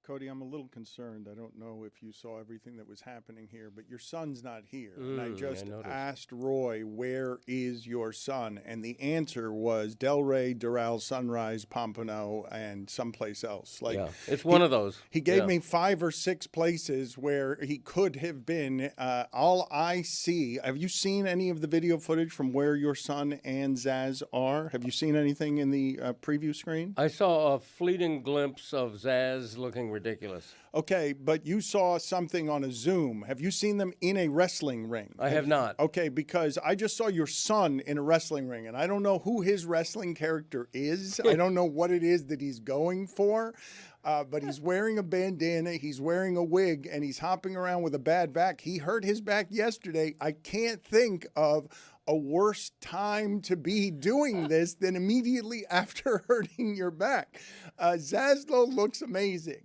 Cody, I'm a little concerned. I don't know if you saw everything that was happening here, but your son's not here. And I just asked Roy, where is your son? And the answer was Delray, Doral, Sunrise, Pompano, and someplace else. Like, yeah, it's one of those. He gave me 5 or 6 places where he could have been. All I see, have you seen any of the video footage from where your son and Zaz are? Have you seen anything in the preview screen? I saw a fleeting glimpse of Zaz looking ridiculous. Okay, but you saw something on a Zoom. Have you seen them in a wrestling ring? I have not. Okay, because I just saw your son in a wrestling ring, and I don't know who his wrestling character is. I don't know what it is that he's going for, but he's wearing a bandana, he's wearing a wig, and he's hopping around with a bad back. He hurt his back yesterday. I can't think of a worse time to be doing this than immediately after hurting your back. Zaslow looks amazing.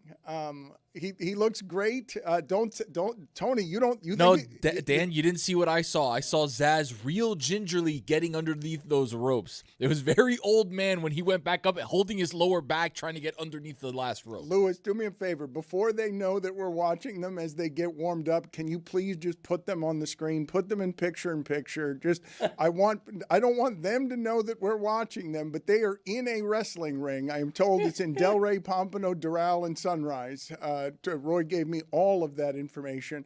He looks great. Don't Tony. Dan, you didn't see what I saw. I saw Zaz real gingerly getting underneath those ropes. It was very old man when he went back up, holding his lower back, trying to get underneath the last rope. Lewis, do me a favor. Before they know that we're watching them as they get warmed up, can you please just put them on the screen? Put them in picture. Just I don't want them to know that we're watching them, but they are in a wrestling ring. I am told it's in Delray, Pompano, Doral, and Sunrise. Roy gave me all of that information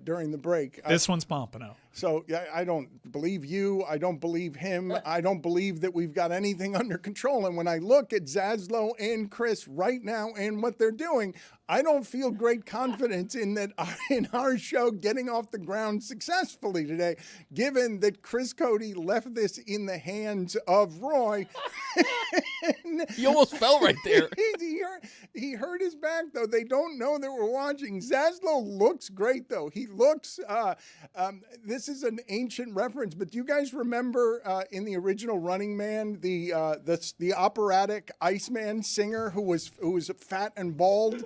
during the break. This one's Pompano. So yeah, I don't believe you. I don't believe him. I don't believe that we've got anything under control. And when I look at Zaslow and Chris right now and what they're doing, I don't feel great confidence in that in our show getting off the ground successfully today, given that Chris Cody left this in the hands of Roy. He almost fell right there. He hurt his back, though. They don't know that we're watching. Zaslow looks great, though. He looks this is an ancient reference, but do you guys remember in the original Running Man, the operatic Iceman singer who was fat and bald?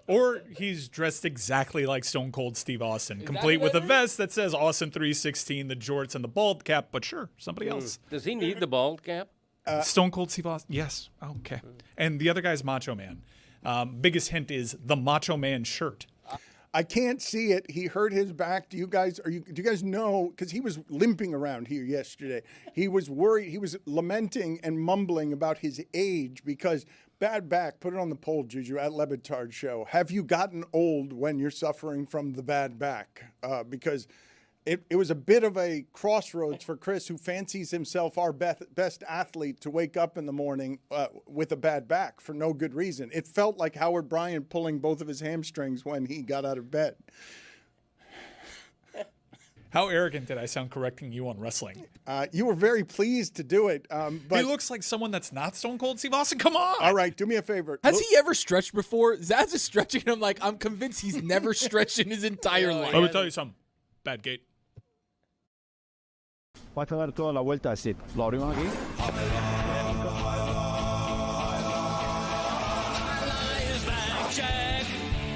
Or he's dressed exactly like Stone Cold Steve Austin, complete with a vest that says Austin 316, the jorts, and the bald cap, but sure, somebody else. Does he need the bald cap? Stone Cold Steve Austin, yes. Okay. And the other guy's Macho Man. Biggest hint is the Macho Man shirt. I can't see it. He hurt his back. Do you guys know? Because he was limping around here yesterday. He was worried. He was lamenting and mumbling about his age because bad back. Put it on the poll, Juju, at Le Batard Show. Have you gotten old when you're suffering from the bad back? Because it was a bit of a crossroads for Chris, who fancies himself our best athlete, to wake up in the morning with a bad back for no good reason. It felt like Howard Bryant pulling both of his hamstrings when he got out of bed. How arrogant did I sound correcting you on wrestling? You were very pleased to do it. But he looks like someone that's not Stone Cold Steve Austin. Come on. All right, do me a favor. Has he ever stretched before? Zaz is stretching, and I'm convinced he's never stretched in his entire life. Let me tell you something. Bad gate. Va a dar toda la vuelta así. Lo abrimos aquí.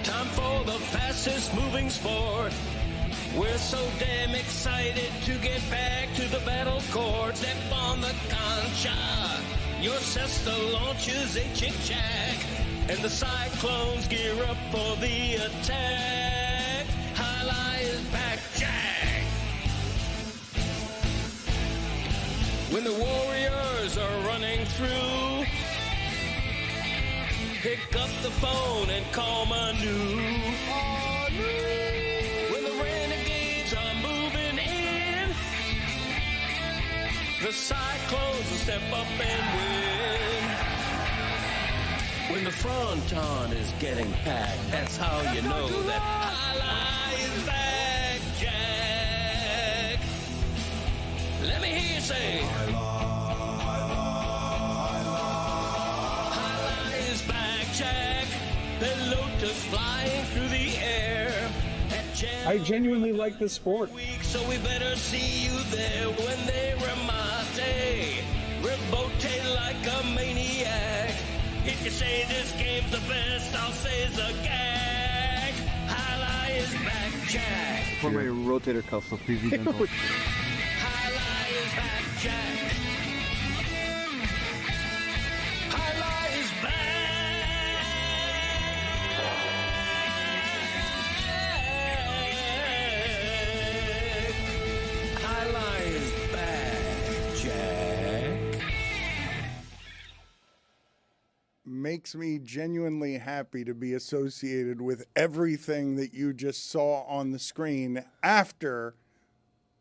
Time for the fastest moving sport. We're so damn excited to get back to the battle court. Step on the concha. Your cesta launches a chick-chack. And the Cyclones gear up for the attack. Highlight is back, Jack. When the Warriors are running through, pick up the phone and call Manu. When the Renegades are moving in, the Cyclones will step up and win. When the fronton is getting packed, that's how you know that Highlight is back, Jack. Let me hear you say, Highlight is back, Jack. The Lotus flying through the air. I genuinely like this sport. So we better see you there when they remate. Rebote like a maniac. If you say this game's the best, I'll say it's a gag. Highlight is back, Jack. For my rotator cuff, so please be gentle. Highlight is back, Jack. Highlight is back. makes me genuinely happy to be associated with everything that you just saw on the screen after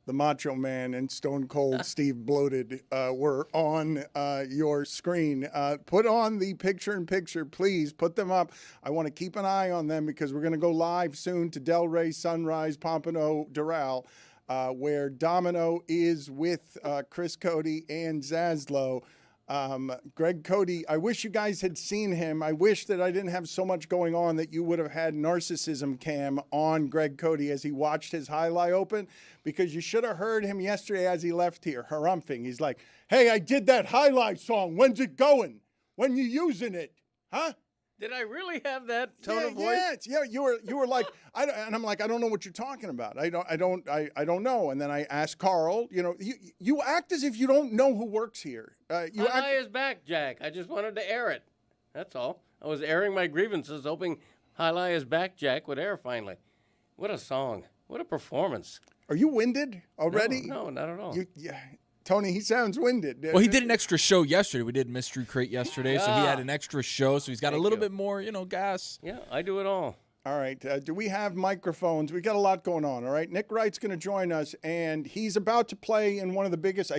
the Macho Man and Stone Cold Steve Bloated were on your screen. Put on the picture-in-picture, please. Put them up. I want to keep an eye on them because we're going to go live soon to Delray, Sunrise, Pompano, Doral, where Domino is with Chris Cody and Zaslow. Greg Cody, I wish you guys had seen him. I wish that I didn't have so much going on that you would have had narcissism cam on Greg Cody as he watched his highlight open, because you should have heard him yesterday as he left here, harumphing. He's like, hey, I did that highlight song. When's it going? When you using it? Huh? Did I really have that tone of voice? Yeah, you were like, and I'm like, I don't know what you're talking about. I don't know. And then I asked Carl, you act as if you don't know who works here. Highlight is back, Jack. I just wanted to air it. That's all. I was airing my grievances, hoping Highlight is back, Jack would air finally. What a song. What a performance. Are you winded already? No, not at all. Tony, he sounds winded. Well, he did an extra show yesterday. We did Mystery Crate yesterday, so he had an extra show, so he's got a little bit more, gas. Yeah, I do it all. All right. Do we have microphones? We got a lot going on. All right. Nick Wright's going to join us, and he's about to play in one of the biggest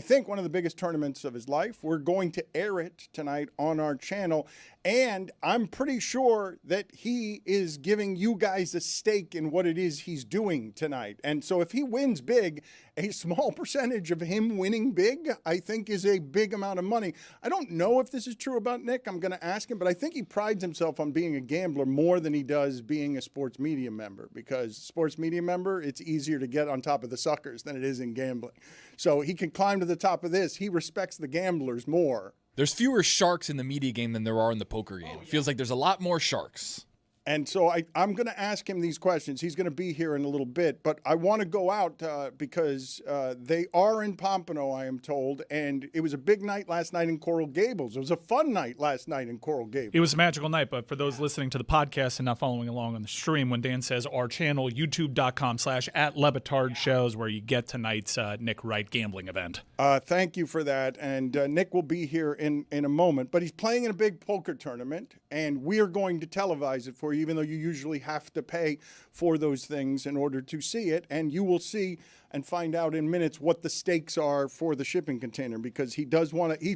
tournaments of his life. We're going to air it tonight on our channel, and I'm pretty sure that he is giving you guys a stake in what it is he's doing tonight. And so if he wins big, a small percentage of him winning big, I think, is a big amount of money. I don't know if this is true about Nick. I'm going to ask him, but I think he prides himself on being a gambler more than he does being a sports media member, because sports media member, it's easier to get on top of the suckers than it is in gambling. So he can climb to the top of this. He respects the gamblers more. There's fewer sharks in the media game than there are in the poker game. It feels like there's a lot more sharks. And so I'm going to ask him these questions. He's going to be here in a little bit, but I want to go out because they are in Pompano, I am told, and it was a big night last night in Coral Gables. It was a fun night last night in Coral Gables. It was a magical night, but for those listening to the podcast and not following along on the stream, when Dan says our channel, youtube.com/@Le Batard Show is where you get tonight's Nick Wright gambling event. Thank you for that, and Nick will be here in a moment, but he's playing in a big poker tournament, and we are going to televise it for you, even though you usually have to pay for those things in order to see it. And you will see and find out in minutes what the stakes are for the shipping container, because he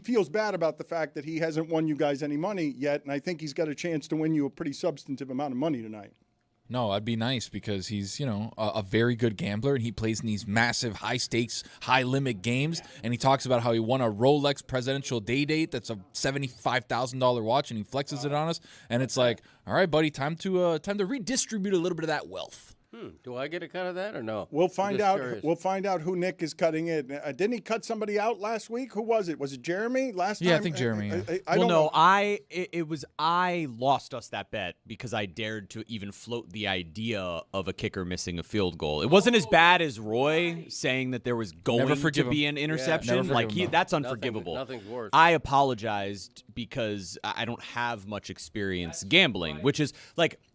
feels bad about the fact that he hasn't won you guys any money yet. And I think he's got a chance to win you a pretty substantive amount of money tonight. No, that'd be nice because he's, a very good gambler, and he plays in these massive, high-stakes, high-limit games, and he talks about how he won a Rolex Presidential Day Date that's a $75,000 watch, and he flexes it on us, and it's like, all right, buddy, time to redistribute a little bit of that wealth. Do I get a cut of that or no? We'll find out. Curious. We'll find out who Nick is cutting in. Didn't he cut somebody out last week? Who was it? Was it Jeremy last time? Yeah, I think Jeremy. I don't know. I lost us that bet because I dared to even float the idea of a kicker missing a field goal. It wasn't as bad as Roy saying that there was going to be an interception. That's unforgivable. Nothing's worse. I apologized because I don't have much experience gambling, which is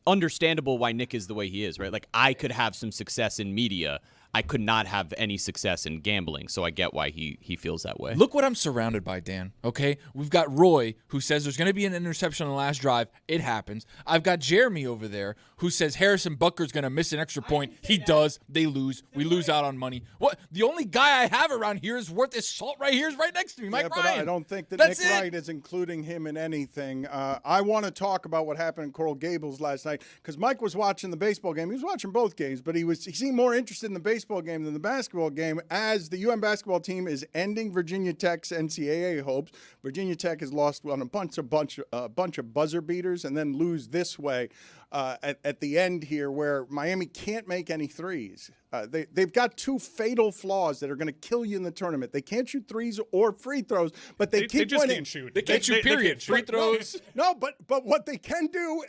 understandable why Nick is the way he is, right? I could have some success in media. I could not have any success in gambling, so I get why he feels that way. Look what I'm surrounded by, Dan, okay? We've got Roy, who says there's going to be an interception on the last drive. It happens. I've got Jeremy over there, who says Harrison Butker's going to miss an extra point. He does. They lose. We lose out on money. What? The only guy I have around here is worth his salt right here is right next to me, Mike Ryan. But I don't think that Nick Wright is including him in anything. I want to talk about what happened in Coral Gables last night, because Mike was watching the baseball game. He was watching both games, but he seemed more interested in the baseball game than the basketball game, as the UM basketball team is ending Virginia Tech's NCAA hopes. Virginia Tech has lost on a bunch of buzzer beaters, and then lose this way at the end here, where Miami can't make any threes. They've got two fatal flaws that are going to kill you in the tournament. They can't shoot threes or free throws, but they keep just winning. Can't shoot. They can't shoot, period. Free throws. No, but what they can do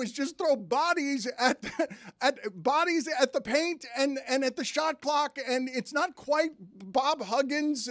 is just throw bodies at the paint and at the shot clock. And it's not quite Bob Huggins,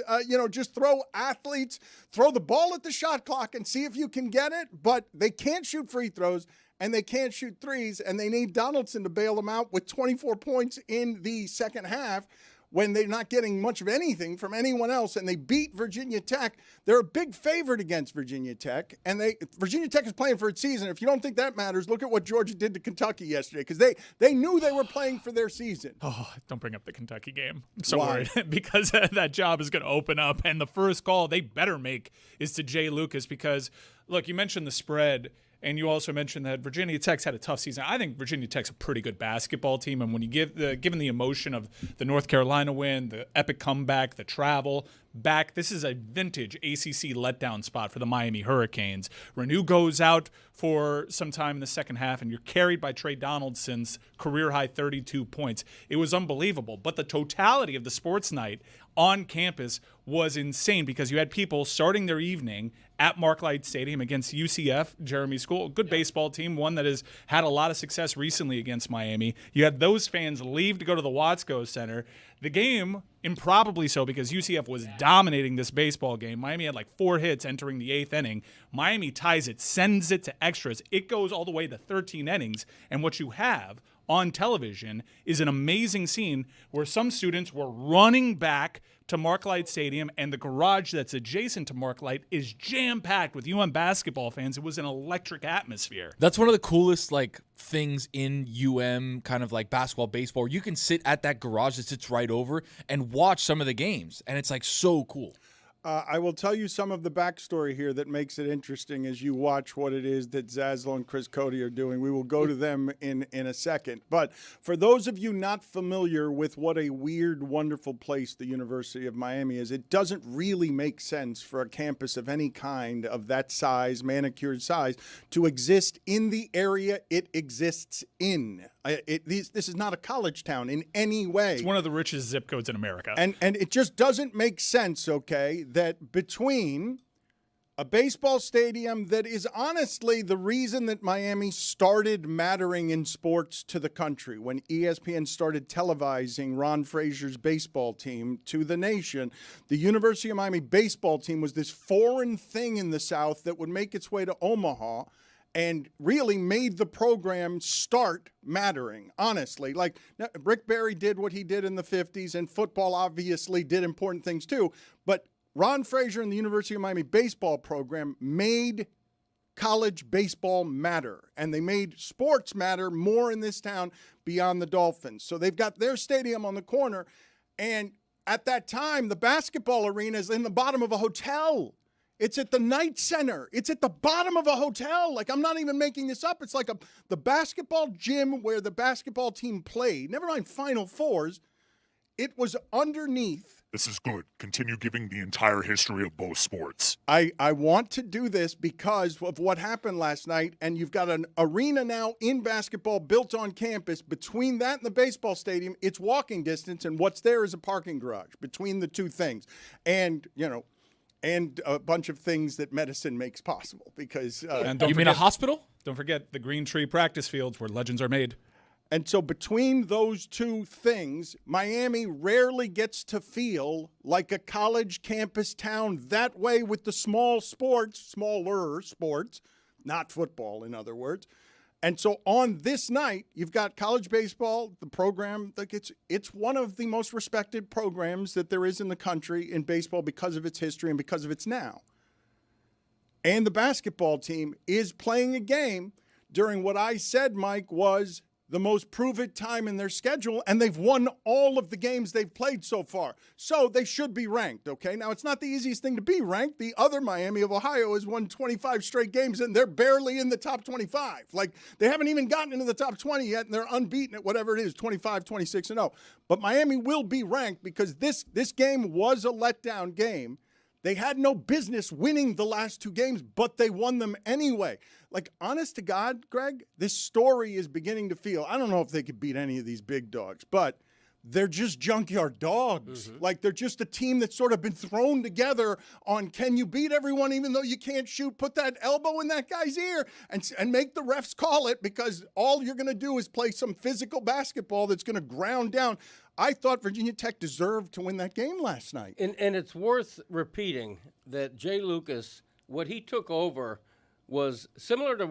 just throw the ball at the shot clock and see if you can get it. But they can't shoot free throws, and they can't shoot threes, and they need Donaldson to bail them out with 24 points in the second half. when they're not getting much of anything from anyone else, and they beat Virginia Tech. They're a big favorite against Virginia Tech, and Virginia Tech is playing for its season. If you don't think that matters, look at what Georgia did to Kentucky yesterday, because they knew they were playing for their season. Oh, don't bring up the Kentucky game. I'm so Why? worried because that job is going to open up, and the first call they better make is to Jay Lucas because, look, you mentioned the spread, and you also mentioned that Virginia Tech's had a tough season. I think Virginia Tech's a pretty good basketball team, and when you given the emotion of the North Carolina win, the epic comeback, the travel back, this is a vintage ACC letdown spot for the Miami Hurricanes. Renew goes out for some time in the second half, and you're carried by Trey Donaldson's career-high 32 points. It was unbelievable, but the totality of the sports night on campus was insane because you had people starting their evening at Marklight Stadium against UCF, Jeremy School, a good baseball team, one that has had a lot of success recently against Miami. You had those fans leave to go to the Watsco Center. The game, improbably so, because UCF was dominating this baseball game. Miami had like 4 hits entering the 8th inning. Miami ties it, sends it to extras. It goes all the way to 13 innings, and what you have on television is an amazing scene where some students were running back to Marklight Stadium, and the garage that's adjacent to Marklight is jam-packed with UM basketball fans. It was an electric atmosphere. That's one of the coolest things in UM kind of basketball, baseball. You can sit at that garage that sits right over and watch some of the games, and it's so cool. I will tell you some of the backstory here that makes it interesting as you watch what it is that Zaslow and Chris Cody are doing. We will go to them in a second. But for those of you not familiar with what a weird, wonderful place the University of Miami is, it doesn't really make sense for a campus of any kind of that size, manicured size, to exist in the area it exists in. This is not a college town in any way. It's one of the richest zip codes in America. And it just doesn't make sense, okay, that between a baseball stadium that is honestly the reason that Miami started mattering in sports to the country. When ESPN started televising Ron Frazier's baseball team to the nation, the University of Miami baseball team was this foreign thing in the South that would make its way to Omaha and really made the program start mattering, honestly. Rick Barry did what he did in the 50s, and football obviously did important things too. But Ron Frazier and the University of Miami baseball program made college baseball matter, and they made sports matter more in this town beyond the Dolphins. So they've got their stadium on the corner, and at that time, the basketball arena is in the bottom of a hotel. It's at the Knight Center. It's at the bottom of a hotel. I'm not even making this up. It's the basketball gym where the basketball team played. Never mind Final Fours. It was underneath. This is good. Continue giving the entire history of both sports. I want to do this because of what happened last night, and you've got an arena now in basketball built on campus. Between that and the baseball stadium, it's walking distance, and what's there is a parking garage between the two things. And, and a bunch of things that medicine makes possible because You mean a hospital? Don't forget the Green Tree practice fields where legends are made. And so between those two things, Miami rarely gets to feel like a college campus town that way with the smaller sports, not football, in other words. And so on this night, you've got college baseball, the program, it's one of the most respected programs that there is in the country in baseball because of its history and because of its now. And the basketball team is playing a game during what I said, Mike, was the most prove-it time in their schedule, and they've won all of the games they've played so far. So they should be ranked, okay? Now, it's not the easiest thing to be ranked. The other Miami of Ohio has won 25 straight games, and they're barely in the top 25. They haven't even gotten into the top 20 yet, and they're unbeaten at whatever it is, 25, 26-0. But Miami will be ranked because this game was a letdown game. They had no business winning the last 2 games, but they won them anyway. Honest to God, Greg, this story is beginning to feel, I don't know if they could beat any of these big dogs, but they're just junkyard dogs. Mm-hmm. They're just a team that's sort of been thrown together on, can you beat everyone even though you can't shoot? Put that elbow in that guy's ear and make the refs call it, because all you're going to do is play some physical basketball that's going to ground down. I thought Virginia Tech deserved to win that game last night. And it's worth repeating that Jay Lucas, what he took over was similar to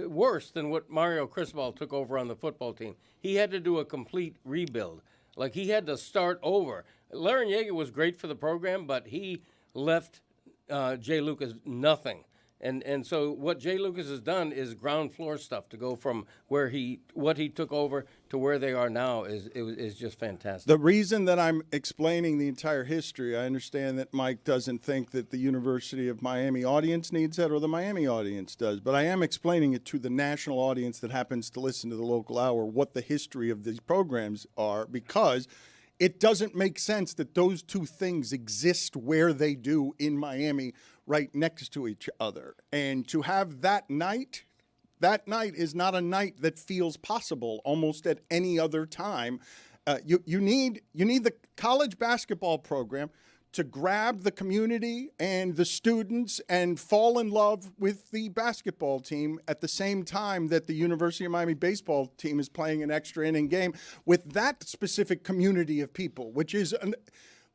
worse than what Mario Cristobal took over on the football team. He had to do a complete rebuild. Like, he had to start over. Larry was great for the program, but he left Jay Lucas nothing. And so what Jay Lucas has done is ground floor stuff to go from what he took over to where they are now is just fantastic. The reason that I'm explaining the entire history, I understand that Mike doesn't think that the University of Miami audience needs that or the Miami audience does, but I am explaining it to the national audience that happens to listen to the local hour what the history of these programs are, because it doesn't make sense that those two things exist where they do in Miami right next to each other. And to have that night is not a night that feels possible almost at any other time. You need the college basketball program to grab the community and the students and fall in love with the basketball team at the same time that the University of Miami baseball team is playing an extra inning game with that specific community of people, which is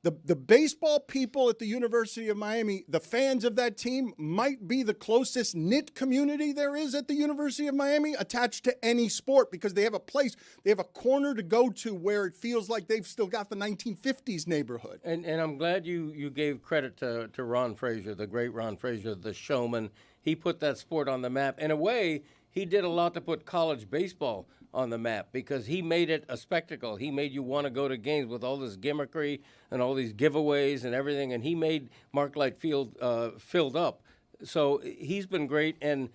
the baseball people at the University of Miami. The fans of that team might be the closest knit community there is at the University of Miami attached to any sport, because they have a place, they have a corner to go to where it feels like they've still got the 1950s neighborhood. And I'm glad you gave credit to Ron Frazier, the great Ron Frazier, the showman. He put that sport on the map. In a way, he did a lot to put college baseball on the map, because he made it a spectacle. He made you want to go to games with all this gimmickry and all these giveaways and everything, and he made Mark Light Field filled up. So he's been great, and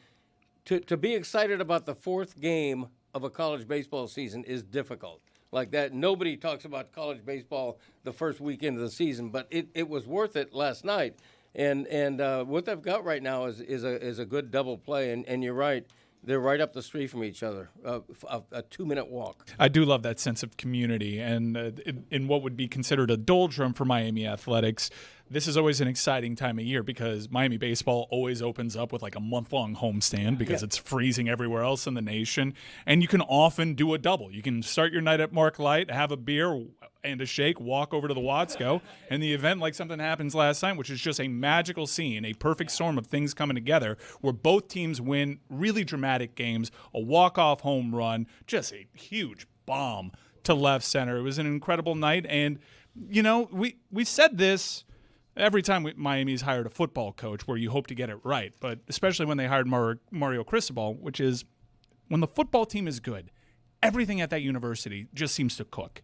to be excited about the fourth game of a college baseball season is difficult. Like that, nobody talks about college baseball the first weekend of the season, but it was worth it last night. And what they've got right now is a good double play, and you're right. They're right up the street from each other, a 2-minute walk. I do love that sense of community. And in what would be considered a doldrum for Miami athletics, this is always an exciting time of year, because Miami baseball always opens up with like a month-long homestand because it's freezing everywhere else in the nation. And you can often do a double. You can start your night at Mark Light, have a beer and a shake, walk over to the Watsco, and the event, like something happens last night, which is just a magical scene, a perfect storm of things coming together, where both teams win really dramatic games, a walk-off home run, just a huge bomb to left center. It was an incredible night, and, you know, we said this every time Miami's hired a football coach, where you hope to get it right, but especially when they hired Mario Cristobal, which is when the football team is good, everything at that university just seems to cook.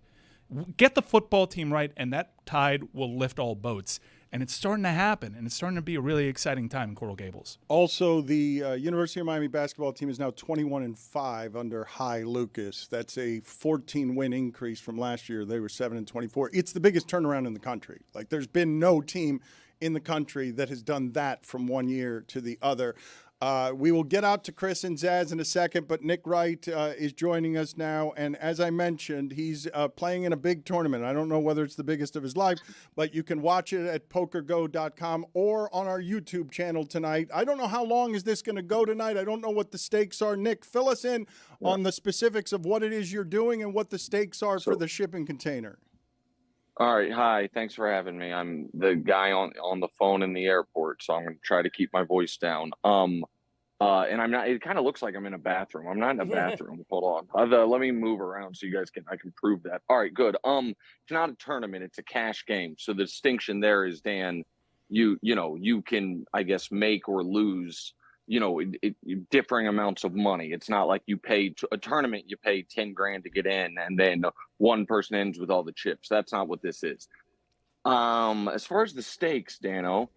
Get the football team right, and that tide will lift all boats. And it's starting to happen, and it's starting to be a really exciting time in Coral Gables. Also, the University of Miami basketball team is now 21-5 under High Lucas. That's a 14-win increase from last year. They were 7-24. It's the biggest turnaround in the country. Like, there's been no team in the country that has done that from one year to the other. We will get out to Chris and Zaz in a second, but Nick Wright is joining us now. And as I mentioned, he's playing in a big tournament. I don't know whether it's the biggest of his life, but you can watch it at pokergo.com or on our YouTube channel tonight. I don't know how long is this going to go tonight. I don't know what the stakes are. Nick, fill us in on the specifics of what it is you're doing and what the stakes are for the shipping container. All right. Hi. Thanks for having me. I'm the guy on the phone in the airport, so I'm going to try to keep my voice down. And I'm not. It kind of looks like I'm in a bathroom. I'm not in a bathroom. Hold on. Let me move around so you guys I can prove that. All right. Good. It's not a tournament. It's a cash game. So the distinction there is, Dan, you can, I guess, make or lose, differing amounts of money. It's not like you pay a tournament, you pay 10 grand to get in, and then one person ends with all the chips. That's not what this is. As far as the stakes, Dano,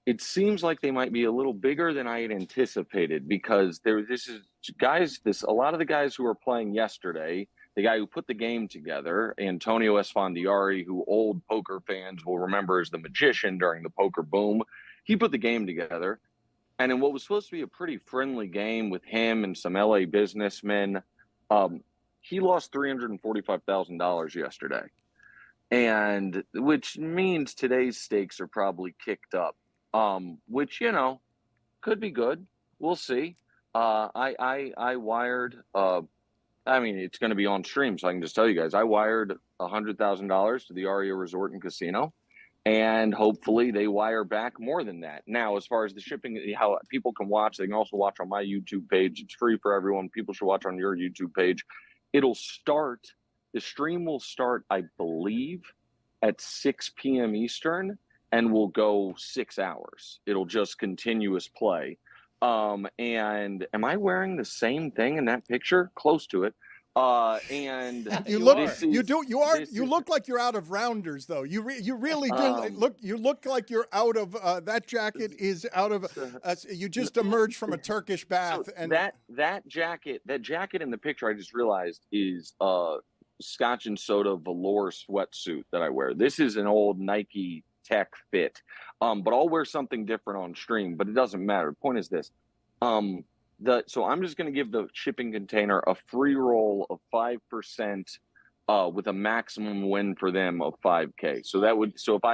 it seems like they might be a little bigger than I had anticipated, because a lot of the guys who were playing yesterday, the guy who put the game together, Antonio Esfandiari, who old poker fans will remember as the magician during the poker boom, he put the game together. And in what was supposed to be a pretty friendly game with him and some LA businessmen, he lost $345,000 yesterday. And which means today's stakes are probably kicked up, which, could be good. We'll see. I wired, it's going to be on stream, so I can just tell you guys, I wired $100,000 to the Aria Resort and Casino. And hopefully they wire back more than that. Now, as far as the shipping, how people can watch, they can also watch on my YouTube page. It's free for everyone. People should watch on your YouTube page. It'll start The stream will start, I believe, at 6 p.m. Eastern and will go 6 hours. It'll just continuous play. And am I wearing the same thing in that picture? Close to it. And you look like you're out of rounders, though. You really do you look like you're out of that jacket is out of you just emerged from a Turkish bath. So and that jacket in the picture, I just realized, is Scotch and Soda velour sweatsuit that I wear. This is an old Nike Tech Fit, but I'll wear something different on stream, but it doesn't matter. The point is this. So I'm just going to give the shipping container a free roll of 5% with a maximum win for them of 5K. So if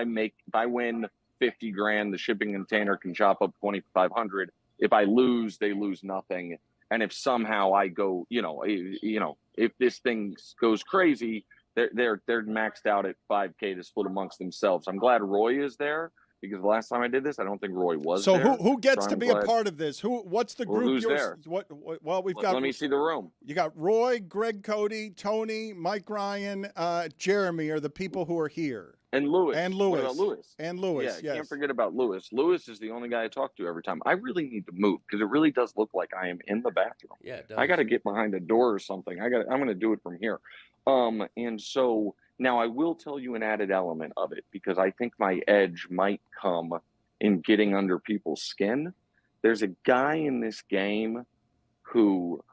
I win 50 grand, the shipping container can chop up 2,500. If I lose, they lose nothing. And if somehow I go, if this thing goes crazy, they're maxed out at 5K to split amongst themselves. I'm glad Roy is there, because the last time I did this, I don't think Roy was there. So who gets to be a part of this? What's the group? Who's there? Well, we've got. Let me see the room. You got Roy, Greg Cody, Tony, Mike Ryan, Jeremy are the people who are here. And Lewis. What about Lewis? And Lewis, Yeah, yes. Can't forget about Lewis. Lewis is the only guy I talk to every time. I really need to move because it really does look like I am in the bathroom. Yeah, it does. I got to get behind a door or something. I'm going to do it from here. And so now I will tell you an added element of it, because I think my edge might come in getting under people's skin. There's a guy in this game who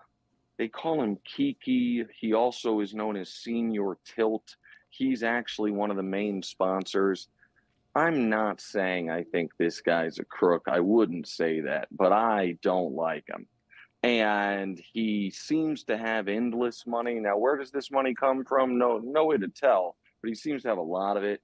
they call him Kiki. He also is known as Senior Tilt. He's actually one of the main sponsors. I'm not saying I think this guy's a crook. I wouldn't say that, but I don't like him. And he seems to have endless money. Now, where does this money come from? No way to tell, but he seems to have a lot of it.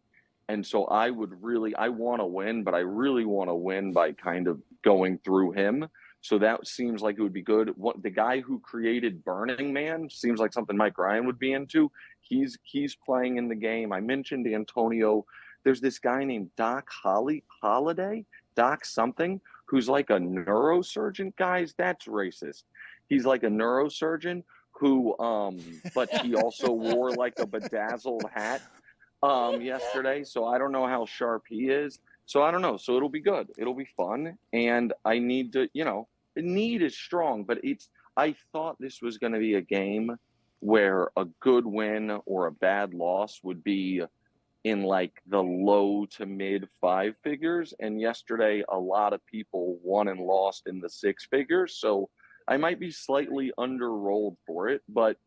And so I want to win, but I really want to win by kind of going through him. So that seems like it would be good. The guy who created Burning Man seems like something Mike Ryan would be into. He's playing in the game. I mentioned Antonio. There's this guy named Doc Holiday, Doc something, who's like a neurosurgeon. Guys, that's racist. He's like a neurosurgeon who, but he also wore like a bedazzled hat yesterday. So I don't know how sharp he is. So I don't know. So it'll be good. It'll be fun. And I need to, the need is strong, but I thought this was going to be a game where a good win or a bad loss would be in like the low to mid 5 figures. And yesterday, a lot of people won and lost in the 6 figures. So I might be slightly under-rolled for it, but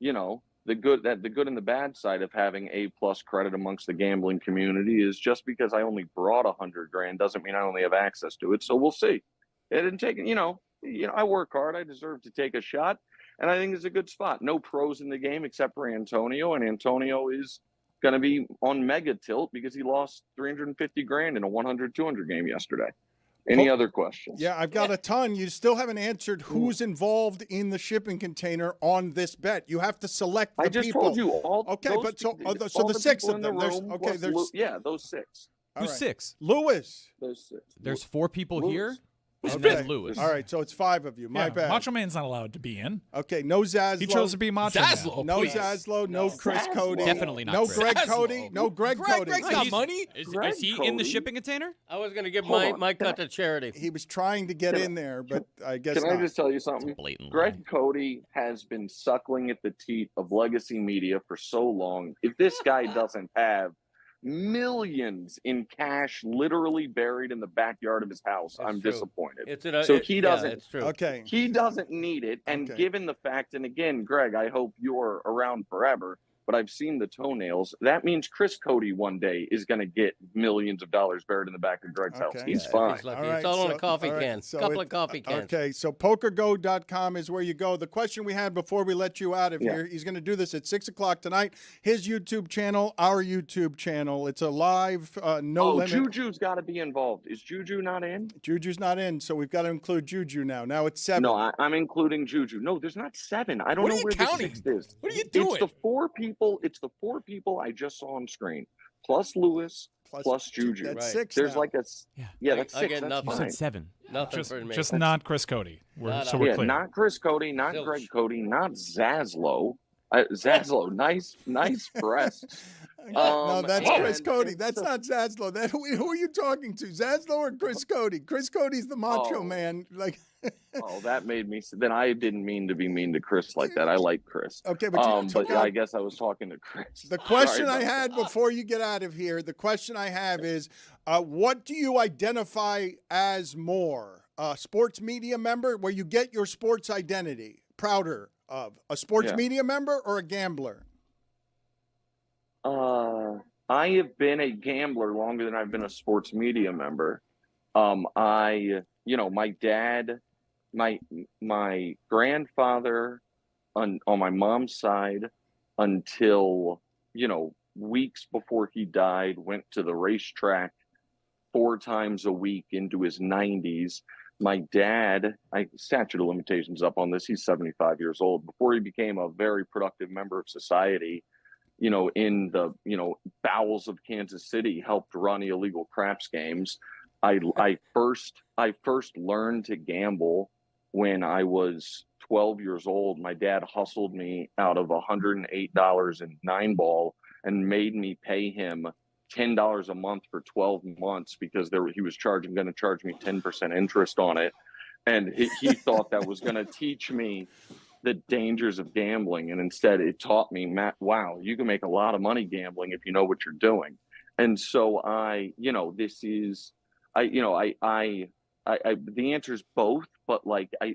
the good and the bad side of having A+ credit amongst the gambling community is just because I only brought 100 grand doesn't mean I only have access to it. So we'll see. It didn't take, I work hard. I deserve to take a shot. And I think it's a good spot. No pros in the game except for Antonio. And Antonio is going to be on mega tilt because he lost 350 grand in a 100-200 game yesterday. Any other questions? Yeah, I've got a ton. You still haven't answered who's involved in the shipping container on this bet. You have to select the people. I just told you all. Okay, but so the 6 of them. Those 6. Who's 6? Lewis. Those 6. There's 4 people here. Okay. Then Lewis. All right, so it's 5 of you. My bad. Macho Man's not allowed to be in. Okay, no Zaslow. He chose to be Macho Man. No Zaslow, no Chris Cody. Definitely not No Chris. Greg Cody. No Greg Cody. Greg's got money. Is he in the shipping container? I was going to give my cut to charity. He was trying to get in there, but I guess Can not. I just tell you something? Greg Cody has been suckling at the teat of legacy media for so long. If this guy doesn't have millions in cash literally buried in the backyard of his house, I'm disappointed. He doesn't. It's true. Okay. He doesn't need it. And given the fact, and again, Greg, I hope you're around forever, but I've seen the toenails. That means Chris Cody one day is going to get millions of dollars buried in the back of Greg's house. He's fine. He's lucky. It's all in a coffee can. Couple of coffee cans. Okay, so pokergo.com is where you go. The question we had before we let you out of here, he's going to do this at 6 o'clock tonight. His YouTube channel, our YouTube channel. It's a live, no limit. Juju's got to be involved. Is Juju not in? Juju's not in, so we've got to include Juju now. Now it's 7. No, I'm including Juju. No, there's not 7. I don't know where the 6th is. What are you doing? It's the 4 people. It's the 4 people I just saw on screen, plus Lewis, plus Juju. That's 6. There's now. like a that's 6. I get that's nothing. You fine. said 7. Nothing for me. Just not Chris Cody. We're clear. Not Chris Cody, not Zilch. Greg Cody, not Zaslow. Zaslow, nice press. No, that's Chris and- Cody. and That's so- not Zaslow. Who are you talking to, Zaslow or Chris Cody? Chris Cody's the macho Oh. man. Like, Oh, that made me. Then I didn't mean to be mean to Chris like that. I like Chris. okay, but you took But yeah, out I guess I was talking to Chris. the question Sorry I about had that. before you get out of here. The question I have is, what do you identify as more? A sports media member, where you get your sports identity, prouder of a sports Yeah. media member or a gambler? I have been a gambler longer than I've been a sports media member. My dad, my grandfather on my mom's side until, weeks before he died, went to the racetrack 4 times a week into his 90s. My dad, statute of limitations up on this, he's 75 years old. Before he became a very productive member of society, in the, bowels of Kansas City, helped run illegal craps games. I first learned to gamble when I was 12 years old. My dad hustled me out of $108 in 9-ball and made me pay him $10 a month for 12 months because he was going to charge me 10% interest on it. And he thought that was going to teach me the dangers of gambling. And instead it taught me, Matt, wow, you can make a lot of money gambling if you know what you're doing. And so the answer is both, but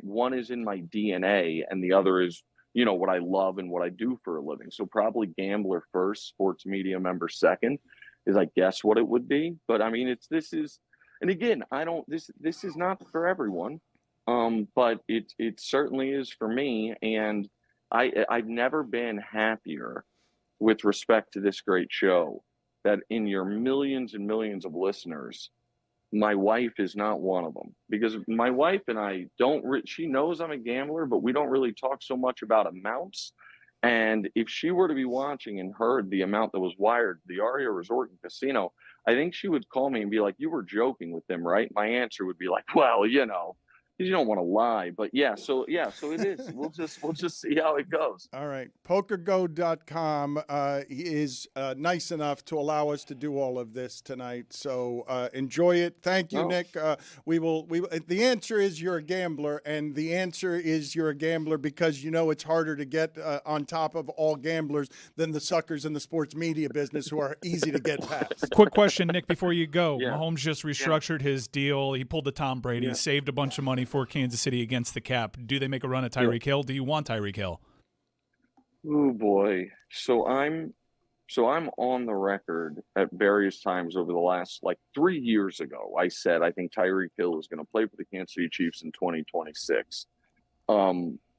one is in my DNA and the other is, what I love and what I do for a living. So probably gambler first, sports media member second is, I guess, what it would be. But I mean, this is not for everyone. But it certainly is for me. And I've never been happier with respect to this great show that in your millions and millions of listeners, my wife is not one of them, because my wife and I she knows I'm a gambler, but we don't really talk so much about amounts. And if she were to be watching and heard the amount that was wired to the Aria Resort and Casino, I think she would call me and be like, "You were joking with them, right?" My answer would be like, "Well, because you don't want to lie." But so it is. We'll just see how it goes. All right. PokerGo.com is nice enough to allow us to do all of this tonight. So enjoy it. Thank you, Nick. The answer is you're a gambler, and the answer is you're a gambler because it's harder to get on top of all gamblers than the suckers in the sports media business who are easy to get past. Quick question, Nick, before you go. Yeah. Mahomes just restructured his deal. He pulled the Tom Brady, saved a bunch of money for Kansas City against the cap. Do they make a run at Tyreek Hill? Do you want Tyreek Hill? Oh boy. So I'm on the record at various times over the last 3 years ago. I said I think Tyreek Hill is going to play for the Kansas City Chiefs in 2026.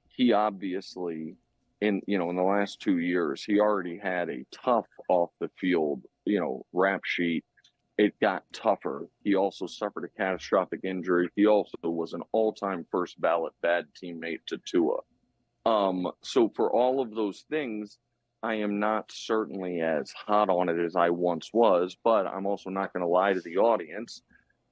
He obviously in the last 2 years, he already had a tough off the field, rap sheet. It got tougher. He also suffered a catastrophic injury. He also was an all-time first ballot bad teammate to Tua. So for all of those things, I am not certainly as hot on it as I once was, but I'm also not going to lie to the audience.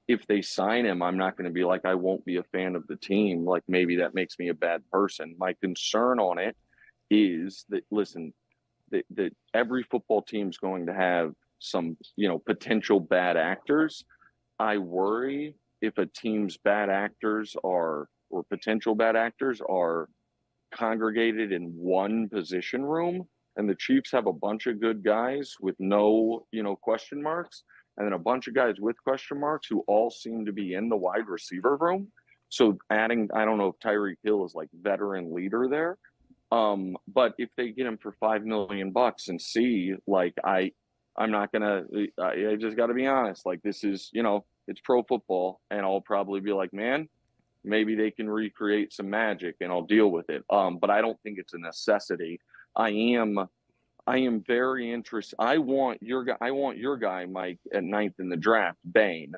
If they sign him, I'm not going to be like, I won't be a fan of the team. Like, maybe that makes me a bad person. My concern on it is that, listen, that every football team's going to have some, potential bad actors. I worry if a team's bad actors or potential bad actors are congregated in one position room, and the Chiefs have a bunch of good guys with no, question marks, and then a bunch of guys with question marks who all seem to be in the wide receiver room. So adding, I don't know if Tyreek Hill is veteran leader there. But if they get him for $5 million and see, I'm not gonna. I just got to be honest. This is, it's pro football, and I'll probably be like, man, maybe they can recreate some magic, and I'll deal with it. But I don't think it's a necessity. I am very interested. I want your guy, Mike, at 9th in the draft, Bain.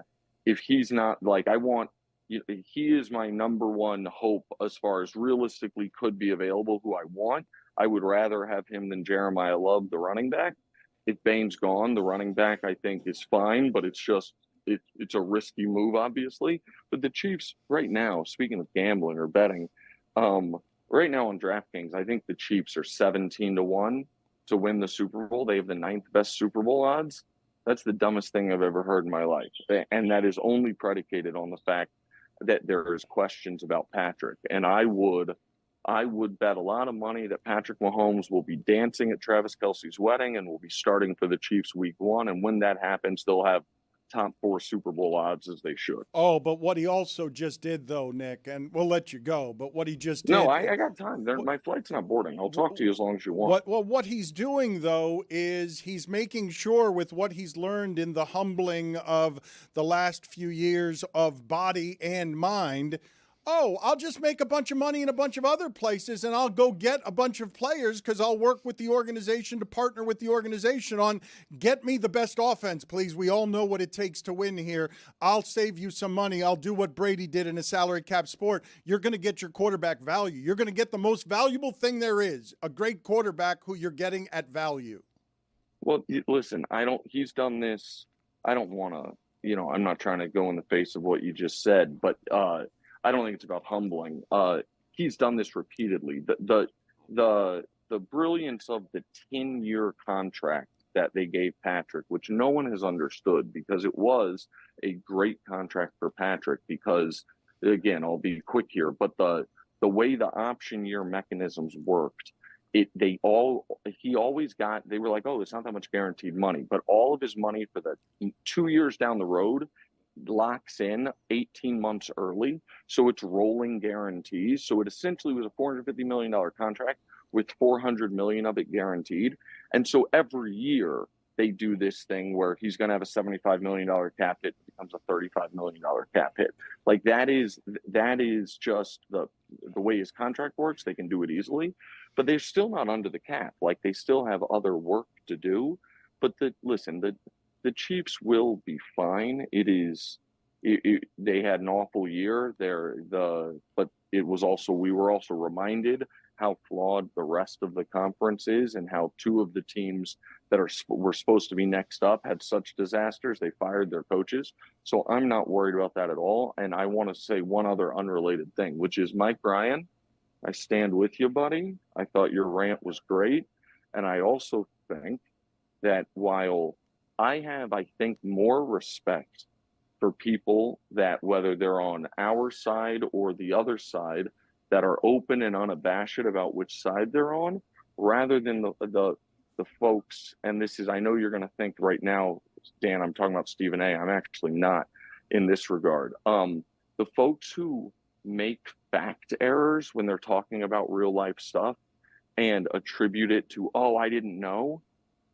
If he's not he is my number one hope as far as realistically could be available. Who I want. I would rather have him than Jeremiah Love, the running back. If Bain's gone, the running back, I think, is fine, but it's a risky move, obviously. But the Chiefs right now, speaking of gambling or betting, right now on DraftKings, I think the Chiefs are 17-1 to win the Super Bowl. They have the 9th best Super Bowl odds. That's the dumbest thing I've ever heard in my life. And that is only predicated on the fact that there is questions about Patrick. And I would bet a lot of money that Patrick Mahomes will be dancing at Travis Kelce's wedding and will be starting for the Chiefs week 1. And when that happens, they'll have top 4 Super Bowl odds, as they should. Oh, but what he also just did, though, Nick, and we'll let you go, but what he just did. No, I got time. My flight's not boarding. I'll talk to you as long as you want. What he's doing, though, is he's making sure with what he's learned in the humbling of the last few years of body and mind, I'll just make a bunch of money in a bunch of other places and I'll go get a bunch of players because I'll work with the organization to partner with the organization on get me the best offense, please. We all know what it takes to win here. I'll save you some money. I'll do what Brady did in a salary cap sport. You're going to get your quarterback value. You're going to get the most valuable thing there is, a great quarterback who you're getting at value. Well, listen, he's done this. I don't want to, I'm not trying to go in the face of what you just said, but, I don't think it's about humbling. He's done this repeatedly. The brilliance of the 10-year contract that they gave Patrick, which no one has understood because it was a great contract for Patrick because, again, I'll be quick here, but the way the option year mechanisms worked, they were like, oh, it's not that much guaranteed money, but all of his money for the 2 years down the road locks in 18 months early. So it's rolling guarantees. So it essentially was a $450 million contract with $400 million of it guaranteed. And so every year they do this thing where he's going to have a $75 million cap hit, it becomes a $35 million cap hit. Like that is just the way his contract works. They can do it easily, but they're still not under the cap. Like they still have other work to do. But the Chiefs will be fine. They had an awful year there, but we were also reminded how flawed the rest of the conference is and how 2 of the teams that were supposed to be next up had such disasters. They fired their coaches. So I'm not worried about that at all. And I want to say one other unrelated thing, which is Mike Bryan, I stand with you, buddy. I thought your rant was great. And I also think that while I think, more respect for people that, whether they're on our side or the other side, that are open and unabashed about which side they're on, rather than the folks. And this is, I know you're going to think right now, Dan, I'm talking about Stephen A. I'm actually not in this regard. The folks who make fact errors when they're talking about real life stuff and attribute it to, I didn't know.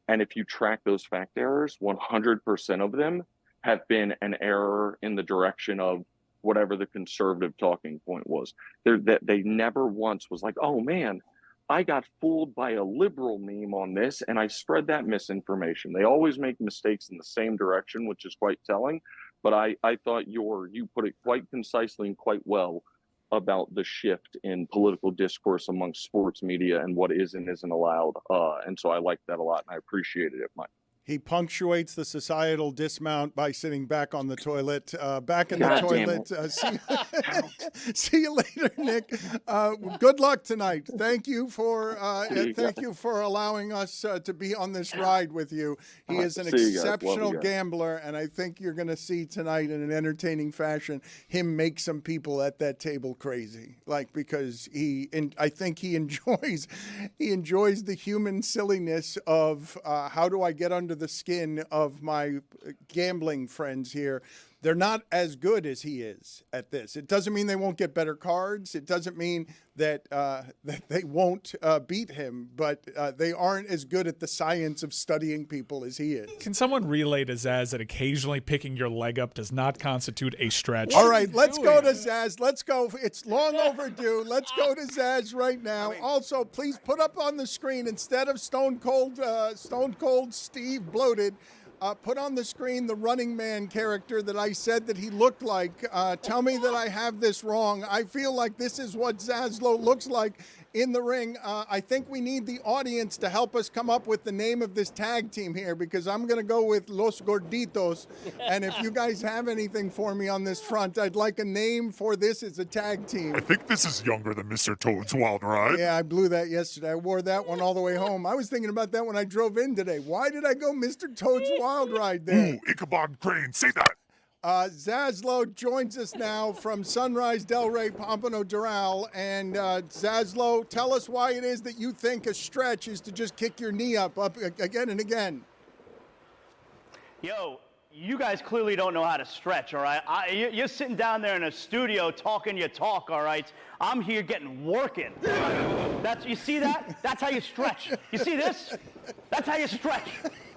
And if you track those fact errors, 100% of them have been an error in the direction of whatever the conservative talking point was. They never once was like, oh man, I got fooled by a liberal meme on this and I spread that misinformation. They always make mistakes in the same direction, which is quite telling. But I thought you put it quite concisely and quite well about the shift in political discourse amongst sports media and what is and isn't allowed. And so I liked that a lot, and I appreciated it, Mike. He punctuates the societal dismount by sitting back on the toilet, back in the God toilet. See you later, Nick. Good luck tonight. Thank you for allowing us to be on this ride with you. He is an exceptional gambler, and I think you're going to see tonight in an entertaining fashion him make some people at that table crazy, because I think he enjoys the human silliness of how do I get under the skin of my gambling friends here. They're not as good as he is at this. It doesn't mean they won't get better cards. It doesn't mean that they won't beat him, but they aren't as good at the science of studying people as he is. Can someone relay to Zaz that occasionally picking your leg up does not constitute a stretch? All right, let's go to Zaz. Let's go. It's long overdue. Let's go to Zaz right now. Also, please put up on the screen, instead of Stone Cold Steve Bloated, put on the screen the Running Man character that I said that he looked like. Tell me that I have this wrong. I feel like this is what Zaslow looks like in the ring. I think we need the audience to help us come up with the name of this tag team here, because I'm going to go with Los Gorditos. And if you guys have anything for me on this front, I'd like a name for this as a tag team. I think this is younger than Mr. Toad's Wild Ride. Yeah, I blew that yesterday. I wore that one all the way home. I was thinking about that when I drove in today. Why did I go Mr. Toad's Wild Ride there? Ooh, Ichabod Crane, say that. Zaslow joins us now from Sunrise, Delray, Pompano, Doral. And Zaslow, tell us why it is that you think a stretch is to just kick your knee up again and again. Yo, you guys clearly don't know how to stretch, all right? You're sitting down there in a studio talking your talk, all right? I'm here getting working. You see that? That's how you stretch. You see this? That's how you stretch,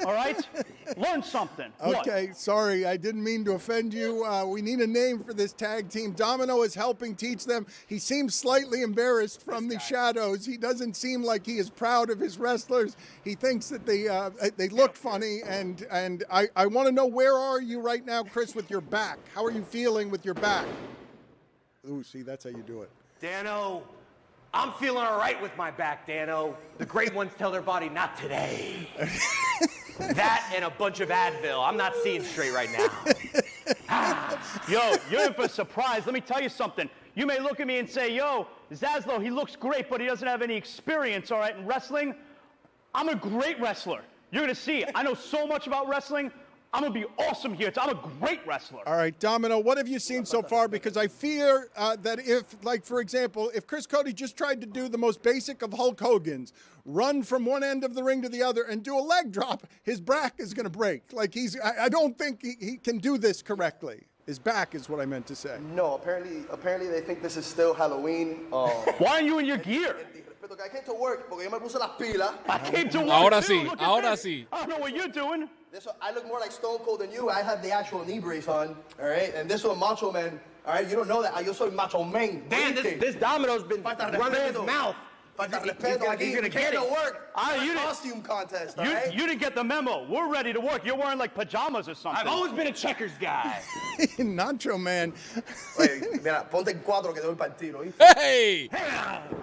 all right? Learn something. Okay, sorry, I didn't mean to offend you. We need a name for this tag team. Domino is helping teach them. He seems slightly embarrassed from the shadows. He doesn't seem like he is proud of his wrestlers. He thinks that they look funny, and I want to know, where are you right now, Chris, with your back? How are you feeling with your back? Ooh, see, that's how you do it. Dano, I'm feeling all right with my back, Dano. The great ones tell their body, not today. That and a bunch of Advil. I'm not seeing straight right now. Yo, you're in for a surprise. Let me tell you something. You may look at me and say, yo, Zaslow, he looks great, but he doesn't have any experience, all right, in wrestling. I'm a great wrestler. You're going to see. I know so much about wrestling. I'm going to be awesome here. I'm a great wrestler. All right, Domino, what have you seen so far? Because I fear that if, like, for example, if Chris Cody just tried to do the most basic of Hulk Hogan's, run from one end of the ring to the other and do a leg drop, his back is going to break. Like, I don't think he can do this correctly. His back is what I meant to say. No, apparently they think this is still Halloween. Why aren't you in your gear? I came to work porque yo me puse las pilas. I came to work Ahora too. sí, Look at ahora this. sí. I don't know what you're doing. I look more like Stone Cold than you. I have the actual knee brace on, all right? And this one, Macho Man, all right? You don't know that. Yo soy Macho Man. Dan, this Domino's been running his mouth. He's gonna get it. Work. You costume contest, all right? You didn't get the memo. We're ready to work. You're wearing like pajamas or something. I've always been a checkers guy. Nacho Man. Oye, mira, ponte en cuatro que te doy para el tiro. Hey!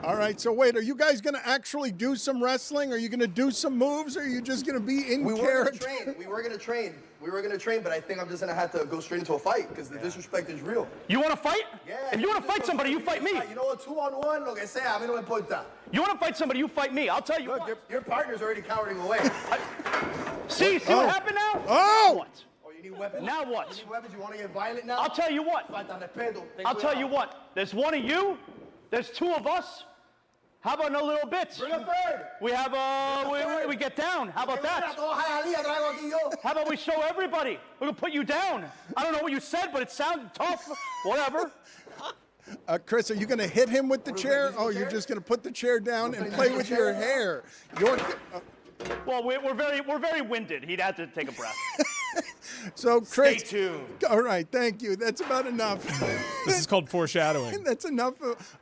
All right, so wait, are you guys going to actually do some wrestling? Are you going to do some moves? Or are you just going to be in character? We were going to train, but I think I'm just going to have to go straight into a fight because the disrespect is real. You want to fight? Yeah. If you want to fight somebody, you fight me. You know what, 2-on-1, lo que sea, a mí no me importa. You want to fight somebody, you fight me. I'll tell you Look, your partner's already cowering away. See what happened now? Oh! What? Oh, you need weapons? Now what? You need weapons? You want to get violent now? I'll tell you what. I'll tell you what. There's one of you. There's two of us. How about no little bits? Bring a third. We have we get down. How about that? How about we show everybody? We're gonna put you down. I don't know what you said, but it sounded tough. Whatever. Chris, are you going to hit him with the chair? Oh, you're just going to put the chair down and play with your hair. Well, we're very winded. He'd have to take a breath. So, Chris, stay tuned. All right, thank you. That's about enough. This is called foreshadowing. That's enough.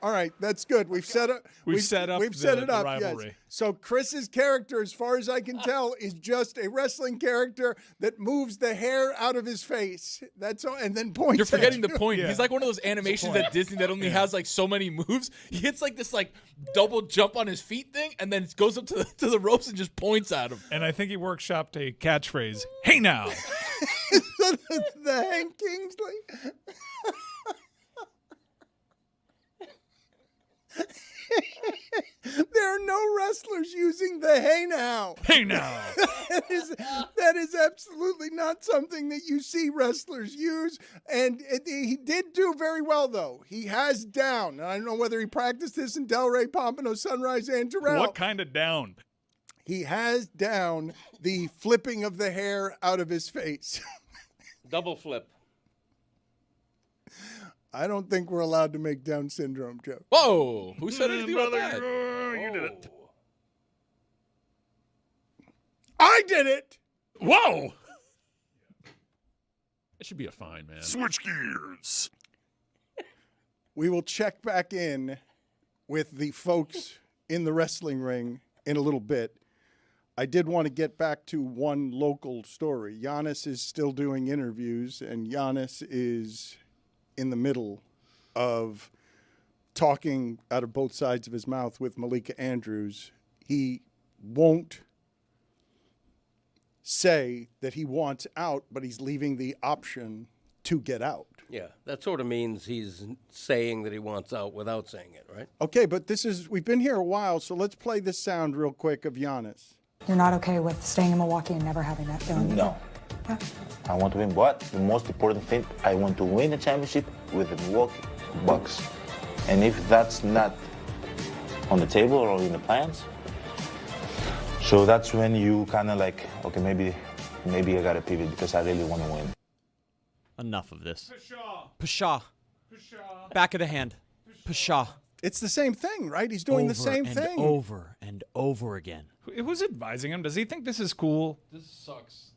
All right, that's good. We've set it up. The rivalry. Yes. So Chris's character, as far as I can tell, is just a wrestling character that moves the hair out of his face. That's all, and then points. You're forgetting at the you. point. He's like one of those animations at Disney that only has like so many moves. He hits like this like double jump on his feet thing, and then goes up to the ropes and just points at him. And I think he workshopped a catchphrase. Hey now. The Hank Kingsley. There are no wrestlers using the hey now. Hey now. that is absolutely not something that you see wrestlers use. And he did do very well, though. He has down. And I don't know whether he practiced this in Delray, Pompano, Sunrise, and Terrell. What kind of down? He has down the flipping of the hair out of his face. Double flip. I don't think we're allowed to make Down syndrome jokes. Whoa! Who said anything about that? You did it. I did it! Whoa! It should be a fine, man. Switch gears. We will check back in with the folks in the wrestling ring in a little bit. I did want to get back to one local story. Giannis is still doing interviews, and Giannis is in the middle of talking out of both sides of his mouth with Malika Andrews, he won't say that he wants out, but he's leaving the option to get out. Yeah, that sort of means he's saying that he wants out without saying it, right? Okay, but we've been here a while, so let's play this sound real quick of Giannis. You're not okay with staying in Milwaukee and never having that feeling? No. Yeah. I want to win, but the most important thing, I want to win a championship with the Milwaukee Bucks. And if that's not on the table or in the plans, so that's when you kind of like, okay, maybe I got to pivot because I really want to win. Enough of this. Pshaw. Back of the hand. Pshaw. It's the same thing, right? He's doing the same thing. Over and over again. Who's advising him? Does he think this is cool? This sucks.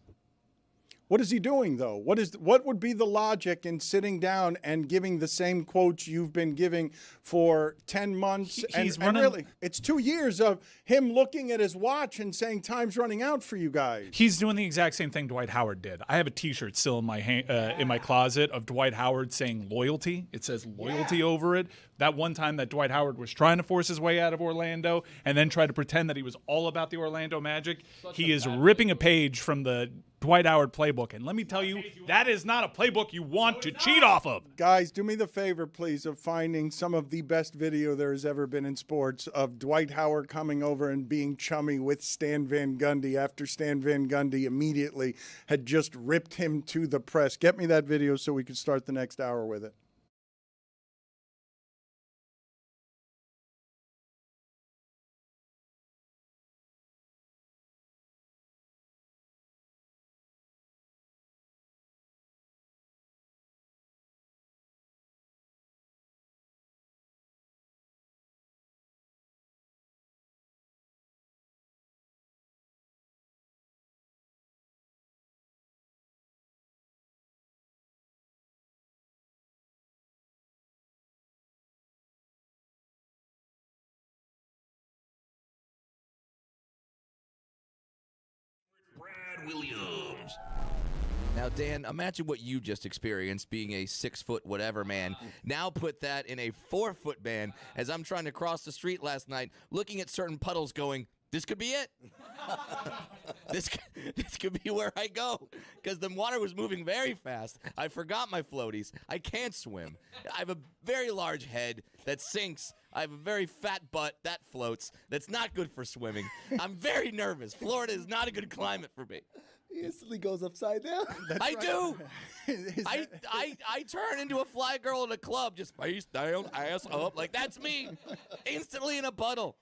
What is he doing, though? What would be the logic in sitting down and giving the same quotes you've been giving for 10 months? And really, it's 2 years of him looking at his watch and saying, time's running out for you guys. He's doing the exact same thing Dwight Howard did. I have a T-shirt still in my closet of Dwight Howard saying loyalty. It says loyalty over it. That one time that Dwight Howard was trying to force his way out of Orlando and then tried to pretend that he was all about the Orlando Magic, he is ripping a page from the Dwight Howard playbook. And let me tell you, that is not a playbook you want to cheat off of. Guys, do me the favor, please, of finding some of the best video there has ever been in sports of Dwight Howard coming over and being chummy with Stan Van Gundy after Stan Van Gundy immediately had just ripped him to the press. Get me that video so we can start the next hour with it. Williams. Now, Dan, imagine what you just experienced being a 6-foot whatever man. Now put that in a 4-foot man as I'm trying to cross the street last night, looking at certain puddles going, this could be it. This could be where I go because the water was moving very fast. I forgot my floaties. I can't swim. I have a very large head that sinks. I have a very fat butt that floats. That's not good for swimming. I'm very nervous. Florida is not a good climate for me. He instantly goes upside down. I do. I turn into a fly girl in a club, just face down, ass up. Like, that's me. Instantly in a puddle.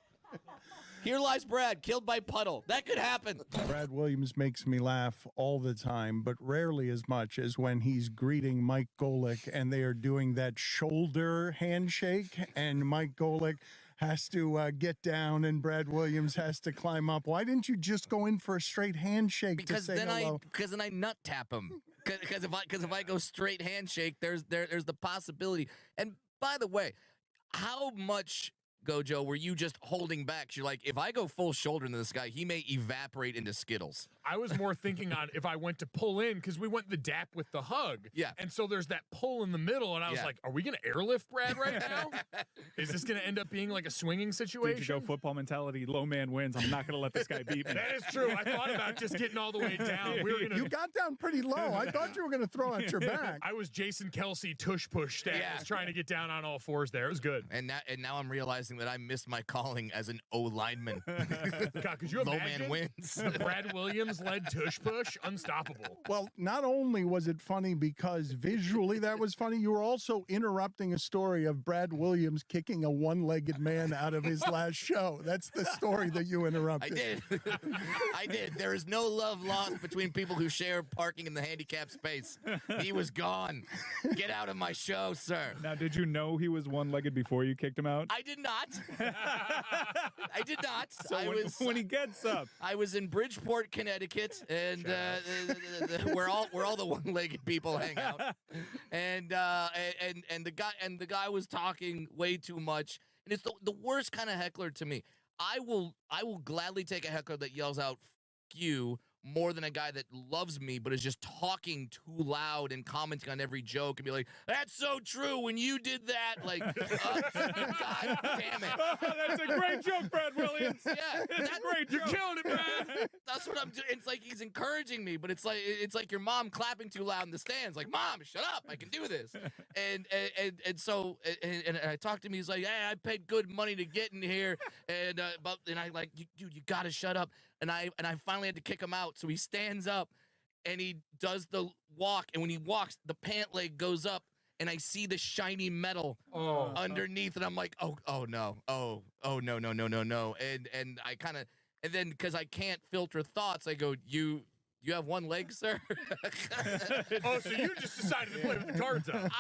Here lies Brad, killed by puddle. That could happen. Brad Williams makes me laugh all the time, but rarely as much as when he's greeting Mike Golick and they are doing that shoulder handshake, and Mike Golick has to get down and Brad Williams has to climb up. Why didn't you just go in for a straight handshake because to say hello? Because then I nut tap him. Because if I go straight handshake, there's the possibility. And by the way, how much, Gojo, were you just holding back? You're like, if I go full shoulder into this guy, he may evaporate into Skittles. I was more thinking on if I went to pull in, because we went the dap with the hug. Yeah. And so there's that pull in the middle, and I was like, are we going to airlift Brad right now? Is this going to end up being like a swinging situation? Did you go football mentality, low man wins, I'm not going to let this guy beat me. That is true. I thought about just getting all the way down. You got down pretty low. I thought you were going to throw out your back. I was Jason Kelsey tush push status, trying to get down on all fours there. It was good. And now I'm realizing that I missed my calling as an O lineman. God, could you low imagine man wins. the Brad Williams led tush push? Unstoppable. Well, not only was it funny because visually that was funny, you were also interrupting a story of Brad Williams kicking a one-legged man out of his last show. That's the story that you interrupted. I did. There is no love lost between people who share parking in the handicapped space. He was gone. Get out of my show, sir. Now, did you know he was one-legged before you kicked him out? I did not. I did not. So when he gets up. I was in Bridgeport, Connecticut, and where all the one-legged people hang out, and the guy was talking way too much, and it's the worst kind of heckler to me. I will gladly take a heckler that yells out "F you" more than a guy that loves me but is just talking too loud and commenting on every joke and be like, that's so true when you did that. Like, God damn it. That's a great joke, Brad Williams. Yeah, that's great. You're killing it, Brad. That's what I'm doing. It's like he's encouraging me, but it's like your mom clapping too loud in the stands. Like, Mom, shut up! I can do this. And so I talked to him. He's like, hey, I paid good money to get in here, and I like, dude, you gotta shut up. And I finally had to kick him out. So he stands up, and he does the walk. And when he walks, the pant leg goes up, and I see the shiny metal underneath, and I'm like, oh no, no. And I kind of. And then, because I can't filter thoughts, I go, you have one leg, sir? Oh, so you just decided to play with the cards out.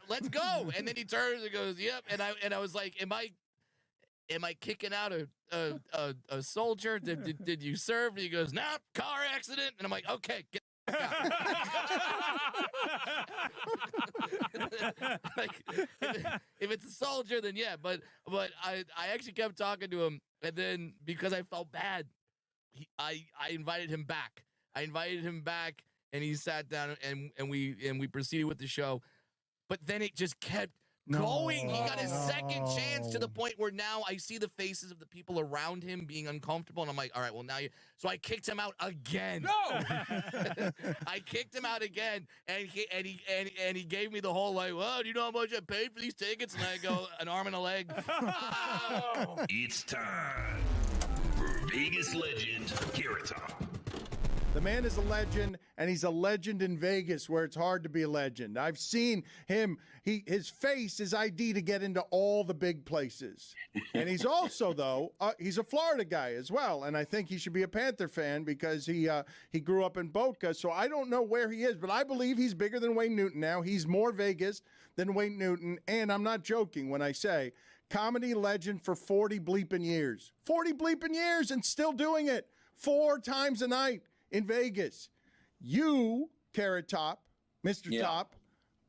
Let's go. And then he turns and goes, yep. And I was like, am I kicking out a soldier? Did you serve? And he goes, nah, car accident. And I'm like, okay, get like, if it's a soldier, then yeah. But I actually kept talking to him, and then because I felt bad, I invited him back. And he sat down, and we proceeded with the show. But then it just kept going. He got his second chance to the point where now I see the faces of the people around him being uncomfortable, and I'm like, all right, well now you. So I kicked him out again. No, I kicked him out again, and he gave me the whole like, well, do you know how much I paid for these tickets? And I go, an arm and a leg. It's time for Vegas legend Carrot Top. The man is a legend, and he's a legend in Vegas where it's hard to be a legend. I've seen him. His face is ID to get into all the big places. And he's also, though, he's a Florida guy as well, and I think he should be a Panther fan because he grew up in Boca. So I don't know where he is, but I believe he's bigger than Wayne Newton now. He's more Vegas than Wayne Newton, and I'm not joking when I say comedy legend for 40 bleeping years. 40 bleeping years and still doing it 4 times a night. In Vegas, you, Carrot Top, Mr. Top,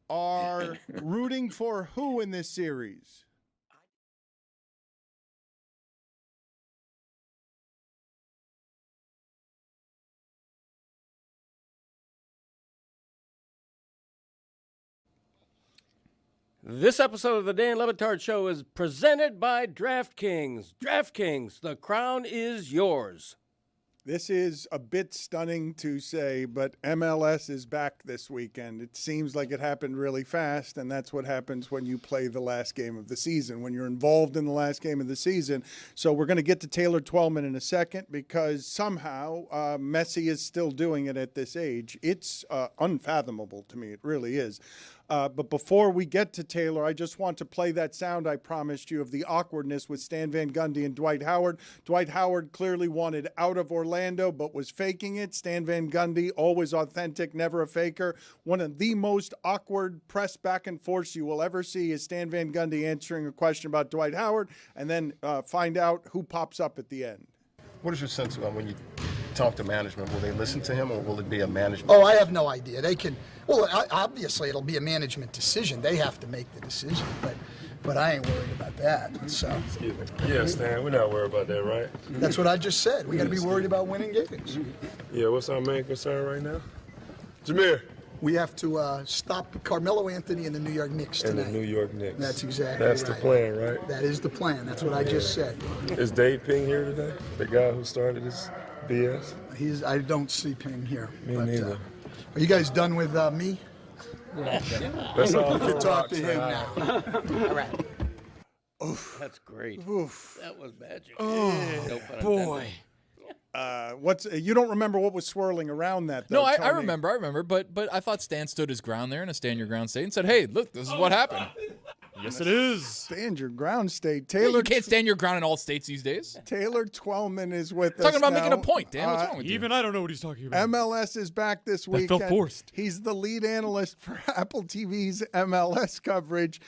are rooting for who in this series? This episode of the Dan Le Batard Show is presented by DraftKings. DraftKings, the crown is yours. This is a bit stunning to say, but MLS is back this weekend. It seems like it happened really fast, and that's what happens when you play the last game of the season, when you're involved in the last game of the season. So we're going to get to Taylor Twellman in a second because somehow Messi is still doing it at this age. It's unfathomable to me. It really is. But before we get to Taylor, I just want to play that sound I promised you of the awkwardness with Stan Van Gundy and Dwight Howard. Dwight Howard clearly wanted out of Orlando, but was faking it. Stan Van Gundy, always authentic, never a faker. One of the most awkward press back and forth you will ever see is Stan Van Gundy answering a question about Dwight Howard, and then find out who pops up at the end. What is your sense about when you talk to management? Will they listen to him, or will it be a management? Oh, I have no idea. They can. Well, obviously it'll be a management decision. They have to make the decision, but I ain't worried about that. So. Excuse me. Yeah, Stan, we're not worried about that, right? That's what I just said. We got to be worried about winning games. Yeah, what's our main concern right now? Jameer. We have to stop Carmelo Anthony and the New York Knicks tonight. And the New York Knicks. That's exactly That's right. the plan, right? That is the plan. That's what I just said. Is Dave Ping here today? The guy who started this BS? I don't see Ping here. Me neither. Are you guys done with me? That's all. You can talk to him now. All right. Oof. That's great. Oof. That was magic. Oh, no pun boy. You don't remember what was swirling around that, though, No, I Tony. remember, but I thought Stan stood his ground there in a stand your ground state and said, hey, look, this is what happened. Yes, it is. Stand your ground state. Yeah, Taylor, you can't stand your ground in all states these days. Taylor Twellman is with us Talking about now. making a point, Dan. What's wrong with you? Even I don't know what he's talking about. MLS is back this That weekend. felt forced. He's the lead analyst for Apple TV's MLS coverage.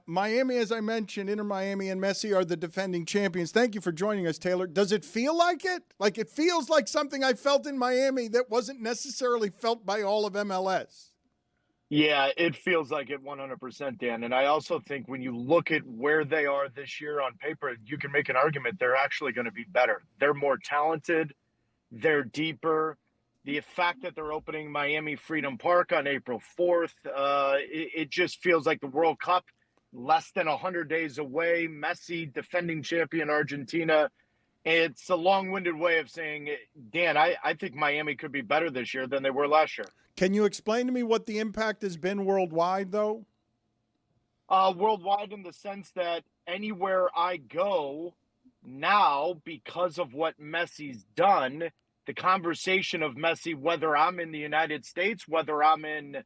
Miami, as I mentioned, Inter Miami and Messi are the defending champions. Thank you for joining us, Taylor. Does it feel like it? Like it feels like something I felt in Miami that wasn't necessarily felt by all of MLS. Yeah, it feels like it 100%, Dan. And I also think when you look at where they are this year on paper, you can make an argument they're actually going to be better. They're more talented. They're deeper. The fact that they're opening Miami Freedom Park on April 4th, it just feels like the World Cup less than 100 days away. Messi, defending champion Argentina. It's a long-winded way of saying, Dan, I think Miami could be better this year than they were last year. Can you explain to me what the impact has been worldwide, though? Worldwide in the sense that anywhere I go now, because of what Messi's done, the conversation of Messi, whether I'm in the United States, whether I'm in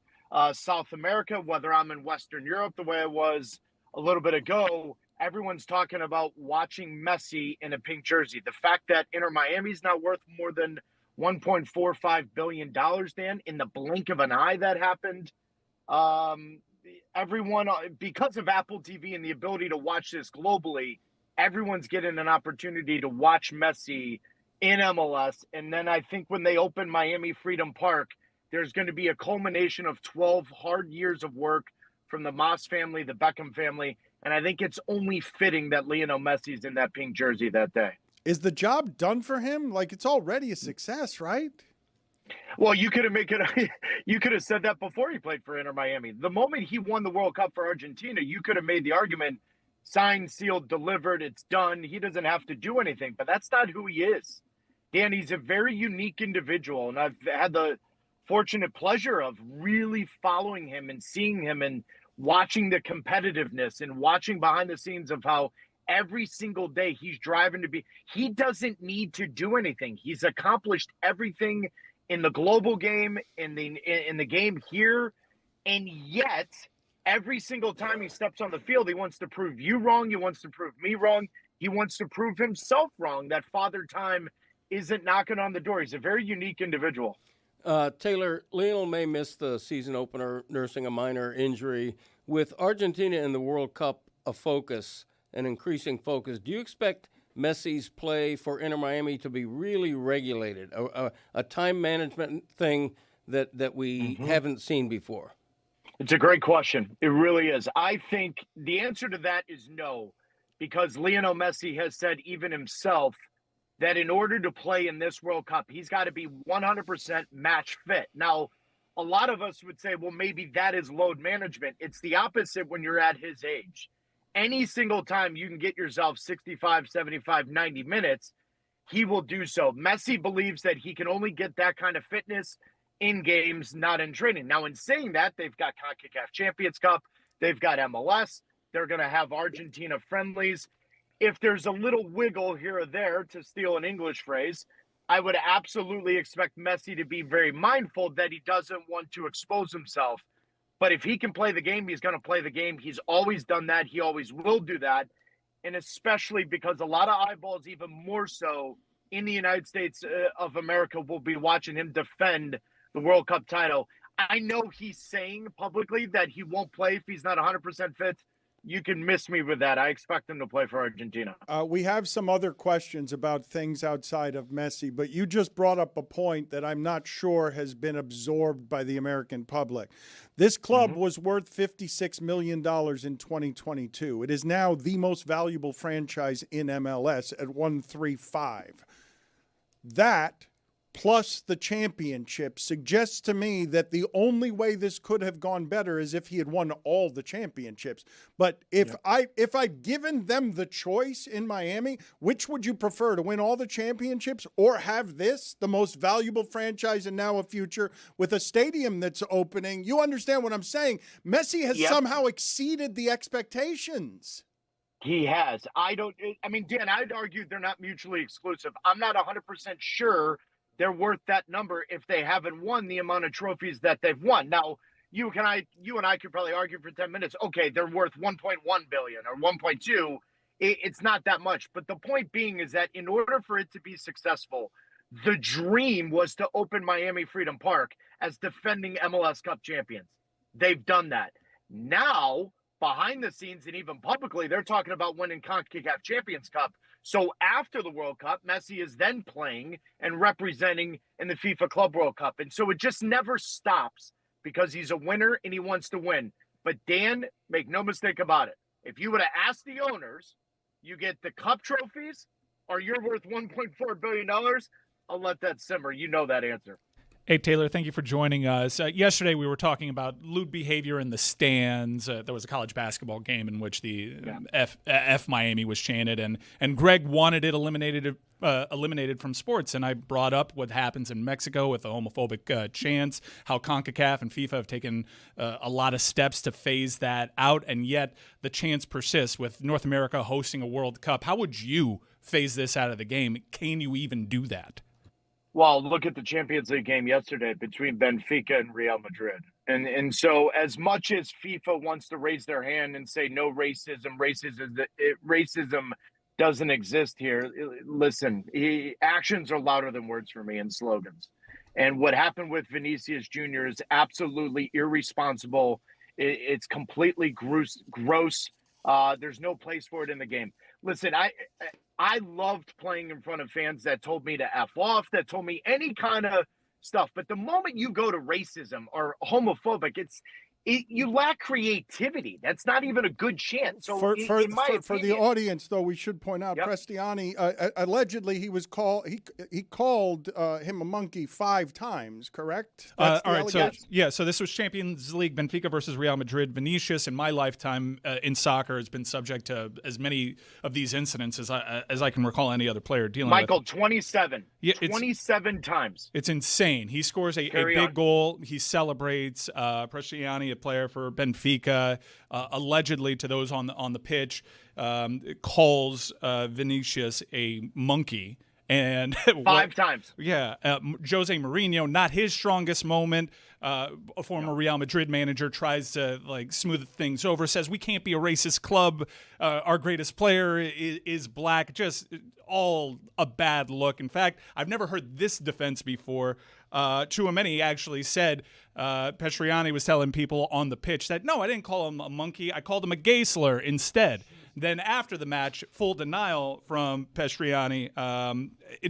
South America, whether I'm in Western Europe, the way it was a little bit ago, everyone's talking about watching Messi in a pink jersey. The fact that Inter Miami's not worth more than $1.45 billion, Dan, in the blink of an eye that happened. Everyone, because of Apple TV and the ability to watch this globally, everyone's getting an opportunity to watch Messi in MLS. And then I think when they open Miami Freedom Park, there's going to be a culmination of 12 hard years of work from the Moss family, the Beckham family. And I think it's only fitting that Lionel Messi's in that pink jersey that day. Is the job done for him? Like, it's already a success, right? Well, you could have said that before he played for Inter Miami. The moment he won the World Cup for Argentina, you could have made the argument, signed, sealed, delivered, it's done. He doesn't have to do anything, but that's not who he is. Dan, he's a very unique individual, and I've had the fortunate pleasure of really following him and seeing him and watching the competitiveness and watching behind the scenes of how every single day he's driving to be. He doesn't need to do anything. He's accomplished everything in the global game, in the game here, and yet every single time he steps on the field, he wants to prove you wrong. He wants to prove me wrong. He wants to prove himself wrong. That Father Time isn't knocking on the door. He's a very unique individual. Taylor, Lionel may miss the season opener, nursing a minor injury. With Argentina in the World Cup a focus, an increasing focus, do you expect Messi's play for Inter Miami to be really regulated, a time management thing that we haven't seen before? It's a great question. It really is. I think the answer to that is no, because Lionel Messi has said even himself that in order to play in this World Cup, he's got to be 100% match fit. Now, a lot of us would say, well, maybe that is load management. It's the opposite when you're at his age. Any single time you can get yourself 65, 75, 90 minutes, he will do so. Messi believes that he can only get that kind of fitness in games, not in training. Now, in saying that, they've got CONCACAF Champions Cup, they've got MLS, they're going to have Argentina friendlies. If there's a little wiggle here or there, to steal an English phrase, I would absolutely expect Messi to be very mindful that he doesn't want to expose himself. But if he can play the game, he's going to play the game. He's always done that. He always will do that. And especially because a lot of eyeballs, even more so in the United States of America, will be watching him defend the World Cup title. I know he's saying publicly that he won't play if he's not 100% fit. You can miss me with that. I expect him to play for Argentina. We have some other questions about things outside of Messi, but you just brought up a point that I'm not sure has been absorbed by the American public. This club was worth $56 million in 2022. It is now the most valuable franchise in MLS at 135. That, plus the championship, suggests to me that the only way this could have gone better is if he had won all the championships. But if I'd given them the choice in Miami, which would you prefer, to win all the championships or have this, the most valuable franchise and now a future with a stadium that's opening? You understand what I'm saying? Messi has somehow exceeded the expectations. He has. Dan, I'd argue they're not mutually exclusive. I'm not 100% sure they're worth that number if they haven't won the amount of trophies that they've won. Now, you and I could probably argue for 10 minutes. Okay, they're worth 1.1 billion or 1.2. It's not that much. But the point being is that in order for it to be successful, the dream was to open Miami Freedom Park as defending MLS Cup champions. They've done that. Now, behind the scenes and even publicly, they're talking about winning CONCACAF Champions Cup. So after the World Cup, Messi is then playing and representing in the FIFA Club World Cup. And so it just never stops because he's a winner and he wants to win. But Dan, make no mistake about it. If you would have asked the owners, you get the cup trophies or you're worth $1.4 billion, I'll let that simmer. You know that answer. Hey, Taylor, thank you for joining us. Yesterday, we were talking about lewd behavior in the stands. There was a college basketball game in which the F Miami was chanted, and Greg wanted it eliminated from sports. And I brought up what happens in Mexico with the homophobic chants, how CONCACAF and FIFA have taken a lot of steps to phase that out, and yet the chants persist with North America hosting a World Cup. How would you phase this out of the game? Can you even do that? Well, look at the Champions League game yesterday between Benfica and Real Madrid. And so as much as FIFA wants to raise their hand and say no racism, racism doesn't exist here, listen, actions are louder than words for me and slogans. And what happened with Vinicius Jr. is absolutely irresponsible. It's completely gross. There's no place for it in the game. Listen, I loved playing in front of fans that told me to F off, that told me any kind of stuff. But the moment you go to racism or homophobic, you lack creativity. That's not even a good chance. So for the audience, though, we should point out Prestiani allegedly he called him a monkey 5 times. Correct? All right. So this was Champions League, Benfica versus Real Madrid. Vinicius, in my lifetime in soccer, has been subject to as many of these incidents as I can recall any other player dealing with. Michael, 27. Yeah, 27 times. It's insane. He scores a big goal. He celebrates. Prestiani, a player for Benfica, allegedly to those on the pitch, calls Vinicius a monkey. And 5 times. Yeah. Jose Mourinho, not his strongest moment. A former Real Madrid manager tries to smooth things over, says we can't be a racist club. Our greatest player is black. Just all a bad look. In fact, I've never heard this defense before. Chouameni actually said Pestriani was telling people on the pitch that, no, I didn't call him a monkey. I called him a gay slur instead. Then after the match, full denial from Pestriani.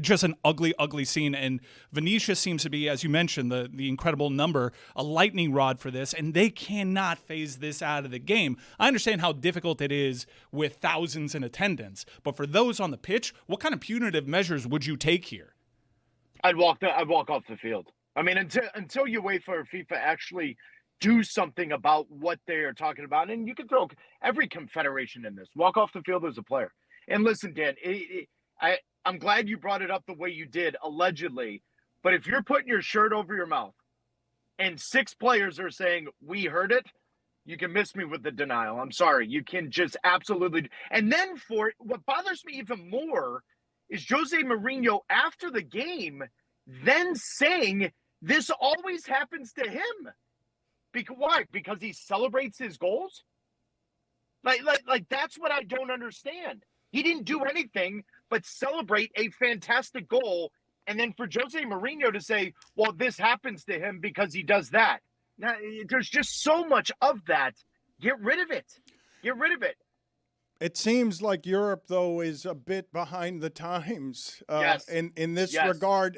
Just an ugly, ugly scene. And Vinicius seems to be, as you mentioned, the incredible number, a lightning rod for this, and they cannot phase this out of the game. I understand how difficult it is with thousands in attendance, but for those on the pitch, what kind of punitive measures would you take here? I'd walk off the field. I mean, until UEFA or FIFA actually do something about what they are talking about, and you can throw every confederation in this. Walk off the field as a player. And listen, Dan, I'm glad you brought it up the way you did, allegedly. But if you're putting your shirt over your mouth and 6 players are saying, we heard it, you can miss me with the denial. I'm sorry. You can just absolutely. And then what bothers me even more is Jose Mourinho after the game then saying this always happens to him. Why? Because he celebrates his goals? Like that's what I don't understand. He didn't do anything but celebrate a fantastic goal, and then for Jose Mourinho to say, well, this happens to him because he does that. Now, there's just so much of that. Get rid of it. Get rid of it. It seems like Europe, though, is a bit behind the times in this regard,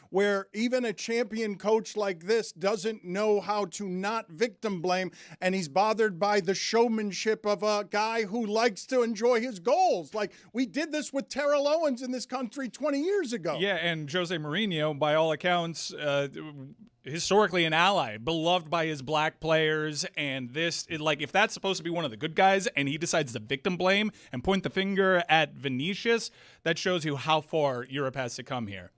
where even a champion coach like this doesn't know how to not victim blame, and he's bothered by the showmanship of a guy who likes to enjoy his goals. Like, we did this with Terrell Owens in this country 20 years ago. Yeah, and Jose Mourinho, by all accounts, historically an ally, beloved by his black players, and if that's supposed to be one of the good guys and he decides to victim blame and point the finger at Vinicius, that shows you how far Europe has to come here.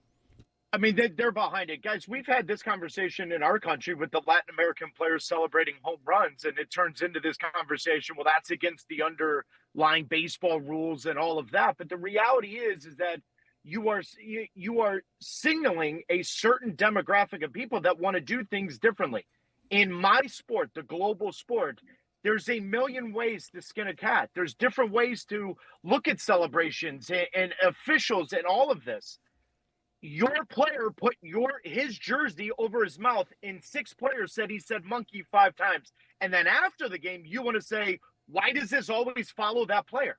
I mean, they're behind it. Guys, we've had this conversation in our country with the Latin American players celebrating home runs, and it turns into this conversation, well, that's against the underlying baseball rules and all of that. But the reality is that you are signaling a certain demographic of people that want to do things differently. In my sport, the global sport, there's a million ways to skin a cat. There's different ways to look at celebrations and officials and all of this. Your player put his jersey over his mouth, and 6 players said he said monkey 5 times. And then after the game, you want to say, why does this always follow that player?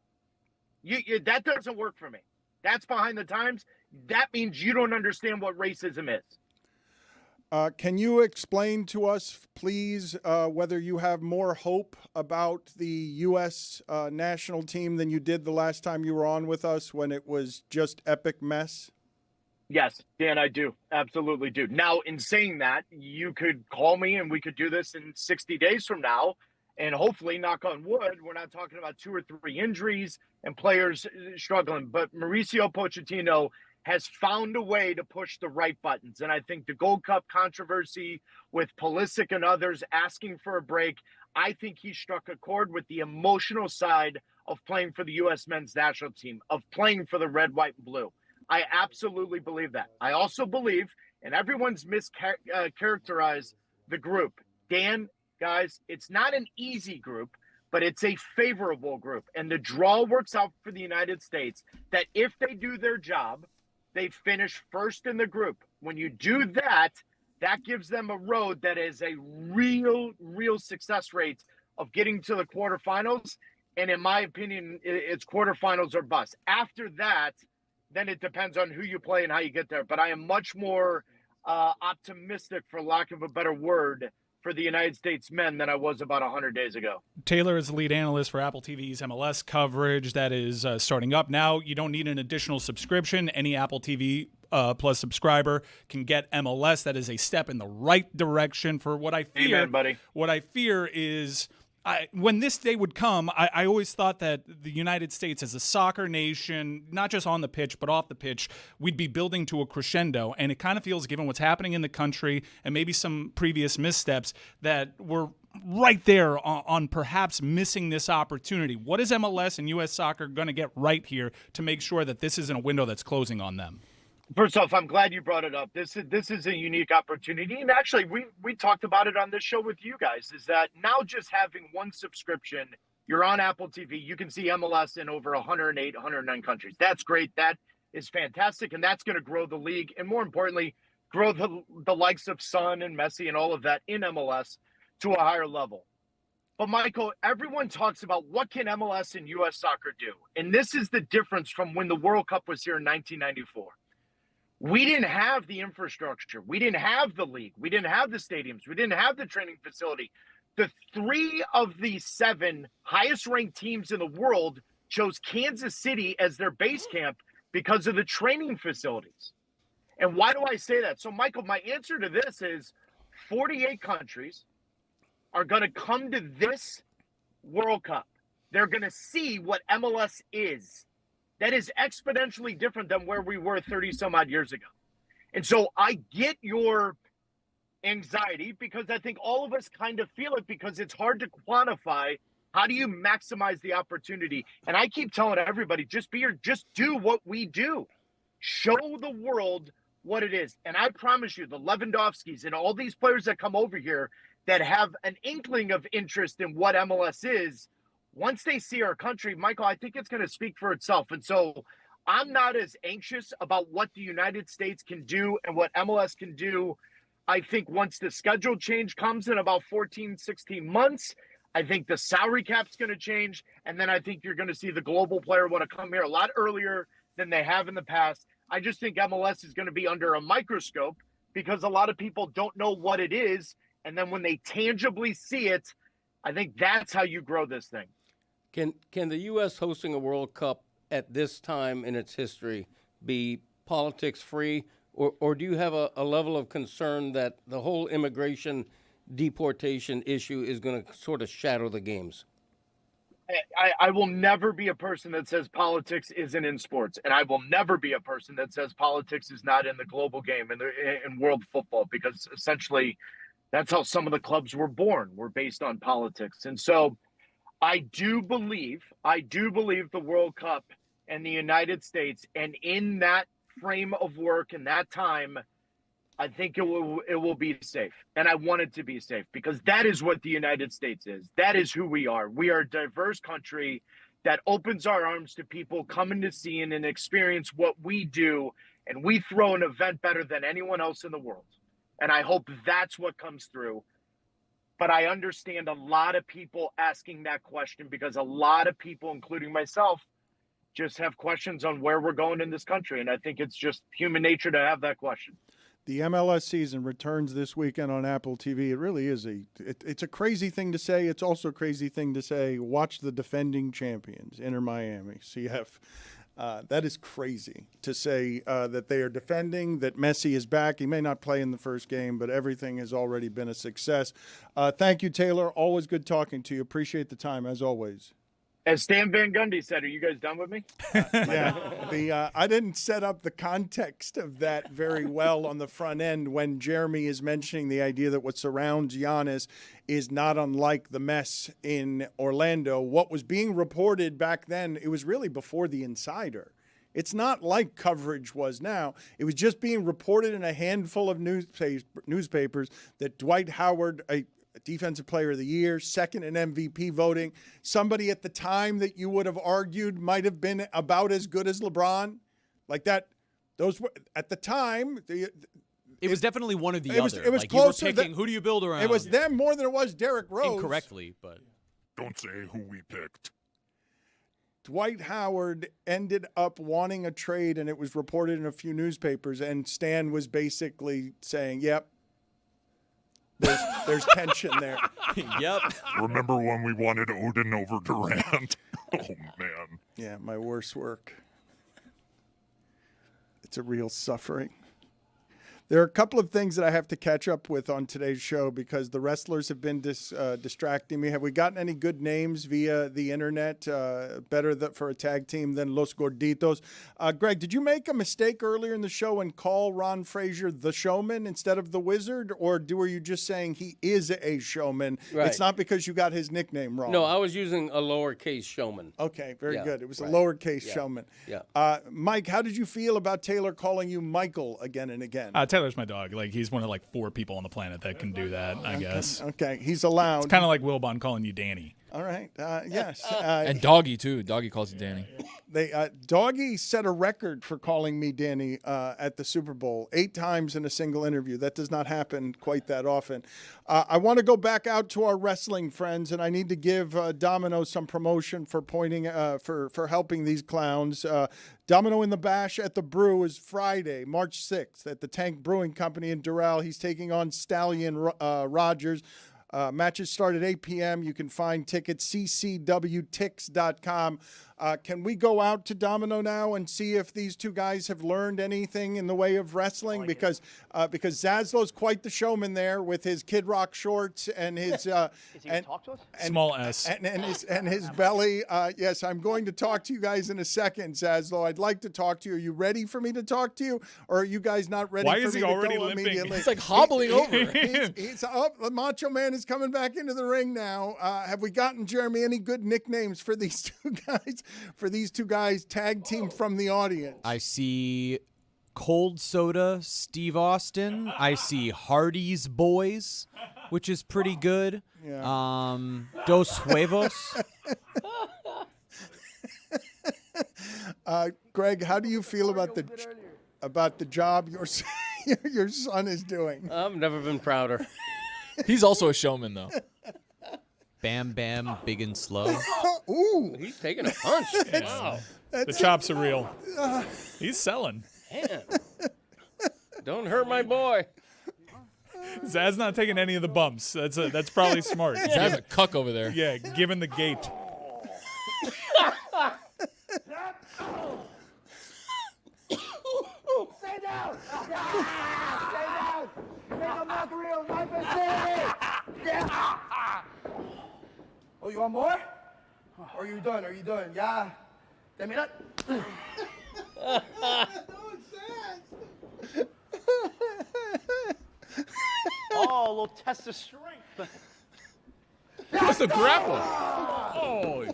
That doesn't work for me. That's behind the times. That means you don't understand what racism is. Can you explain to us, please, whether you have more hope about the U.S. National team than you did the last time you were on with us when it was just epic mess? Yes, Dan, I do. Absolutely do. Now, in saying that, you could call me and we could do this in 60 days from now. And hopefully, knock on wood, we're not talking about 2 or 3 injuries and players struggling. But Mauricio Pochettino has found a way to push the right buttons. And I think the Gold Cup controversy with Pulisic and others asking for a break, I think he struck a chord with the emotional side of playing for the U.S. men's national team, of playing for the red, white, and blue. I absolutely believe that. I also believe, and everyone's mischaracterized the group. Dan, guys, it's not an easy group, but it's a favorable group. And the draw works out for the United States that if they do their job, they finish first in the group. When you do that, that gives them a road that is a real success rate of getting to the quarterfinals. And in my opinion, it's quarterfinals or bust. After that, then it depends on who you play and how you get there. But I am much more optimistic, for lack of a better word, for the United States men than I was about 100 days ago. Taylor is the lead analyst for Apple TV's MLS coverage that is starting up now. You don't need an additional subscription. Any Apple TV Plus subscriber can get MLS. That is a step in the right direction for what I fear. Amen, buddy. What I fear is when this day would come, I always thought that the United States as a soccer nation, not just on the pitch, but off the pitch, we'd be building to a crescendo. And it kind of feels, given what's happening in the country and maybe some previous missteps, that we're right there on perhaps missing this opportunity. What is MLS and U.S. soccer going to get right here to make sure that this isn't a window that's closing on them? First off, I'm glad you brought it up. This is a unique opportunity. And actually, we talked about it on this show with you guys, is that now just having one subscription, you're on Apple TV, you can see MLS in over 108, 109 countries. That's great. That is fantastic. And that's going to grow the league. And more importantly, grow the likes of Son and Messi and all of that in MLS to a higher level. But Michael, everyone talks about what can MLS and U.S. soccer do. And this is the difference from when the World Cup was here in 1994. We didn't have the infrastructure. We didn't have the league. We didn't have the stadiums. We didn't have the training facility. The 3 of the 7 highest ranked teams in the world chose Kansas City as their base camp because of the training facilities. And why do I say that? So, Michael, my answer to this is 48 countries are going to come to this World Cup. They're going to see what MLS is. That is exponentially different than where we were 30 some odd years ago. And so I get your anxiety because I think all of us kind of feel it because it's hard to quantify. How do you maximize the opportunity? And I keep telling everybody, just do what we do. Show the world what it is. And I promise you, the Lewandowskis and all these players that come over here that have an inkling of interest in what MLS is, once they see our country, Michael, I think it's going to speak for itself. And so I'm not as anxious about what the United States can do and what MLS can do. I think once the schedule change comes in about 14, 16 months, I think the salary cap's going to change. And then I think you're going to see the global player want to come here a lot earlier than they have in the past. I just think MLS is going to be under a microscope because a lot of people don't know what it is. And then when they tangibly see it, I think that's how you grow this thing. Can the U.S. hosting a World Cup at this time in its history be politics free, or do you have a level of concern that the whole immigration deportation issue is going to sort of shadow the games? I will never be a person that says politics isn't in sports, and I will never be a person that says politics is not in the global game and in world football, because essentially that's how some of the clubs were born, were based on politics. And so I do believe the World Cup and the United States, and in that frame of work and that time, I think it will be safe. And I want it to be safe because that is what the United States is. That is who we are. We are a diverse country that opens our arms to people coming to see and experience what we do. And we throw an event better than anyone else in the world. And I hope that's what comes through. But I understand a lot of people asking that question because a lot of people, including myself, just have questions on where we're going in this country. And I think it's just human nature to have that question. The MLS season returns this weekend on Apple TV. It really is it's a crazy thing to say. It's also a crazy thing to say, watch the defending champions, Inter Miami. So you have That is crazy to say that they are defending, that Messi is back. He may not play in the first game, but everything has already been a success. Thank you, Taylor. Always good talking to you. Appreciate the time, as always. As Stan Van Gundy said, are you guys done with me? Yeah, I didn't set up the context of that very well on the front end when Jeremy is mentioning the idea that what surrounds Giannis is not unlike the mess in Orlando. What was being reported back then, it was really before the Insider. It's not like coverage was now. It was just being reported in a handful of newspapers that Dwight Howard, a Defensive Player of the Year, second in MVP voting, somebody at the time that you would have argued might have been about as good as LeBron, like that. Those were at the time. It was definitely one or the other. It was like closer. You were picking, who do you build around? It was them more than it was Derrick Rose. Incorrectly, but don't say who we picked. Dwight Howard ended up wanting a trade, and it was reported in a few newspapers. And Stan was basically saying, "Yep." There's tension there. Yep. Remember when we wanted Odin over Durant? Oh, man. Yeah, my worst work. It's a real suffering. There are a couple of things that I have to catch up with on today's show because the wrestlers have been distracting me. Have we gotten any good names via the internet? Better for a tag team than Los Gorditos. Greg, did you make a mistake earlier in the show and call Ron Frazier the Showman instead of the Wizard? Or were you just saying he is a showman? Right. It's not because you got his nickname wrong. No, I was using a lowercase Showman. Okay, very good. It was right. a lowercase Yeah. Showman. Yeah. Mike, how did you feel about Taylor calling you Michael again and again? Taylor's my dog. Like, he's one of 4 people on the planet that can do that, I guess. Okay, he's allowed. It's kind of like Wilbon calling you Danny. All right. Yes. And Doggy, too. Doggy calls you Danny. Doggy set a record for calling me Danny at the Super Bowl 8 times in a single interview. That does not happen quite that often. I want to go back out to our wrestling friends, and I need to give Domino some promotion for pointing for helping these clowns. Domino in the Bash at the Brew is Friday, March 6th at the Tank Brewing Company in Doral. He's taking on Stallion Rogers. Matches start at 8 p.m. You can find tickets, ccwtix.com. Can we go out to Domino now and see if these two guys have learned anything in the way of wrestling? Because Zaslow's quite the showman there with his Kid Rock shorts and his Is he gonna talk to us? Small S. and his belly. Yes, I'm going to talk to you guys in a second, Zaslow. I'd like to talk to you. Are you ready for me to talk to you, or are you guys not ready? Why for is me he to already go limping? immediately? He's like hobbling over. He's up. The Macho Man is coming back into the ring now. Have we gotten, Jeremy, any good nicknames for these two guys? For these two guys, tag team from the audience. I see Cold Soda, Steve Austin. I see Hardy's Boys, which is pretty good. Yeah. Dos Huevos. Greg, how do you feel about the job your son is doing? I've never been prouder. He's also a showman, though. Bam Bam, Big and Slow. Ooh. He's taking a punch. Wow. The chops are real. He's selling. Man. Don't hurt my boy. Zaz's not taking any of the bumps. That's probably smart. Zaz's a cuck over there. Yeah, given the gate. Stay down! Stay down! Make a mockery of my facility! Yeah! Oh, you want more? Or are you done? Are you done? Yeah. Terminat. Oh, a little test of strength. That's a grapple. Oh,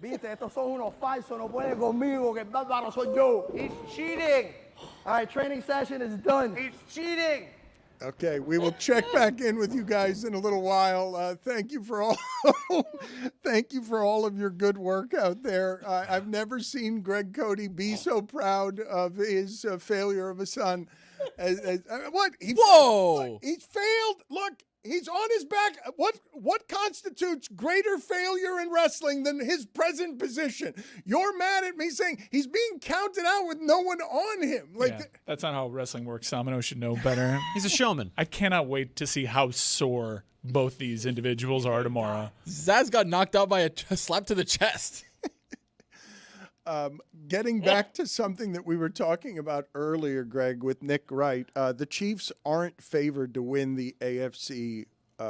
Viste, estos son unos falsos, no pueden conmigo, que el bárbaro soy yo. He's cheating. All right, training session is done. He's cheating. Okay, we will check back in with you guys in a little while. Thank you for all of your good work out there. I've never seen Greg Cody be so proud of his failure of a son. What? Whoa! He's failed. Look, he's on his back. What constitutes greater failure in wrestling than his present position? You're mad at me saying he's being counted out with no one on him. Yeah, that's not how wrestling works. Domino should know better. He's a showman. I cannot wait to see how sore both these individuals are tomorrow. Zaz got knocked out by a slap to the chest. Getting back to something that we were talking about earlier, Greg, with Nick Wright, the Chiefs aren't favored to win the AFC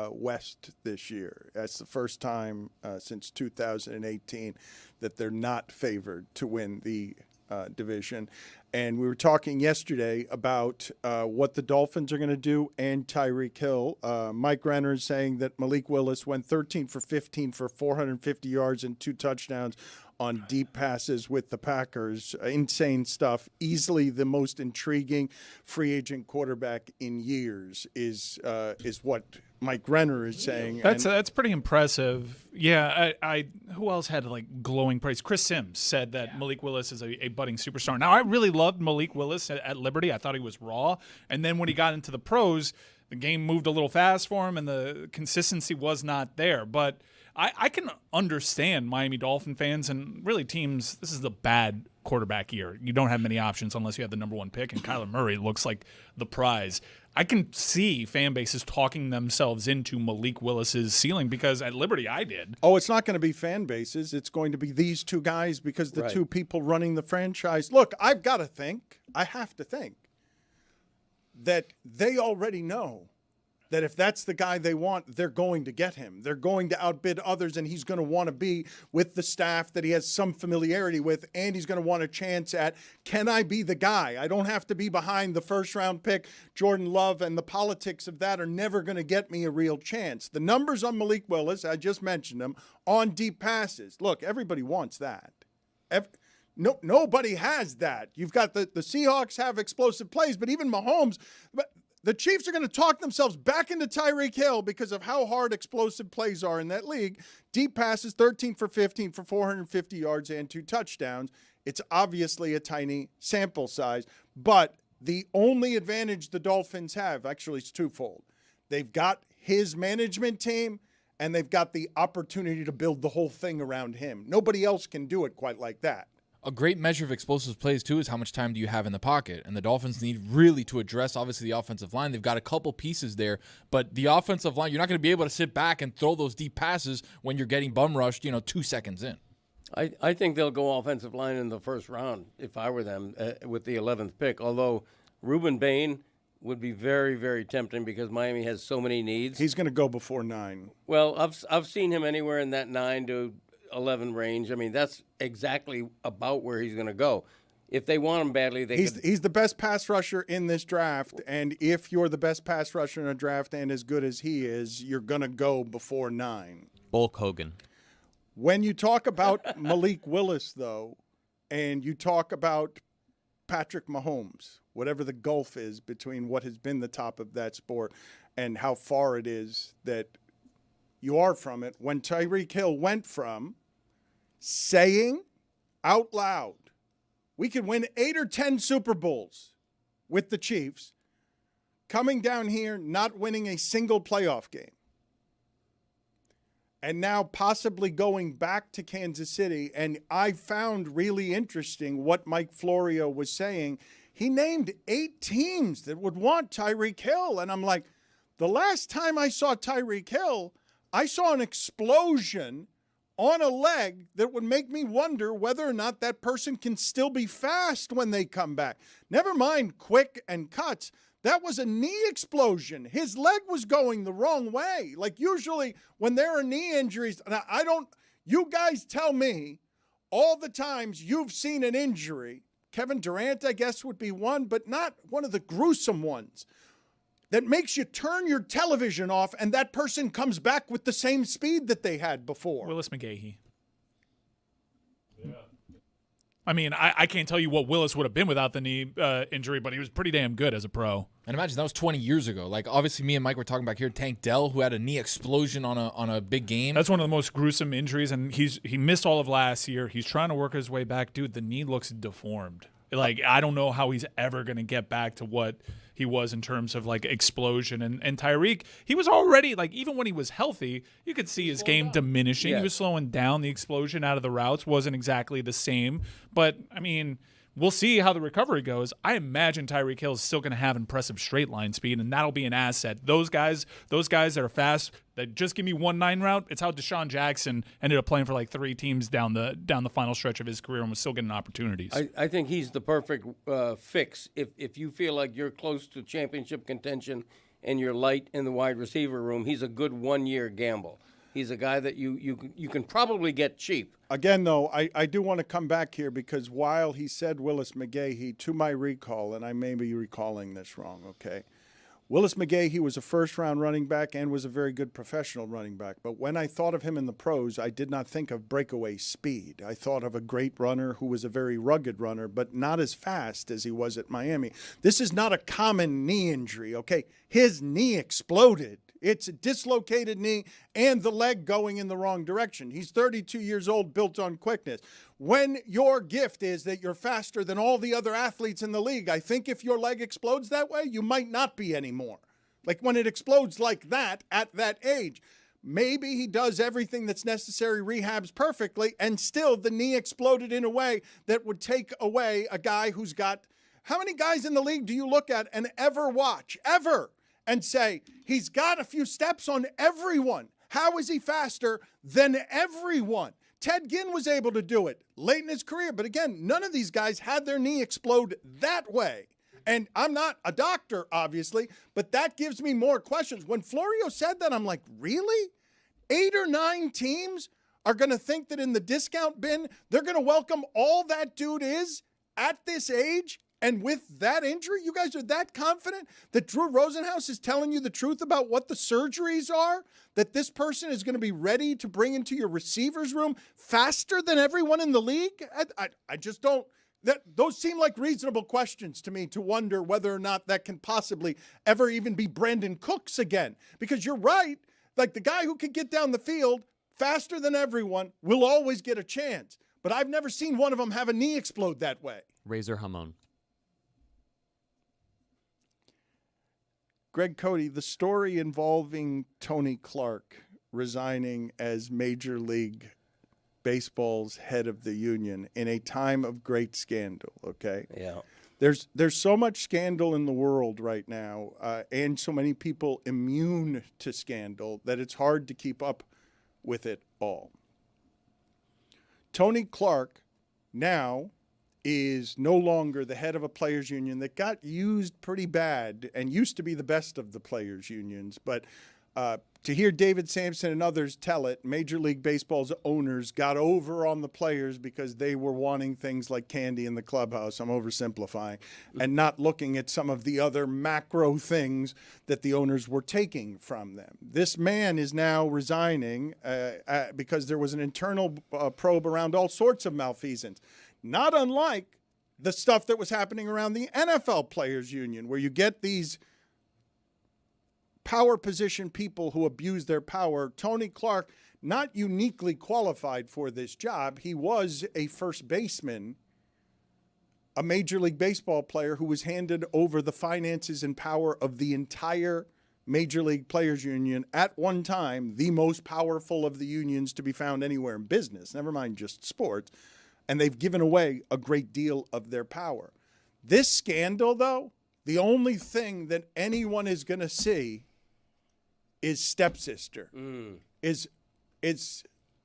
West this year. That's the first time since 2018 that they're not favored to win the division. And we were talking yesterday about what the Dolphins are going to do and Tyreek Hill. Mike Renner is saying that Malik Willis went 13 for 15 for 450 yards and 2 touchdowns on deep passes with the Packers. Insane stuff. Easily the most intriguing free agent quarterback in years is what Mike Renner is saying. That's pretty impressive. Yeah, I who else had like glowing praise? Chris Sims said that Malik Willis is a budding superstar. Now, I really loved Malik Willis at Liberty. I thought he was raw. And then when he got into the pros, the game moved a little fast for him and the consistency was not there. But I can understand Miami Dolphin fans and really teams. This is the bad quarterback year. You don't have many options unless you have the number 1 pick, and Kyler Murray looks like the prize. I can see fan bases talking themselves into Malik Willis's ceiling because at Liberty I did. Oh, it's not going to be fan bases. It's going to be these two guys because the two people running the franchise. Look, I have to think that they already know that if that's the guy they want, they're going to get him. They're going to outbid others, and he's going to want to be with the staff that he has some familiarity with, and he's going to want a chance at, can I be the guy? I don't have to be behind the first-round pick, Jordan Love, and the politics of that are never going to get me a real chance. The numbers on Malik Willis, I just mentioned them, on deep passes. Look, everybody wants that. Nobody has that. You've got the Seahawks have explosive plays, but even Mahomes – the Chiefs are going to talk themselves back into Tyreek Hill because of how hard explosive plays are in that league. Deep passes, 13 for 15 for 450 yards and 2 touchdowns. It's obviously a tiny sample size, but the only advantage the Dolphins have, actually it's twofold. They've got his management team, and they've got the opportunity to build the whole thing around him. Nobody else can do it quite like that. A great measure of explosive plays, too, is how much time do you have in the pocket. And the Dolphins need really to address, obviously, the offensive line. They've got a couple pieces there. But the offensive line, you're not going to be able to sit back and throw those deep passes when you're getting bum rushed, 2 seconds in. I think they'll go offensive line in the first round if I were them with the 11th pick. Although Reuben Bain would be very, very tempting because Miami has so many needs. He's going to go before 9. Well, I've seen him anywhere in that 9 to 11 range. I mean, that's exactly about where he's going to go. If they want him badly, he's the best pass rusher in this draft, and if you're the best pass rusher in a draft and as good as he is, you're going to go before 9. Bulk Hogan. When you talk about Malik Willis, though, and you talk about Patrick Mahomes, whatever the gulf is between what has been the top of that sport and how far it is that you are from it, when Tyreek Hill went from saying out loud, we could win 8 or 10 Super Bowls with the Chiefs, coming down here, not winning a single playoff game, and now possibly going back to Kansas City. And I found really interesting what Mike Florio was saying. He named 8 teams that would want Tyreek Hill. And I'm like, the last time I saw Tyreek Hill, I saw an explosion on a leg that would make me wonder whether or not that person can still be fast when they come back. Never mind quick and cuts. That was a knee explosion. His leg was going the wrong way. Like usually when there are knee injuries, and you guys tell me all the times you've seen an injury. Kevin Durant, I guess, would be one, but not one of the gruesome ones that makes you turn your television off and that person comes back with the same speed that they had before. Willis McGahee. Yeah. I mean, I can't tell you what Willis would have been without the knee injury, but he was pretty damn good as a pro. And imagine that was 20 years ago. Like, obviously, me and Mike were talking back here. Tank Dell, who had a knee explosion on a big game. That's one of the most gruesome injuries, and he missed all of last year. He's trying to work his way back. Dude, the knee looks deformed. Like, I don't know how he's ever going to get back to what he was in terms of, like, explosion. And Tyreek, he was already, like, even when he was healthy, you could see his game diminishing. Yeah. He was slowing down. The explosion out of the routes wasn't exactly the same. But, I mean, we'll see how the recovery goes. I imagine Tyreek Hill is still going to have impressive straight line speed, and that'll be an asset. Those guys that are fast, that just give me 1-9 route. It's how Deshaun Jackson ended up playing for like 3 teams down the final stretch of his career and was still getting opportunities. I think he's the perfect fix if you feel like you're close to championship contention and you're light in the wide receiver room. He's a good 1-year gamble. He's a guy that you can probably get cheap. Again, though, I do want to come back here because while he said Willis McGahee, to my recall, and I may be recalling this wrong, okay? Willis McGahee was a first-round running back and was a very good professional running back. But when I thought of him in the pros, I did not think of breakaway speed. I thought of a great runner who was a very rugged runner, but not as fast as he was at Miami. This is not a common knee injury, okay? His knee exploded. It's a dislocated knee and the leg going in the wrong direction. He's 32 years old, built on quickness. When your gift is that you're faster than all the other athletes in the league, I think if your leg explodes that way, you might not be anymore. Like when it explodes like that at that age, maybe he does everything that's necessary, rehabs perfectly, and still the knee exploded in a way that would take away a guy who's got, how many guys in the league do you look at and ever watch, ever, and say, he's got a few steps on everyone. How is he faster than everyone? Ted Ginn was able to do it late in his career. But again, none of these guys had their knee explode that way. And I'm not a doctor, obviously, but that gives me more questions. When Florio said that, I'm like, really? 8 or 9 teams are going to think that in the discount bin, they're going to welcome all that dude is at this age? And with that injury, you guys are that confident that Drew Rosenhaus is telling you the truth about what the surgeries are? That this person is going to be ready to bring into your receivers room faster than everyone in the league? I just don't. Those seem like reasonable questions to me to wonder whether or not that can possibly ever even be Brandon Cooks again. Because you're right. Like the guy who can get down the field faster than everyone will always get a chance. But I've never seen one of them have a knee explode that way. Razor Hamon. Greg Cody, the story involving Tony Clark resigning as Major League Baseball's head of the union in a time of great scandal, okay? Yeah. There's so much scandal in the world right now, and so many people immune to scandal that it's hard to keep up with it all. Tony Clark now is no longer the head of a players union that got used pretty bad and used to be the best of the players unions. But to hear David Sampson and others tell it, Major League Baseball's owners got over on the players because they were wanting things like candy in the clubhouse. I'm oversimplifying, and not looking at some of the other macro things that the owners were taking from them. This man is now resigning because there was an internal probe around all sorts of malfeasance. Not unlike the stuff that was happening around the NFL Players Union, where you get these power position people who abuse their power. Tony Clark, not uniquely qualified for this job. He was a first baseman, a Major League Baseball player who was handed over the finances and power of the entire Major League Players Union at one time, the most powerful of the unions to be found anywhere in business, never mind just sports. And they've given away a great deal of their power. This scandal, though, the only thing that anyone is going to see is stepsister. Is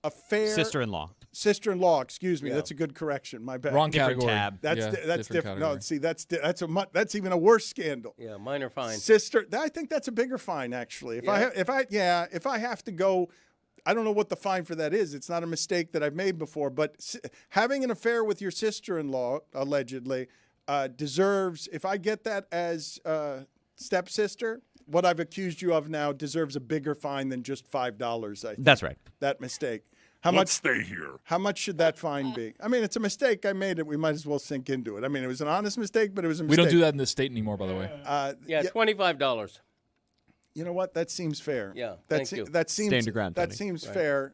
a fair sister-in-law. Sister-in-law, excuse me. Yeah. That's a good correction. My bad. Wrong Different category. tab. That's different. No, category. see, that's even a worse scandal. Yeah, minor fine. Sister, I think that's a bigger fine actually. If I have to go, I don't know what the fine for that is. It's not a mistake that I've made before, but having an affair with your sister-in-law, allegedly, deserves, if I get that as stepsister, what I've accused you of now deserves a bigger fine than just $5, I think. That's right. That mistake. Let's stay here. How much should that fine be? I mean, it's a mistake. I made it. We might as well sink into it. I mean, it was an honest mistake, but it was a mistake. We don't do that in this state anymore, by the way. Yeah, $25. You know what? That seems fair. Yeah, that thank you. That seems Stand your ground, That Tony. seems fair.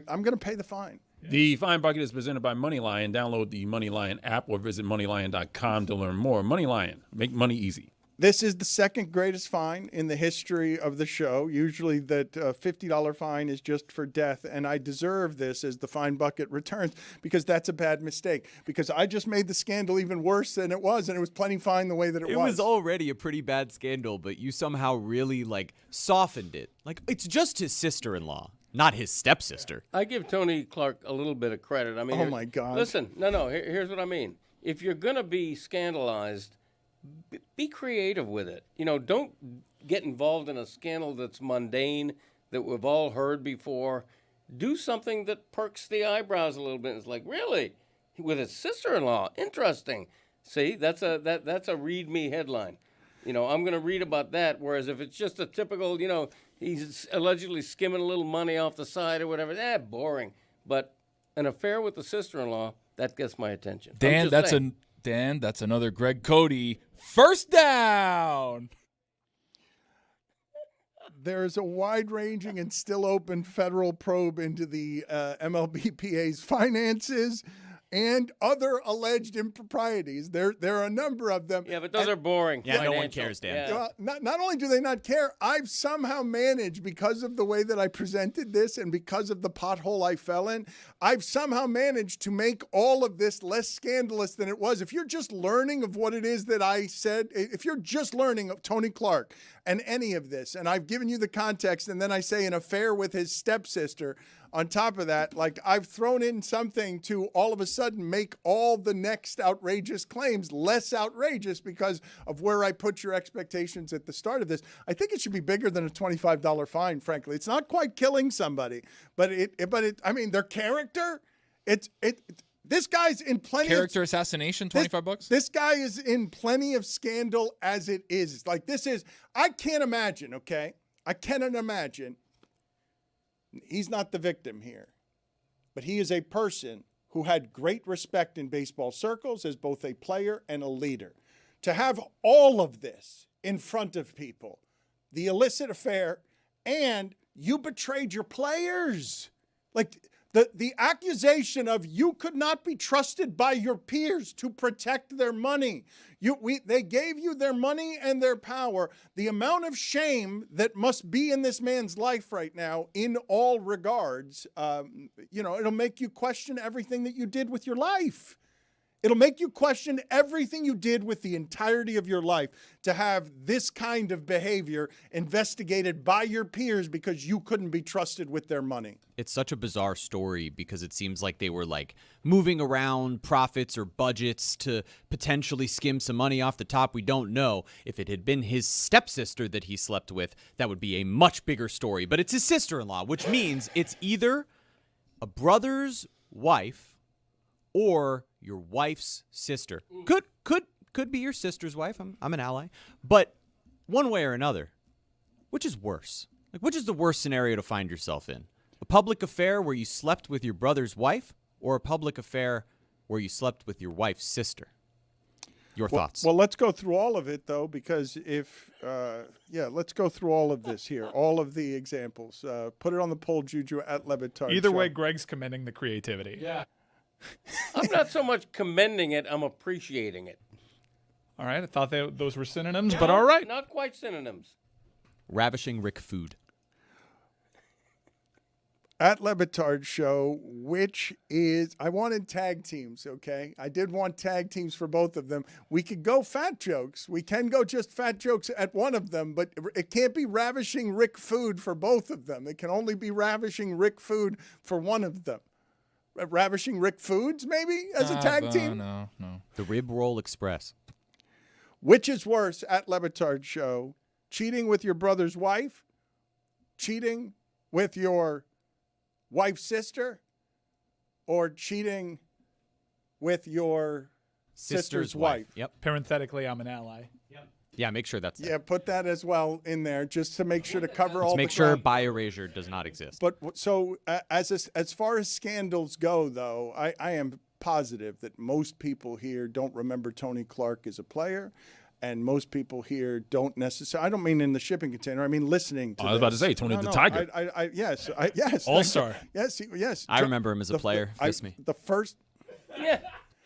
I'm going to pay the fine. The Fine Bucket is presented by MoneyLion. Download the MoneyLion app or visit MoneyLion.com to learn more. MoneyLion, make money easy. This is the second greatest fine in the history of the show. Usually that $50 fine is just for death, and I deserve this as the fine bucket returns because that's a bad mistake. Because I just made the scandal even worse than it was, and it was plenty fine the way that it was. It was already a pretty bad scandal, but you somehow really, softened it. It's just his sister-in-law, not his stepsister. I give Tony Clark a little bit of credit. I mean, Oh, my God. Listen, no. Here's what I mean. If you're going to be scandalized, be creative with it. Don't get involved in a scandal that's mundane, that we've all heard before. Do something that perks the eyebrows a little bit. It's like, really? With his sister-in-law? Interesting. See, that's a read me headline. I'm going to read about that, whereas if it's just a typical, he's allegedly skimming a little money off the side or whatever, boring. But an affair with the sister-in-law, that gets my attention. Dan, that's another Greg Cody first down. There's a wide-ranging and still open federal probe into the MLBPA's finances and other alleged improprieties. There are a number of them. Yeah, but those are boring. Yeah, no one cares, Dan. Yeah. Well, not only do they not care, I've somehow managed, because of the way that I presented this and because of the pothole I fell in, I've somehow managed to make all of this less scandalous than it was. If you're just learning of what it is that I said, if you're just learning of Tony Clark and any of this, and I've given you the context, and then I say an affair with his stepsister, on top of that, I've thrown in something to all of a sudden make all the next outrageous claims less outrageous because of where I put your expectations at the start of this. I think it should be bigger than a $25 fine, frankly. It's not quite killing somebody, but I mean, their character, this guy's in plenty Character assassination, $25. This guy is in plenty of scandal as it is. I can't imagine, okay? I cannot imagine. He's not the victim here, but he is a person who had great respect in baseball circles as both a player and a leader. To have all of this in front of people, the illicit affair, and you betrayed your players. The accusation of you could not be trusted by your peers to protect their money. They gave you their money and their power. The amount of shame that must be in this man's life right now, in all regards, it'll make you question everything that you did with your life. It'll make you question everything you did with the entirety of your life to have this kind of behavior investigated by your peers because you couldn't be trusted with their money. It's such a bizarre story because it seems like they were moving around profits or budgets to potentially skim some money off the top. We don't know. If it had been his stepsister that he slept with, that would be a much bigger story. But it's his sister-in-law, which means it's either a brother's wife or your wife's sister. Could be your sister's wife. I'm an ally. But one way or another, which is worse? Which is the worst scenario to find yourself in? A public affair where you slept with your brother's wife, or a public affair where you slept with your wife's sister? Your thoughts? Well, let's go through all of it, though, because let's go through all of this here, all of the examples. Put it on the poll, Juju, at Le Batard Either Show. way, Greg's commending the creativity. Yeah. I'm not so much commending it, I'm appreciating it. All right, I thought those were synonyms, but all right. Not quite synonyms. Ravishing Rick Food. At Le Batard Show, which is, I wanted tag teams, okay? I did want tag teams for both of them. We could go fat jokes. We can go just fat jokes at one of them, but it can't be Ravishing Rick Food for both of them. It can only be Ravishing Rick Food for one of them. Ravishing Rick Foods, maybe, as a tag team? No. The Rib Roll Express. Which is worse, at Le Batard Show? Cheating with your brother's wife? Cheating with your wife's sister? Or cheating with your sister's wife? Yep. Parenthetically, I'm an ally. Yep. Yeah, make sure that's Yeah, put that as well in there, just to make sure to cover all the make sure ground. by erasure does not exist. But so as far as scandals go, though, I am positive that most people here don't remember Tony Clark as a player, and most people here don't necessarily. I don't mean in the shipping container. I mean listening to. I was about to say Tony the Tiger. Yes. All-star. Yes. I remember him as a player. Fist me. The first. Yeah.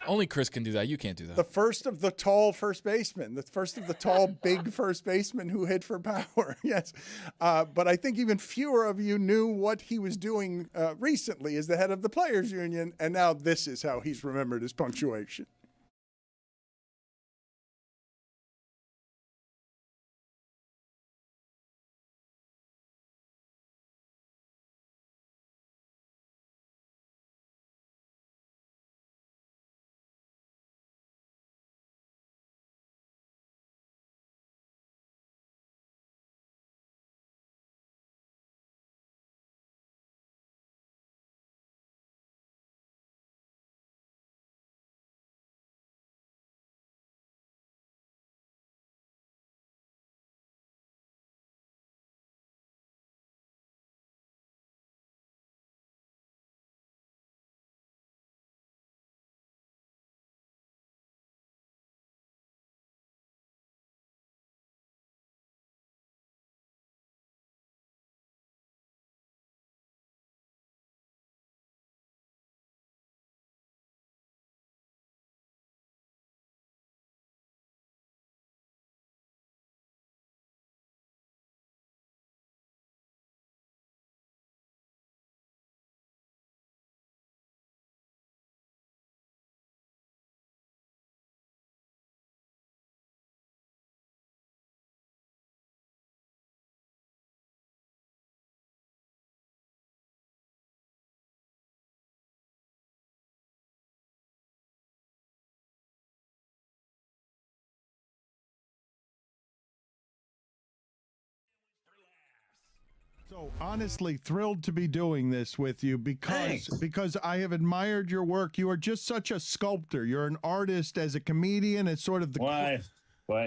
Only Chris can do that. You can't do that. The first of the tall first basemen, the first of the tall, big first baseman who hit for power. Yes. But I think even fewer of you knew what he was doing recently as the head of the Players Union. And now this is how he's remembered his punctuation. So honestly, thrilled to be doing this with you because I have admired your work. You are just such a sculptor. You're an artist as a comedian. It's sort of the Why?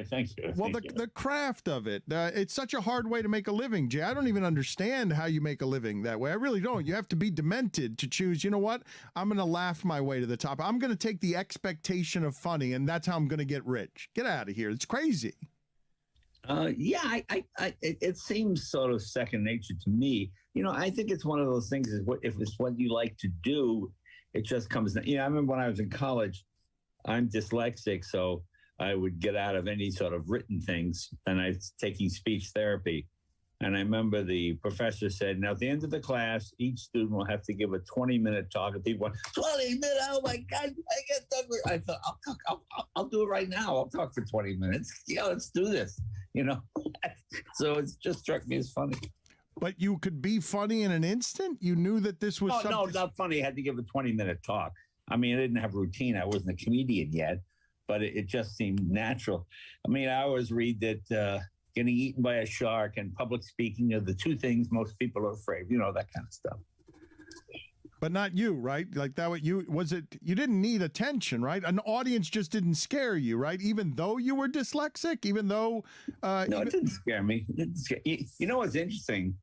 Thank you. Well, the craft of it. It's such a hard way to make a living, Jay. I don't even understand how you make a living that way. I really don't. You have to be demented to choose. You know what? I'm going to laugh my way to the top. I'm going to take the expectation of funny, and that's how I'm going to get rich. Get out of here. It's crazy. It seems sort of second nature to me. You know, I think it's one of those things. If it's what you like to do, it just comes. You know, I remember when I was in college, I'm dyslexic, so I would get out of any sort of written things, and I was taking speech therapy. And I remember the professor said, now at the end of the class, each student will have to give a 20-minute talk. And people went, 20 minutes? Oh my God, I get done. I thought, I'll do it right now. I'll talk for 20 minutes. Yeah, let's do this. You know, so it just struck me as funny. But you could be funny in an instant? You knew that this was something? No, not funny. I had to give a 20-minute talk. I mean, I didn't have a routine. I wasn't a comedian yet, but it just seemed natural. I mean, I always read that getting eaten by a shark and public speaking are the two things most people are afraid, you know, that kind of stuff. But not you, right? Like that, you didn't need attention, right? An audience just didn't scare you, right? Even though you were dyslexic, even though... No, it didn't scare me. It didn't scare. You know what's interesting?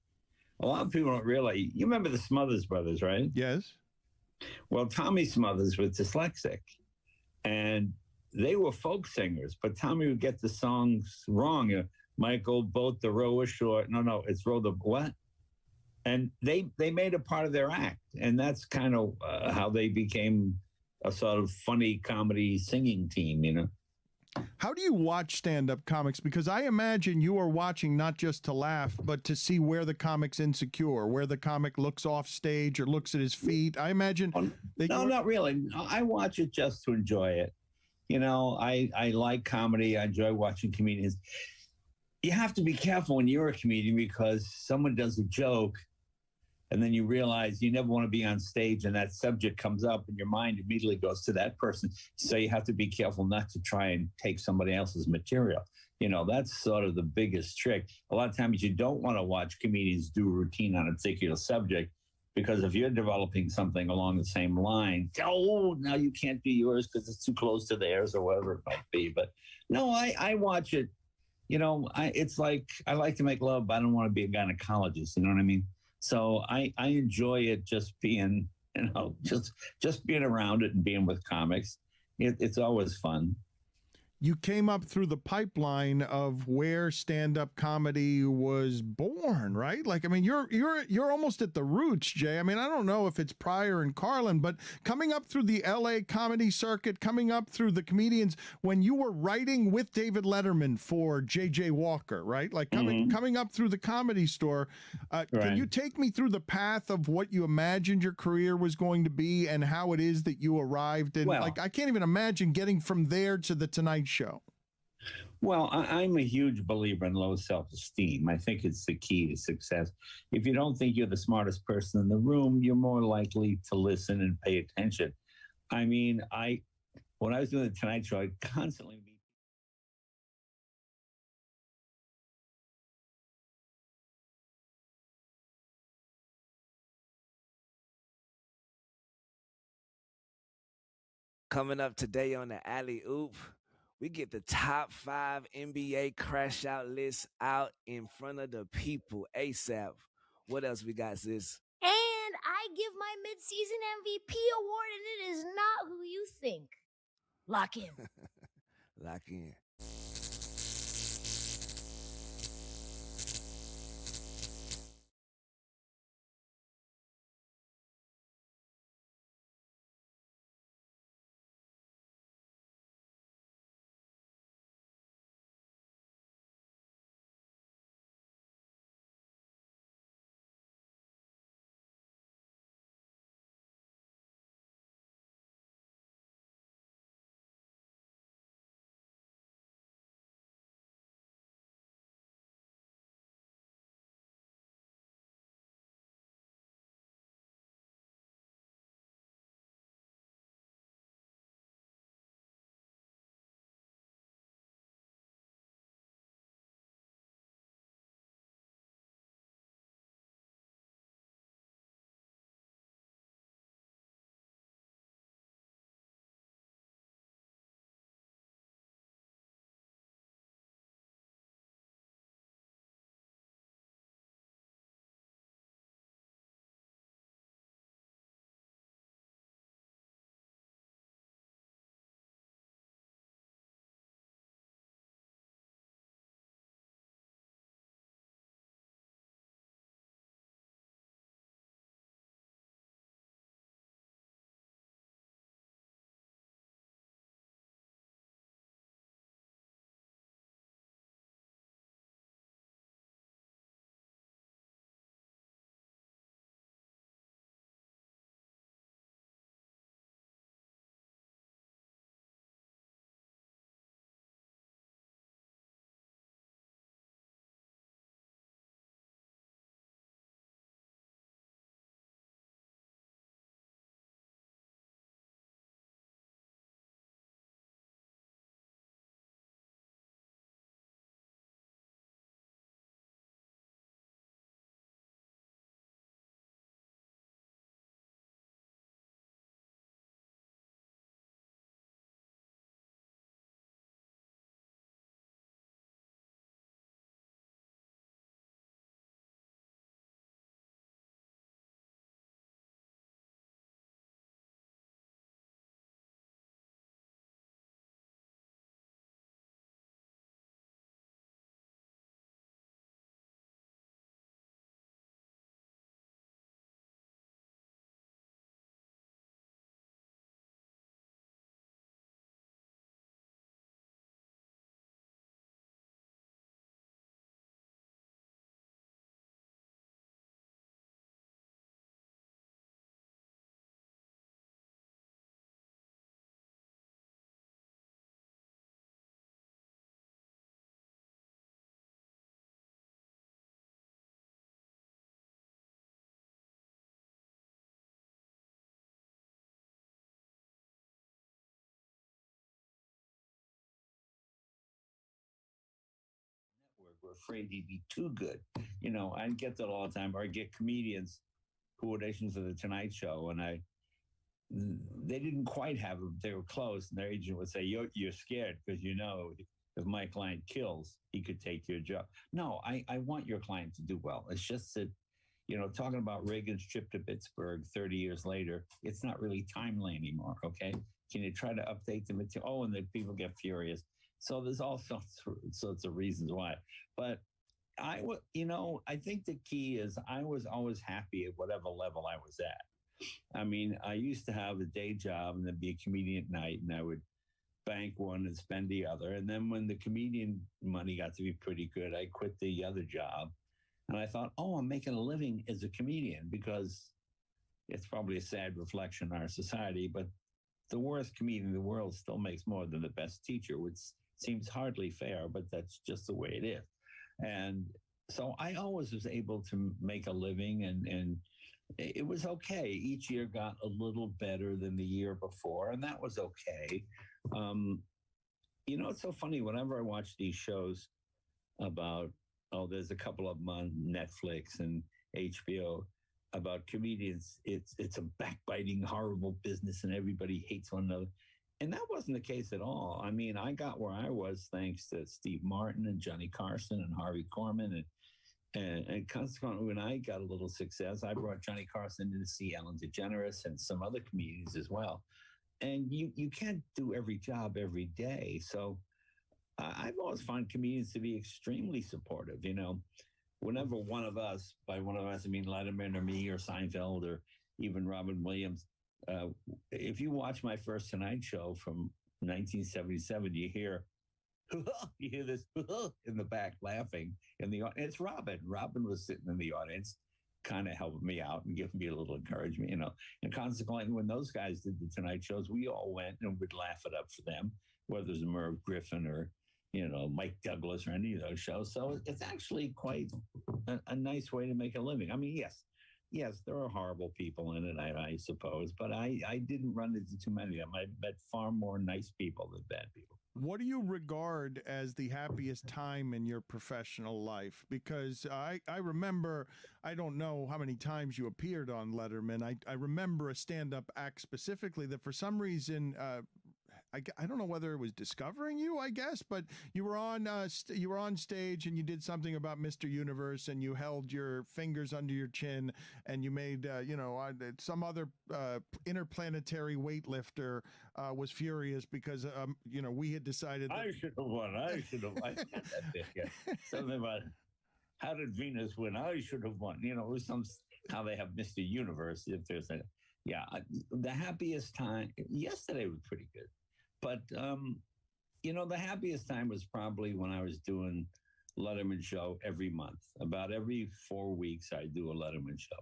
A lot of people don't realize, you remember the Smothers Brothers, right? Yes. Well, Tommy Smothers was dyslexic, and they were folk singers, but Tommy would get the songs wrong. Michael, boat the row ashore. No, it's row the what? And they made it part of their act. And that's kind of how they became a sort of funny comedy singing team, you know? How do you watch stand-up comics? Because I imagine you are watching not just to laugh, but to see where the comic's insecure, where the comic looks off stage or looks at his feet. I imagine... No, not really. I watch it just to enjoy it. You know, I like comedy. I enjoy watching comedians. You have to be careful when you're a comedian because someone does a joke and then you realize you never want to be on stage and that subject comes up and your mind immediately goes to that person. So you have to be careful not to try and take somebody else's material. You know, that's sort of the biggest trick. A lot of times you don't want to watch comedians do routine on a particular subject because if you're developing something along the same line, oh, now you can't do yours because it's too close to theirs or whatever it might be. But no, I watch it. You know, it's like I like to make love, but I don't want to be a gynecologist. You know what I mean? So I enjoy it just being, you know, just being around it and being with comics. It's always fun. you came up through the pipeline of where stand-up comedy was born, right? Like, I mean, you're almost at the roots, Jay. I mean, I don't know if it's Pryor and Carlin, but coming up through the LA comedy circuit, coming up through the comedians when you were writing with David Letterman for JJ Walker, right? Like coming up through the Comedy Store. Can you take me through the path of what you imagined your career was going to be and how it is that you arrived in? Well, like, I can't even imagine getting from there to the Tonight Show. Well, I'm a huge believer in low self-esteem. I think it's the key to success. If you don't think you're the smartest person in the room, you're more likely to listen and pay attention. I mean, when I was doing the Tonight Show, I'd constantly be Coming up today on the Alley Oop, we get the top 5 NBA crash out lists out in front of the people ASAP. What else we got, sis? And I give my midseason MVP award, and it is not who you think. Lock in. Lock in. we're afraid he'd be too good. You know, I get that all the time. Or I get comedians who auditions for the Tonight Show, and they didn't quite have them. They were close, and their agent would say, "You're scared because you know if my client kills, he could take your job." No, I want your client to do well. It's just that, you know, talking about Reagan's trip to Pittsburgh 30 years later, it's not really timely anymore. Okay, can you try to update the material? Oh, and then people get furious. So there's all sorts of reasons why. But I think the key is I was always happy at whatever level I was at. I mean, I used to have a day job and then be a comedian at night, and I would bank one and spend the other. And then when the comedian money got to be pretty good, I quit the other job. And I thought, oh, I'm making a living as a comedian, because it's probably a sad reflection on our society, but the worst comedian in the world still makes more than the best teacher, which seems hardly fair, but that's just the way it is. And so I always was able to make a living, and it was okay. Each year got a little better than the year before, and that was okay. It's so funny. Whenever I watch these shows about, there's a couple of them on Netflix and HBO about comedians, it's a backbiting, horrible business, and everybody hates one another. And that wasn't the case at all. I mean, I got where I was thanks to Steve Martin and Johnny Carson and Harvey Korman. And consequently, when I got a little success, I brought Johnny Carson in to see Ellen DeGeneres and some other comedians as well. And you can't do every job every day. So I've always found comedians to be extremely supportive. Whenever one of us, by one of us, I mean Letterman or me or Seinfeld or even Robin Williams, if you watch my first Tonight Show from 1977, you hear this in the back laughing in the audience. It's Robin. Robin was sitting in the audience, kind of helping me out and giving me a little encouragement, And consequently, when those guys did the Tonight Shows, we all went and would laugh it up for them, whether it's Merv Griffin or, Mike Douglas or any of those shows. So it's actually quite a nice way to make a living. I mean, yes, there are horrible people in it, I suppose, but I didn't run into too many of them. I met far more nice people than bad people. What do you regard as the happiest time in your professional life? Because I remember, I don't know how many times you appeared on Letterman. I remember a stand-up act specifically that for some reason, I don't know whether it was discovering you, I guess, but you were on stage and you did something about Mr. Universe, and you held your fingers under your chin, and you made some other interplanetary weightlifter was furious because we had decided I should have won. I got that bit. Yeah. Something about how did Venus win? I should have won. It was how they have Mr. Universe. If there's the happiest time yesterday was pretty good. But, the happiest time was probably when I was doing Letterman show every month. About every 4 weeks, I do a Letterman show.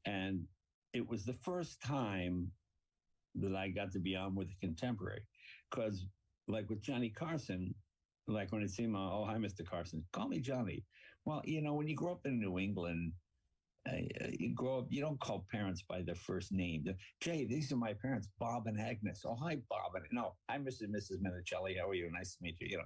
And it was the first time that I got to be on with a contemporary. Because, like with Johnny Carson, like when I see him, oh, hi, Mr. Carson, call me Johnny. Well, when you grow up in New England, you grow up, you don't call parents by their first name. Jay, these are my parents, Bob and Agnes. Oh, hi, Bob. No, I'm Mr. and Mrs. Minicelli. How are you? Nice to meet you.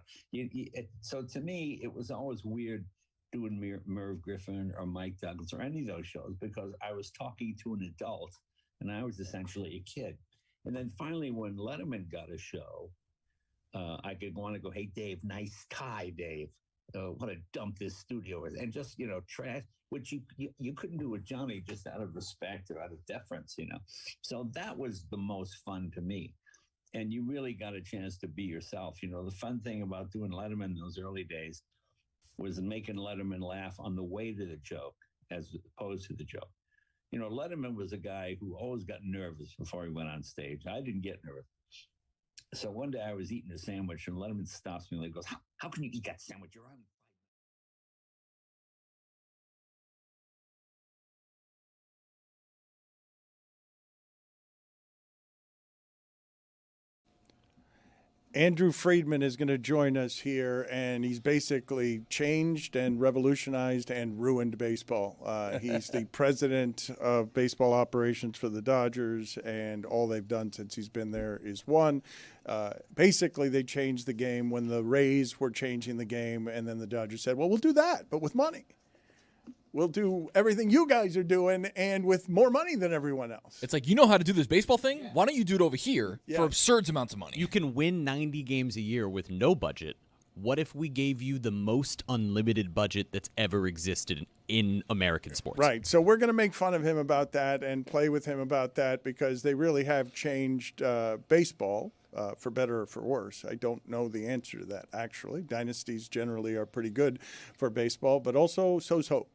So to me, it was always weird doing Merv Griffin or Mike Douglas or any of those shows, because I was talking to an adult and I was essentially a kid. And then finally, when Letterman got a show, I could want to go, hey, Dave, nice tie, Dave. What a dump this studio is. And just, trash, which you couldn't do with Johnny just out of respect or out of deference, So that was the most fun to me. And you really got a chance to be yourself. The fun thing about doing Letterman in those early days was making Letterman laugh on the way to the joke as opposed to the joke. Letterman was a guy who always got nervous before he went on stage. I didn't get nervous. So one day I was eating a sandwich and Letterman stops me and he goes, how can you eat that sandwich? You're on. Andrew Friedman is going to join us here, and he's basically changed and revolutionized and ruined baseball. He's the president of baseball operations for the Dodgers, and all they've done since he's been there is won. Basically, they changed the game when the Rays were changing the game, and then the Dodgers said, well, we'll do that, but with money. We'll do everything you guys are doing and with more money than everyone else. It's like, you know how to do this baseball thing? Yeah. Why don't you do it over here for absurd amounts of money? You can win 90 games a year with no budget. What if we gave you the most unlimited budget that's ever existed in American sports? Right. So we're going to make fun of him about that and play with him about that, because they really have changed baseball. for better or for worse. I don't know the answer to that, actually. Dynasties generally are pretty good for baseball, but also so's hope.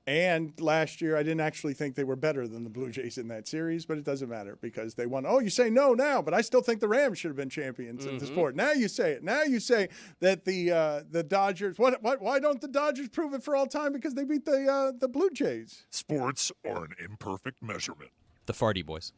And last year, I didn't actually think they were better than the Blue Jays in that series, but it doesn't matter because they won. Oh, you say no now, but I still think the Rams should have been champions of the sport. Now you say it. Now you say that the Dodgers. Why don't the Dodgers prove it for all time? Because they beat the Blue Jays. Sports are an imperfect measurement. The Farty Boys.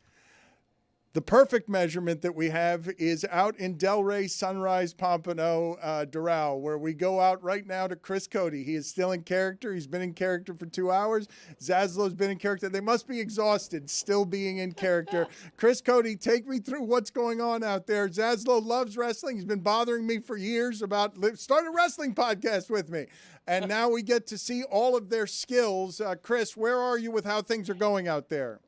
The perfect measurement that we have is out in Delray, Sunrise, Pompano, Doral, where we go out right now to Chris Cody. He is still in character. He's been in character for 2 hours. Zaslow's been in character. They must be exhausted still being in character. Chris Cody, take me through what's going on out there. Zaslow loves wrestling. He's been bothering me for years about start a wrestling podcast with me. And now we get to see all of their skills. Chris, where are you with how things are going out there?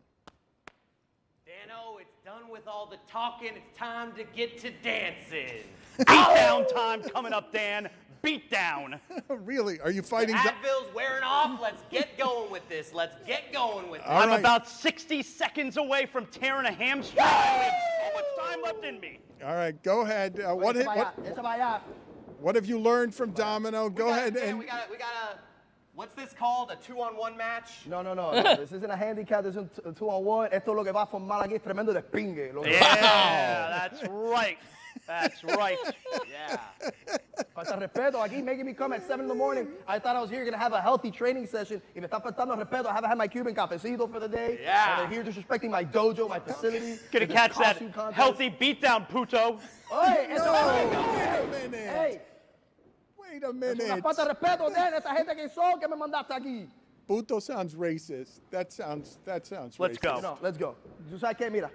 Done with all the talking, it's time to get to dancing. Beatdown time coming up, Dan. Beatdown. Really? Are you fighting? Advil's wearing off. Let's get going with this. All I'm right. about 60 seconds away from tearing a hamstring. I have so much time left in me. All right, go ahead. What have you learned from Domino? Go ahead and we got a. What's this called? A 2-on-1 match? No. This isn't a handicap. This isn't a 2-on-1. Esto lo que va a formar aquí es tremendo despingue. Yeah, that's right. That's right. Yeah. Falta respeto. Aquí making me come at 7 in the morning. I thought I was here going to have a healthy training session. Y me está faltando respeto. I haven't had my Cuban cafecito for the day. Yeah. And they're here disrespecting my dojo, my facility. Gonna catch that healthy beatdown, puto. Hey, Hey. Wait a minute. Es una falta de respeto, Dan. Esta gente que son que me mandaste aquí. Puto sounds racist. That sounds Let's racist. go. No, let's go. Tú sabes qué, mira.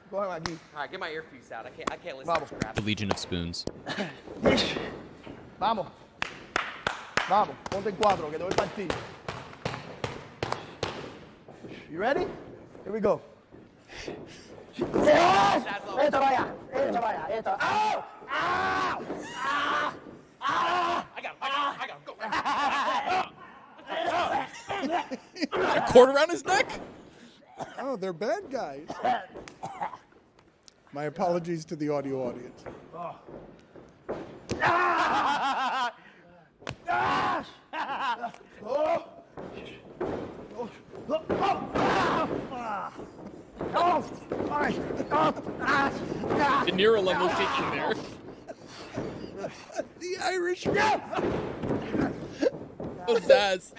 Go ahead aquí. All right, get my earpiece out. I can't listen to this crap. The Legion of Spoons. Vamos, ponte en cuatro, que te voy a partir. You ready? Here we go. Yes! Esto vaya. Ow! Ow! Ah! Ah! I got go. A cord around his neck? Oh, they're bad guys. My apologies to the audio audience. De Niro level kicking there. The Irish. Zaz.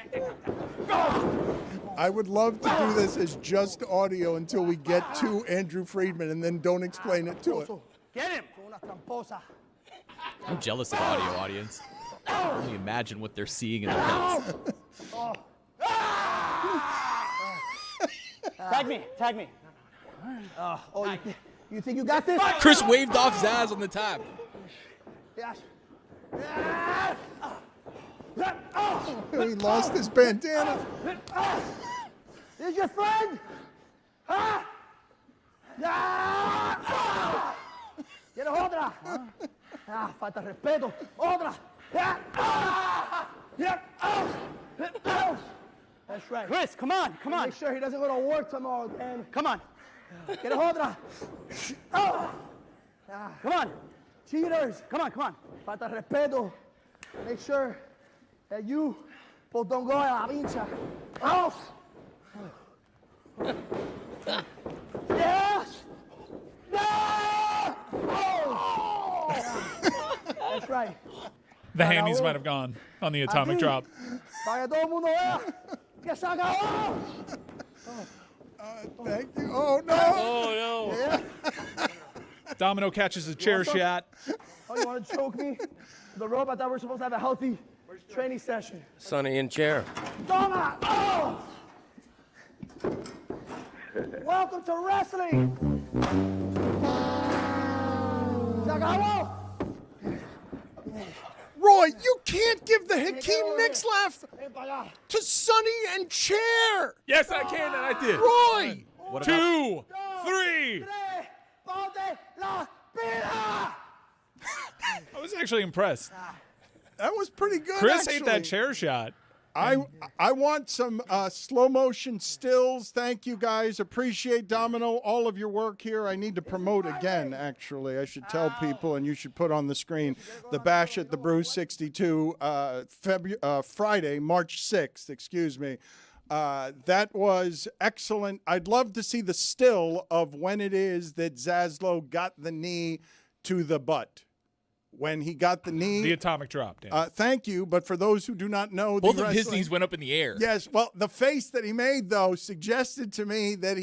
I would love to do this as just audio until we get to Andrew Friedman and then don't explain it to him. Get him. I'm jealous of the audio audience. I can only imagine what they're seeing in their heads. Tag me. You think you got this? Chris waved off Zaz on the tap. Yes. He lost his bandana. This your friend? Huh? ¿Quieres otra? Falta respeto. Otra. That's right. Chris, come on. Make sure he doesn't go to work tomorrow, Dan. Come on. ¿Quieres otra? Come on. Cheaters. Come on. Falta respeto. Make sure that you both don't go a la pincha. Oh! Yes! No! Oh! That's right. The hammies might have gone on the atomic drop. Para que todo el mundo vea que se acabó. Thank you. Oh, no. Oh, no. Yeah. Domino catches a chair shot. Oh, you want to choke me? The rope, I thought we were supposed to have a healthy training session. Sonny in chair. Donna! Oh! Welcome to wrestling! Se acabó! Roy, you can't give the Hakeem Nixlaff to Sonny and Chair. Yes, I can, and I did. Roy! 2, 3. I was actually impressed. That was pretty good. Chris actually. ate that chair shot. I want some slow motion stills. Thank you guys. Appreciate Domino all of your work here. I need to promote again. Actually, I should tell people, and you should put on the screen the Bash at the Brew 62 Friday, March 6th. Excuse me. That was excellent. I'd love to see the still of when it is that Zaslow got the knee to the butt. When he got the knee. The atomic drop, Dan. Thank you. But for those who do not know, both of his knees went up in the air. Yes. Well, the face that he made, though, suggested to me that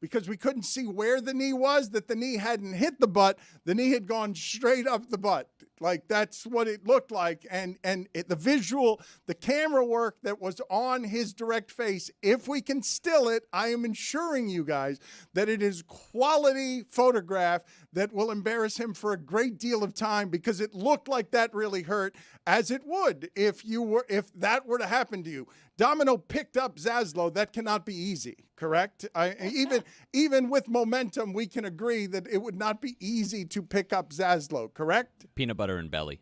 because we couldn't see where the knee was, that the knee hadn't hit the butt. The knee had gone straight up the butt. Like, that's what it looked like. And the visual, the camera work that was on his direct face, if we can still it, I am ensuring you guys that it is quality photograph that will embarrass him for a great deal of time, because it looked like that really hurt, as it would if that were to happen to you. Domino picked up Zaslow. That cannot be easy, correct? Even with momentum, we can agree that it would not be easy to pick up Zaslow, correct? Peanut butter and belly.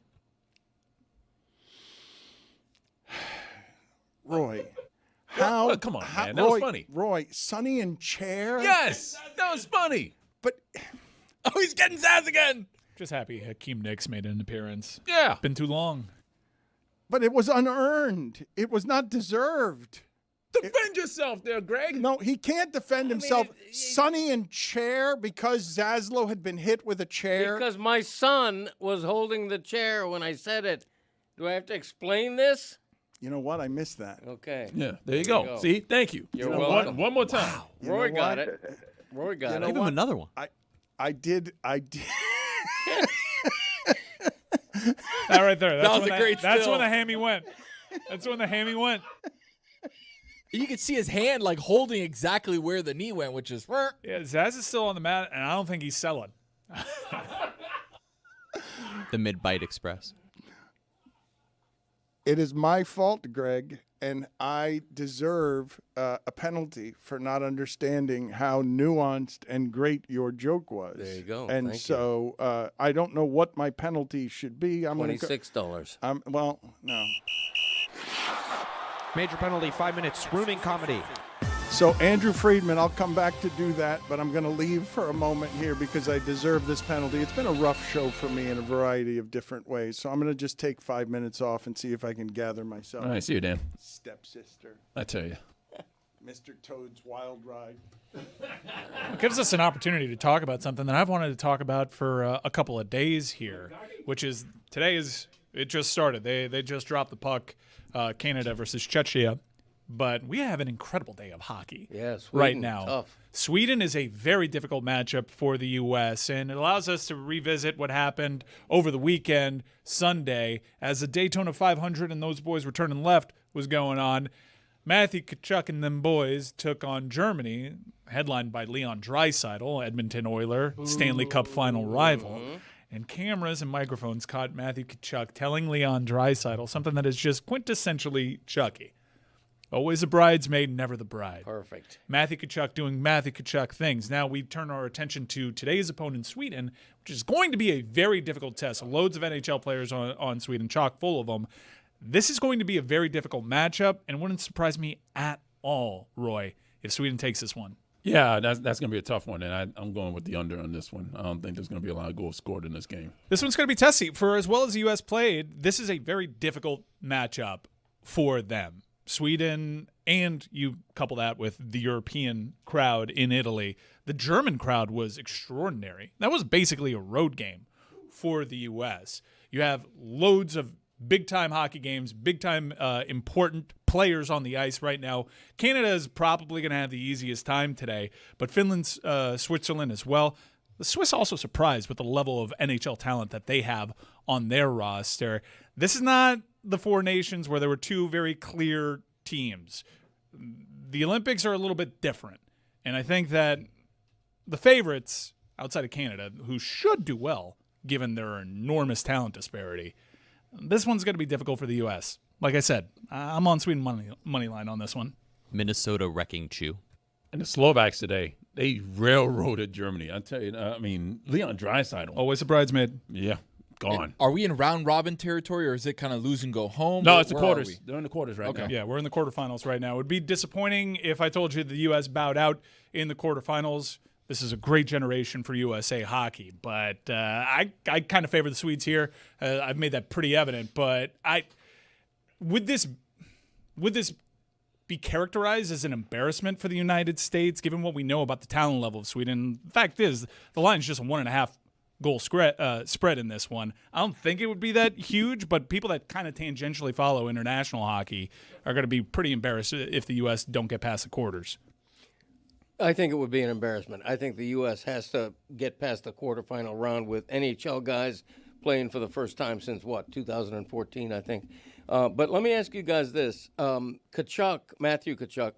Roy. Come on, man. That was funny. Roy, Sonny and Chair? Yes, that was funny. But, he's getting Zaz again. Just happy Hakeem Nicks made an appearance. Yeah. Been too long. But it was unearned. It was not deserved. Defend yourself there, Greg. No, he can't defend himself. Sonny and Chair, because Zaslow had been hit with a chair. Because my son was holding the chair when I said it. Do I have to explain this? You know what? I missed that. Okay. Yeah, there you go. See, thank you. You're welcome. One more time. Wow. Roy got it. Roy got it. Give him another one. I did. That right there. That was a great That's still. when the hammy went. That's when the hammy went. You could see his hand like holding exactly where the knee went, which is. Yeah, Zaz is still on the mat, and I don't think he's selling. The Mid-Bite Express. It is my fault, Greg, and I deserve a penalty for not understanding how nuanced and great your joke was. There you go. And Thank so I don't know what my penalty should be. I'm $26. Well, no. Major penalty, 5 minutes, swooning comedy. So Andrew Friedman, I'll come back to do that, but I'm going to leave for a moment here because I deserve this penalty. It's been a rough show for me in a variety of different ways, so I'm going to just take 5 minutes off and see if I can gather myself. All right, see you, Dan. Stepsister. I tell you. Mr. Toad's Wild Ride. It gives us an opportunity to talk about something that I've wanted to talk about for a couple of days here, which is it just started. They just dropped the puck, Canada versus Czechia. But we have an incredible day of hockey right now. Tough. Sweden is a very difficult matchup for the U.S., and it allows us to revisit what happened over the weekend, Sunday, as the Daytona 500 and those boys returning left was going on. Matthew Tkachuk and them boys took on Germany, headlined by Leon Draisaitl, Edmonton Oiler, Stanley Cup final rival. And cameras and microphones caught Matthew Tkachuk telling Leon Draisaitl something that is just quintessentially Chucky. Always a bridesmaid, never the bride. Perfect. Matthew Tkachuk doing Matthew Tkachuk things. Now we turn our attention to today's opponent, Sweden, which is going to be a very difficult test. Loads of NHL players on Sweden, chock full of them. This is going to be a very difficult matchup, and it wouldn't surprise me at all, Roy, if Sweden takes this one. Yeah, that's going to be a tough one, and I'm going with the under on this one. I don't think there's going to be a lot of goals scored in this game. This one's going to be testy. For as well as the U.S. played, this is a very difficult matchup for them. Sweden, and you couple that with the European crowd in Italy. The German crowd was extraordinary. That was basically a road game for the U.S. You have loads of big-time hockey games, big-time important players on the ice right now. Canada is probably going to have the easiest time today, but Finland, Switzerland as well. The Swiss also surprised with the level of NHL talent that they have on their roster. This is not the four nations where there were two very clear teams. The Olympics are a little bit different, and I think that the favorites outside of Canada, who should do well given their enormous talent disparity, this one's going to be difficult for the U.S. Like I said, I'm on Sweden money line on this one. Minnesota wrecking Chew. And the Slovaks today, they railroaded Germany. I tell you, Leon Draisaitl. Always a bridesmaid. Yeah. gone. Are we in round robin territory, or is it kind of lose and go home? No, Where- it's the where are quarters. we? They're in the quarters right now. Yeah, we're in the quarterfinals right now. It would be disappointing if I told you the U.S. bowed out in the quarterfinals. This is a great generation for USA hockey, but I kind of favor the Swedes here. I've made that pretty evident. But would this be characterized as an embarrassment for the United States, given what we know about the talent level of Sweden? The fact is, the line's just a 1.5 goal spread in this one. I don't think it would be that huge, but people that kind of tangentially follow international hockey are going to be pretty embarrassed if the U.S. don't get past the quarters. I think it would be an embarrassment. I think the U.S. has to get past the quarterfinal round with NHL guys playing for the first time since, 2014, I think. But let me ask you guys this. Matthew Tkachuk,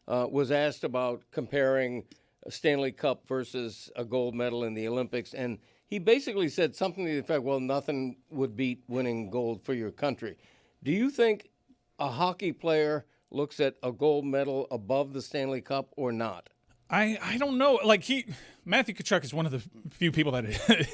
was asked about comparing a Stanley Cup versus a gold medal in the Olympics, and he basically said something to the effect, well, nothing would beat winning gold for your country. Do you think a hockey player looks at a gold medal above the Stanley Cup or not? I don't know. Matthew Tkachuk is one of the few people that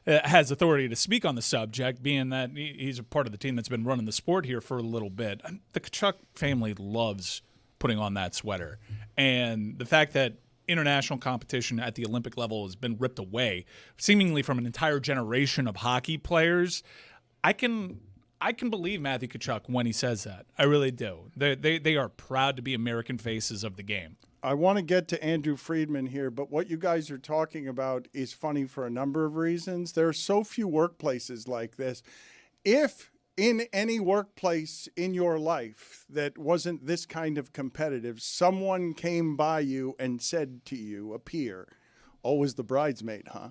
has authority to speak on the subject, being that he's a part of the team that's been running the sport here for a little bit. The Tkachuk family loves putting on that sweater. And the fact that international competition at the Olympic level has been ripped away, seemingly from an entire generation of hockey players, I can believe Matthew Tkachuk when he says that. I really do. They are proud to be American faces of the game. I want to get to Andrew Friedman here, but what you guys are talking about is funny for a number of reasons. There are so few workplaces like this. If in any workplace in your life that wasn't this kind of competitive, someone came by you and said to you, a peer, "Oh, is the bridesmaid, huh?"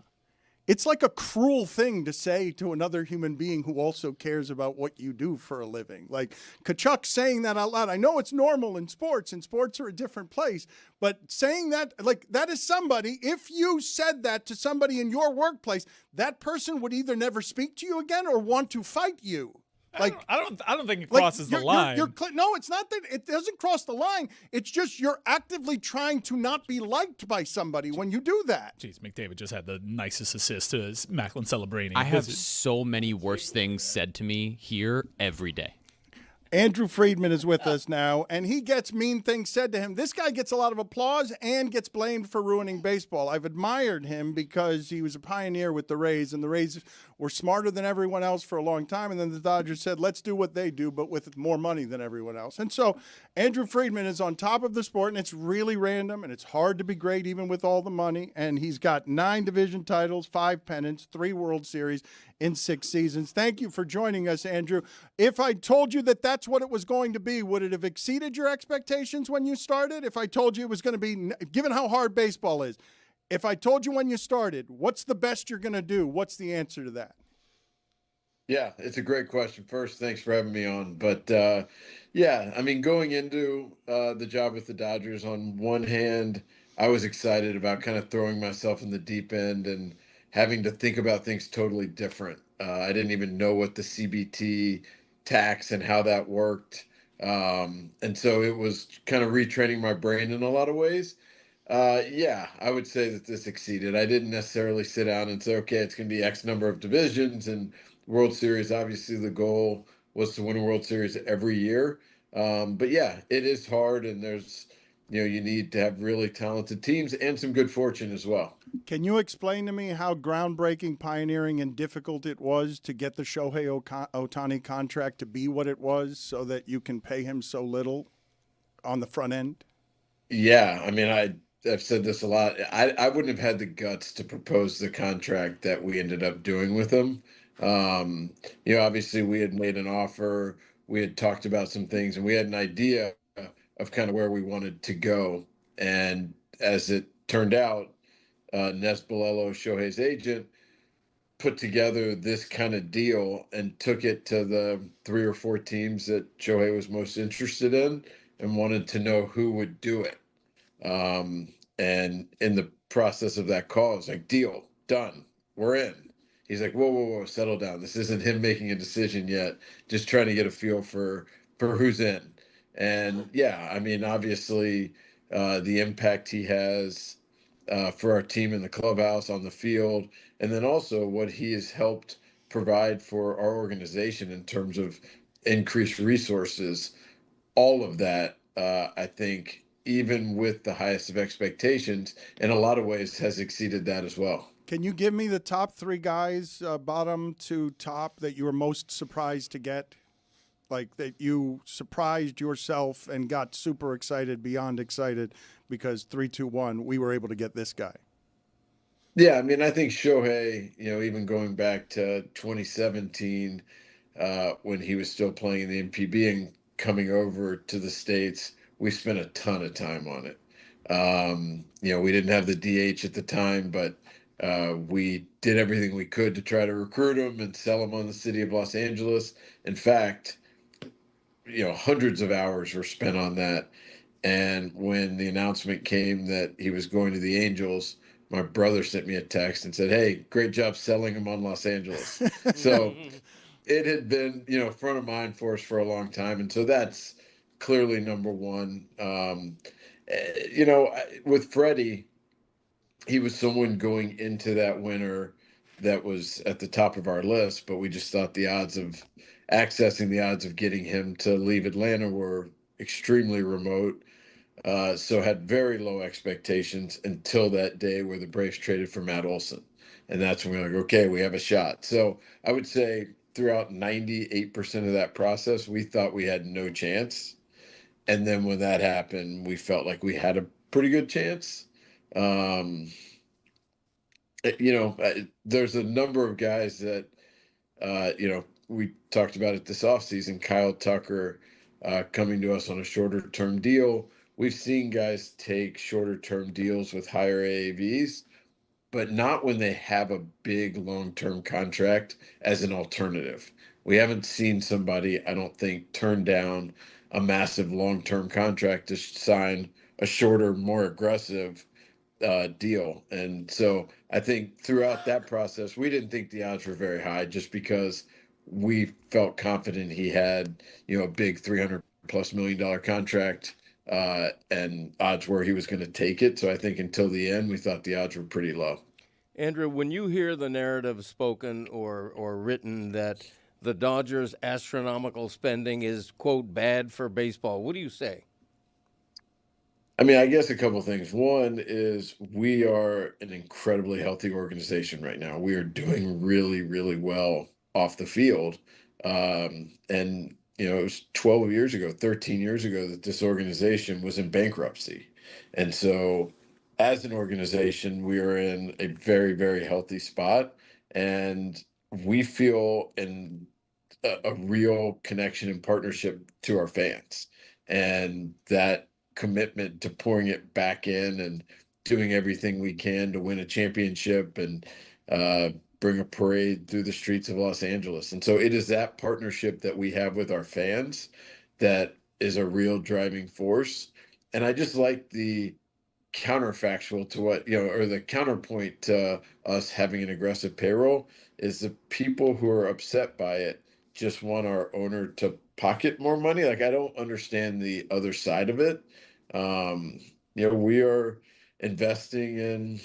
It's like a cruel thing to say to another human being who also cares about what you do for a living. Like Tkachuk saying that out loud. I know it's normal in sports, and sports are a different place, but saying that, that is somebody, if you said that to somebody in your workplace, that person would either never speak to you again or want to fight you. I don't think it crosses the line. No, it's not that it doesn't cross the line. It's just you're actively trying to not be liked by somebody when you do that. Jeez, McDavid just had the nicest assist to Macklin celebrating. I have so many worse things said to me here every day. Andrew Friedman is with us now, and he gets mean things said to him. This guy gets a lot of applause and gets blamed for ruining baseball. I've admired him because he was a pioneer with the Rays, and the Rays were smarter than everyone else for a long time, and then the Dodgers said, let's do what they do, but with more money than everyone else. And so Andrew Friedman is on top of the sport, and it's really random, and it's hard to be great even with all the money, and he's got 9 division titles, 5 pennants, 3 World Series in 6 seasons. Thank you for joining us, Andrew. If I told you that that's what it was going to be, would it have exceeded your expectations when you started? If I told you it was going to be, given how hard baseball is, if I told you when you started, what's the best you're going to do? What's the answer to that? Yeah, it's a great question. First, thanks for having me on. But yeah, I mean, going into the job with the Dodgers, on one hand, I was excited about kind of throwing myself in the deep end and having to think about things totally different. I didn't even know what the CBT tax and how that worked. And so it was kind of retraining my brain in a lot of ways. Yeah, I would say that this exceeded. I didn't necessarily sit down and say, okay, it's going to be X number of divisions and World Series. Obviously, the goal was to win a World Series every year. But yeah, it is hard, and there's, you need to have really talented teams and some good fortune as well. Can you explain to me how groundbreaking, pioneering, and difficult it was to get the Shohei Ohtani contract to be what it was so that you can pay him so little on the front end? Yeah, I mean, I've said this a lot. I wouldn't have had the guts to propose the contract that we ended up doing with him. Obviously we had made an offer, we had talked about some things, and we had an idea of kind of where we wanted to go. And as it turned out, Nes Bolello, Shohei's agent, put together this kind of deal and took it to the 3 or 4 teams that Shohei was most interested in and wanted to know who would do it. And in the process of that call, it's like, deal, done, we're in. He's like, whoa, settle down. This isn't him making a decision yet. Just trying to get a feel for who's in. And yeah, I mean, obviously, the impact he has for our team in the clubhouse, on the field, and then also what he has helped provide for our organization in terms of increased resources, all of that, I think, even with the highest of expectations, in a lot of ways has exceeded that as well. Can you give me the top 3 guys, bottom to top, that you were most surprised to get? Like that you surprised yourself and got super excited, beyond excited, because 3, 2, 1, we were able to get this guy. Yeah, I mean, I think Shohei, even going back to 2017, when he was still playing in the MPB and coming over to the States, we spent a ton of time on it. We didn't have the DH at the time, but we did everything we could to try to recruit him and sell him on the city of Los Angeles. In fact, hundreds of hours were spent on that. And when the announcement came that he was going to the Angels, my brother sent me a text and said, "Hey, great job selling him on Los Angeles." So it had been, front of mind for us for a long time. And so that's clearly number one. With Freddie, he was someone going into that winter that was at the top of our list, but we just thought the odds of getting him to leave Atlanta were extremely remote. So had very low expectations until that day where the Braves traded for Matt Olson. And that's when we were like, okay, we have a shot. So I would say throughout 98% of that process, we thought we had no chance. And then when that happened, we felt like we had a pretty good chance. There's a number of guys that, we talked about it this offseason. Kyle Tucker coming to us on a shorter term deal. We've seen guys take shorter term deals with higher AAVs, but not when they have a big long term contract as an alternative. We haven't seen somebody, I don't think, turn down a massive long term contract to sign a shorter, more aggressive deal. And so I think throughout that process, we didn't think the odds were very high just because we felt confident he had, a big $300+ million contract, and odds were he was going to take it. So I think until the end, we thought the odds were pretty low. Andrew, when you hear the narrative spoken or written that the Dodgers' astronomical spending is, quote, bad for baseball, what do you say? I mean, I guess a couple of things. One is we are an incredibly healthy organization right now. We are doing really, really well off the field. And, it was 12 years ago, 13 years ago that this organization was in bankruptcy. And so as an organization, we are in a very, very healthy spot. And we feel in a real connection and partnership to our fans. And that commitment to pouring it back in and doing everything we can to win a championship and bring a parade through the streets of Los Angeles. And so it is that partnership that we have with our fans that is a real driving force. And I just like the counterfactual to what, or the counterpoint to us having an aggressive payroll is the people who are upset by it just want our owner to pocket more money. Like, I don't understand the other side of it. We are investing in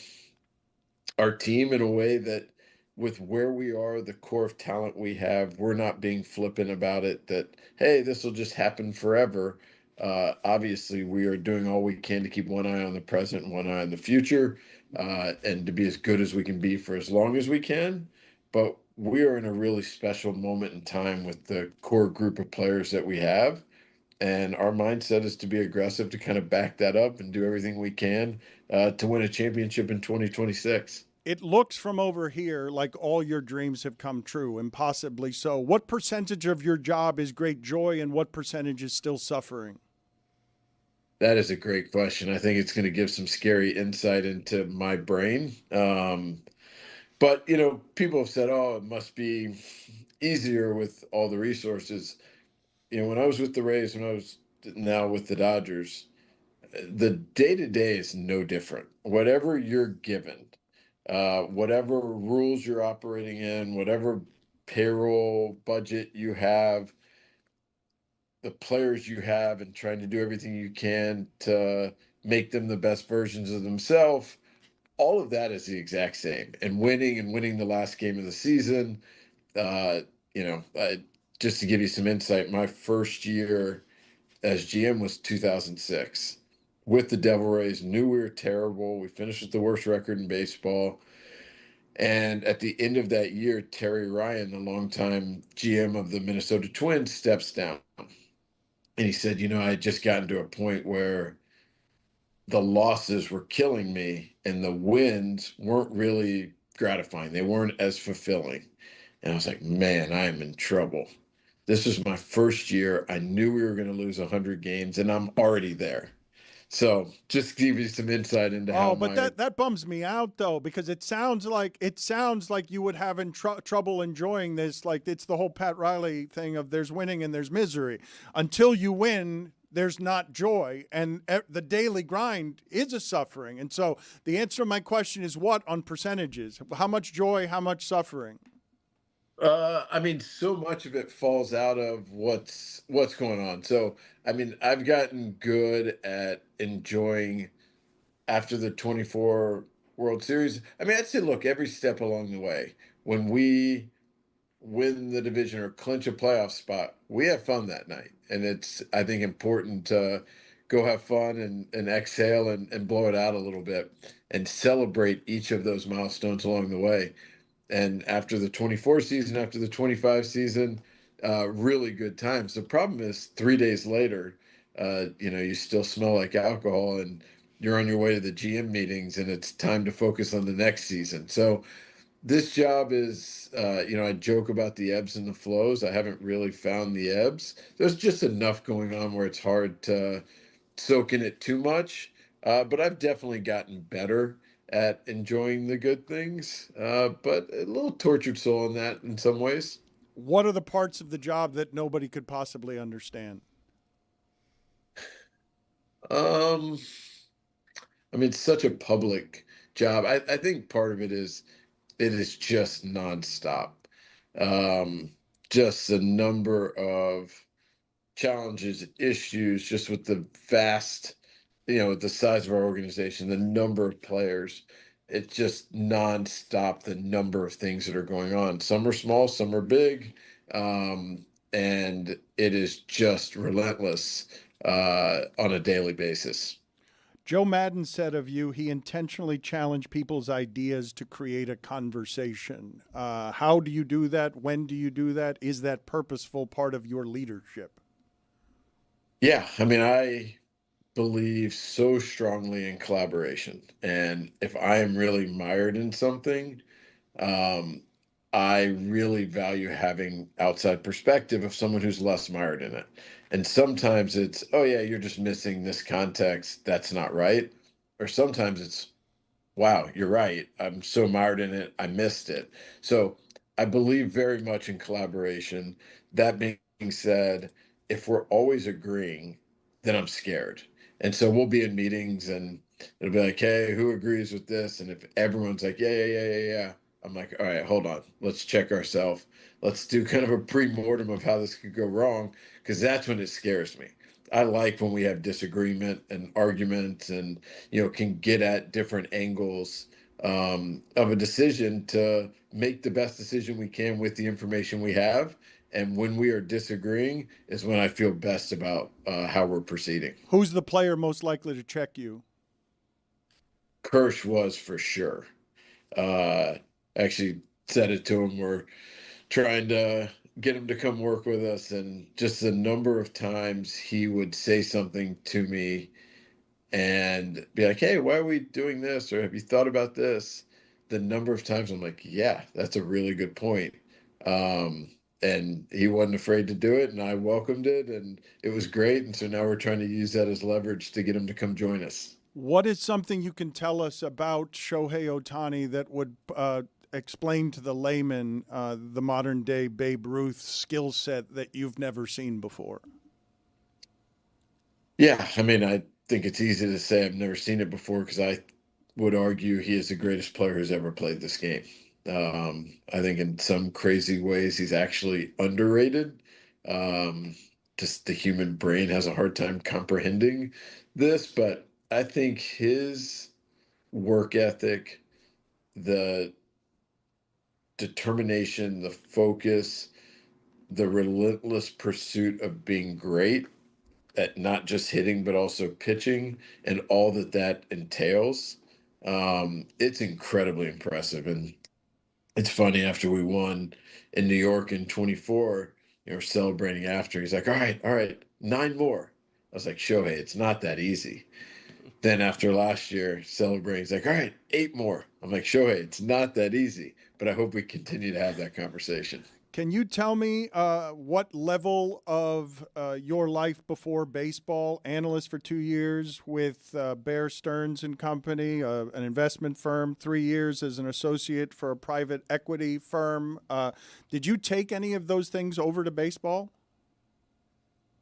our team in a way that with where we are, the core of talent we have, we're not being flippant about it that, hey, this will just happen forever. Obviously, we are doing all we can to keep one eye on the present and one eye on the future, and to be as good as we can be for as long as we can. But we are in a really special moment in time with the core group of players that we have. And our mindset is to be aggressive, to kind of back that up and do everything we can to win a championship in 2026. It looks from over here like all your dreams have come true, impossibly so. What percentage of your job is great joy and what percentage is still suffering? That is a great question. I think it's going to give some scary insight into my brain. But, people have said, oh, it must be easier with all the resources. When I was with the Rays, when I was now with the Dodgers, the day-to-day is no different. Whatever you're given, whatever rules you're operating in, whatever payroll budget you have, the players you have, and trying to do everything you can to make them the best versions of themselves, all of that is the exact same. And winning the last game of the season you know, just to give you some insight, my first year as GM was 2006 with the Devil Rays. Knew we were terrible. We finished with the worst record in baseball. And at the end of that year, Terry Ryan, the longtime GM of the Minnesota Twins, steps down. And he said, you know, I had just gotten to a point where the losses were killing me and the wins weren't really gratifying. They weren't as fulfilling. And I was like, man, I am in trouble. This was my first year. I knew we were going to lose 100 games, and I'm already there. So just to give you some insight into how but that bums me out though, because it sounds like you would have trouble enjoying this. Like it's the whole Pat Riley thing of there's winning and there's misery. Until you win, there's not joy, and the daily grind is a suffering. And so the answer to my question is what on percentages? How much joy? How much suffering? I mean, so much of it falls out of what's going on. So, I mean, I've gotten good at enjoying after the 24 World Series. I mean, I'd say, look, every step along the way, when we win the division or clinch a playoff spot, we have fun that night. And it's, I think, important to go have fun and exhale and blow it out a little bit and celebrate each of those milestones along the way. And after the 24 season, after the 25 season, really good times. The problem is 3 days later, you know, you still smell like alcohol and you're on your way to the GM meetings and it's time to focus on the next season. So this job is, you know, I joke about the ebbs and the flows. I haven't really found the ebbs. There's just enough going on where it's hard to soak in it too much. But I've definitely gotten better at enjoying the good things, but a little tortured soul in that in some ways. What are the parts of the job that nobody could possibly understand? I mean, it's such a public job. I think part of it is just nonstop. Just the number of challenges, issues, just with the vast, you know, the size of our organization, the number of players, it's just nonstop, the number of things that are going on. Some are small, some are big. And it is just relentless on a daily basis. Joe Madden said of you, he intentionally challenged people's ideas to create a conversation. How do you do that? When do you do that? Is that purposeful part of your leadership? Yeah, I mean, I believe so strongly in collaboration. And if I am really mired in something, I really value having outside perspective of someone who's less mired in it. And sometimes it's, oh yeah, you're just missing this context. That's not right. Or sometimes it's, wow, you're right. I'm so mired in it. I missed it. So I believe very much in collaboration. That being said, if we're always agreeing, then I'm scared. And so we'll be in meetings and it'll be like, hey, who agrees with this? And if everyone's like, yeah, I'm like, all right, hold on. Let's check ourselves. Let's do kind of a pre-mortem of how this could go wrong, because that's when it scares me. I like when we have disagreement and arguments and, you know, can get at different angles of a decision to make the best decision we can with the information we have. And when we are disagreeing is when I feel best about how we're proceeding. Who's the player most likely to check you? Kirsch was for sure. Actually said it to him. We're trying to get him to come work with us. And just the number of times he would say something to me and be like, hey, why are we doing this? Or have you thought about this? The number of times I'm like, yeah, that's a really good point. And he wasn't afraid to do it, and I welcomed it, and it was great. And so now we're trying to use that as leverage to get him to come join us. What is something you can tell us about Shohei Ohtani that would explain to the layman the modern day Babe Ruth skill set that you've never seen before? Yeah, I mean, I think it's easy to say I've never seen it before because I would argue he is the greatest player who's ever played this game. I think in some crazy ways he's actually underrated. Just the human brain has a hard time comprehending this, but I think his work ethic, the determination, the focus, the relentless pursuit of being great at not just hitting, but also pitching and all that that entails. It's incredibly impressive. And it's funny, after we won in New York in 24, celebrating after, he's like, all right, 9 more. I was like, Shohei, it's not that easy. Then after last year, celebrating, he's like, all right, 8 more. I'm like, Shohei, it's not that easy, but I hope we continue to have that conversation. Can you tell me what level of your life before baseball, analyst for 2 years with Bear Stearns and Company, an investment firm, 3 years as an associate for a private equity firm. Did you take any of those things over to baseball?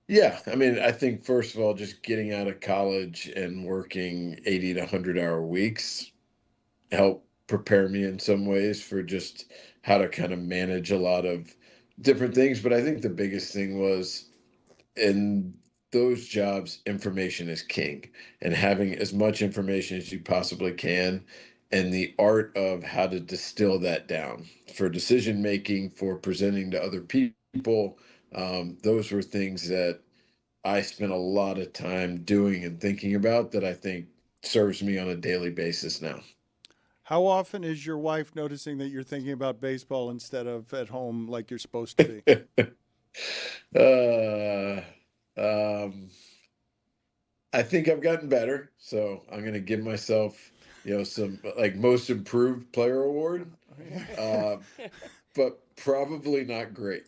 Yeah, I mean, I think first of all, just getting out of college and working 80 to 100-hour weeks helped prepare me in some ways for just how to kind of manage a lot of different things. But I think the biggest thing was, in those jobs, information is king, and having as much information as you possibly can, and the art of how to distill that down for decision making, for presenting to other people. Those were things that I spent a lot of time doing and thinking about that I think serves me on a daily basis now. How often is your wife noticing that you're thinking about baseball instead of at home like you're supposed to be? I think I've gotten better, so I'm going to give myself, some like most improved player award, but probably not great.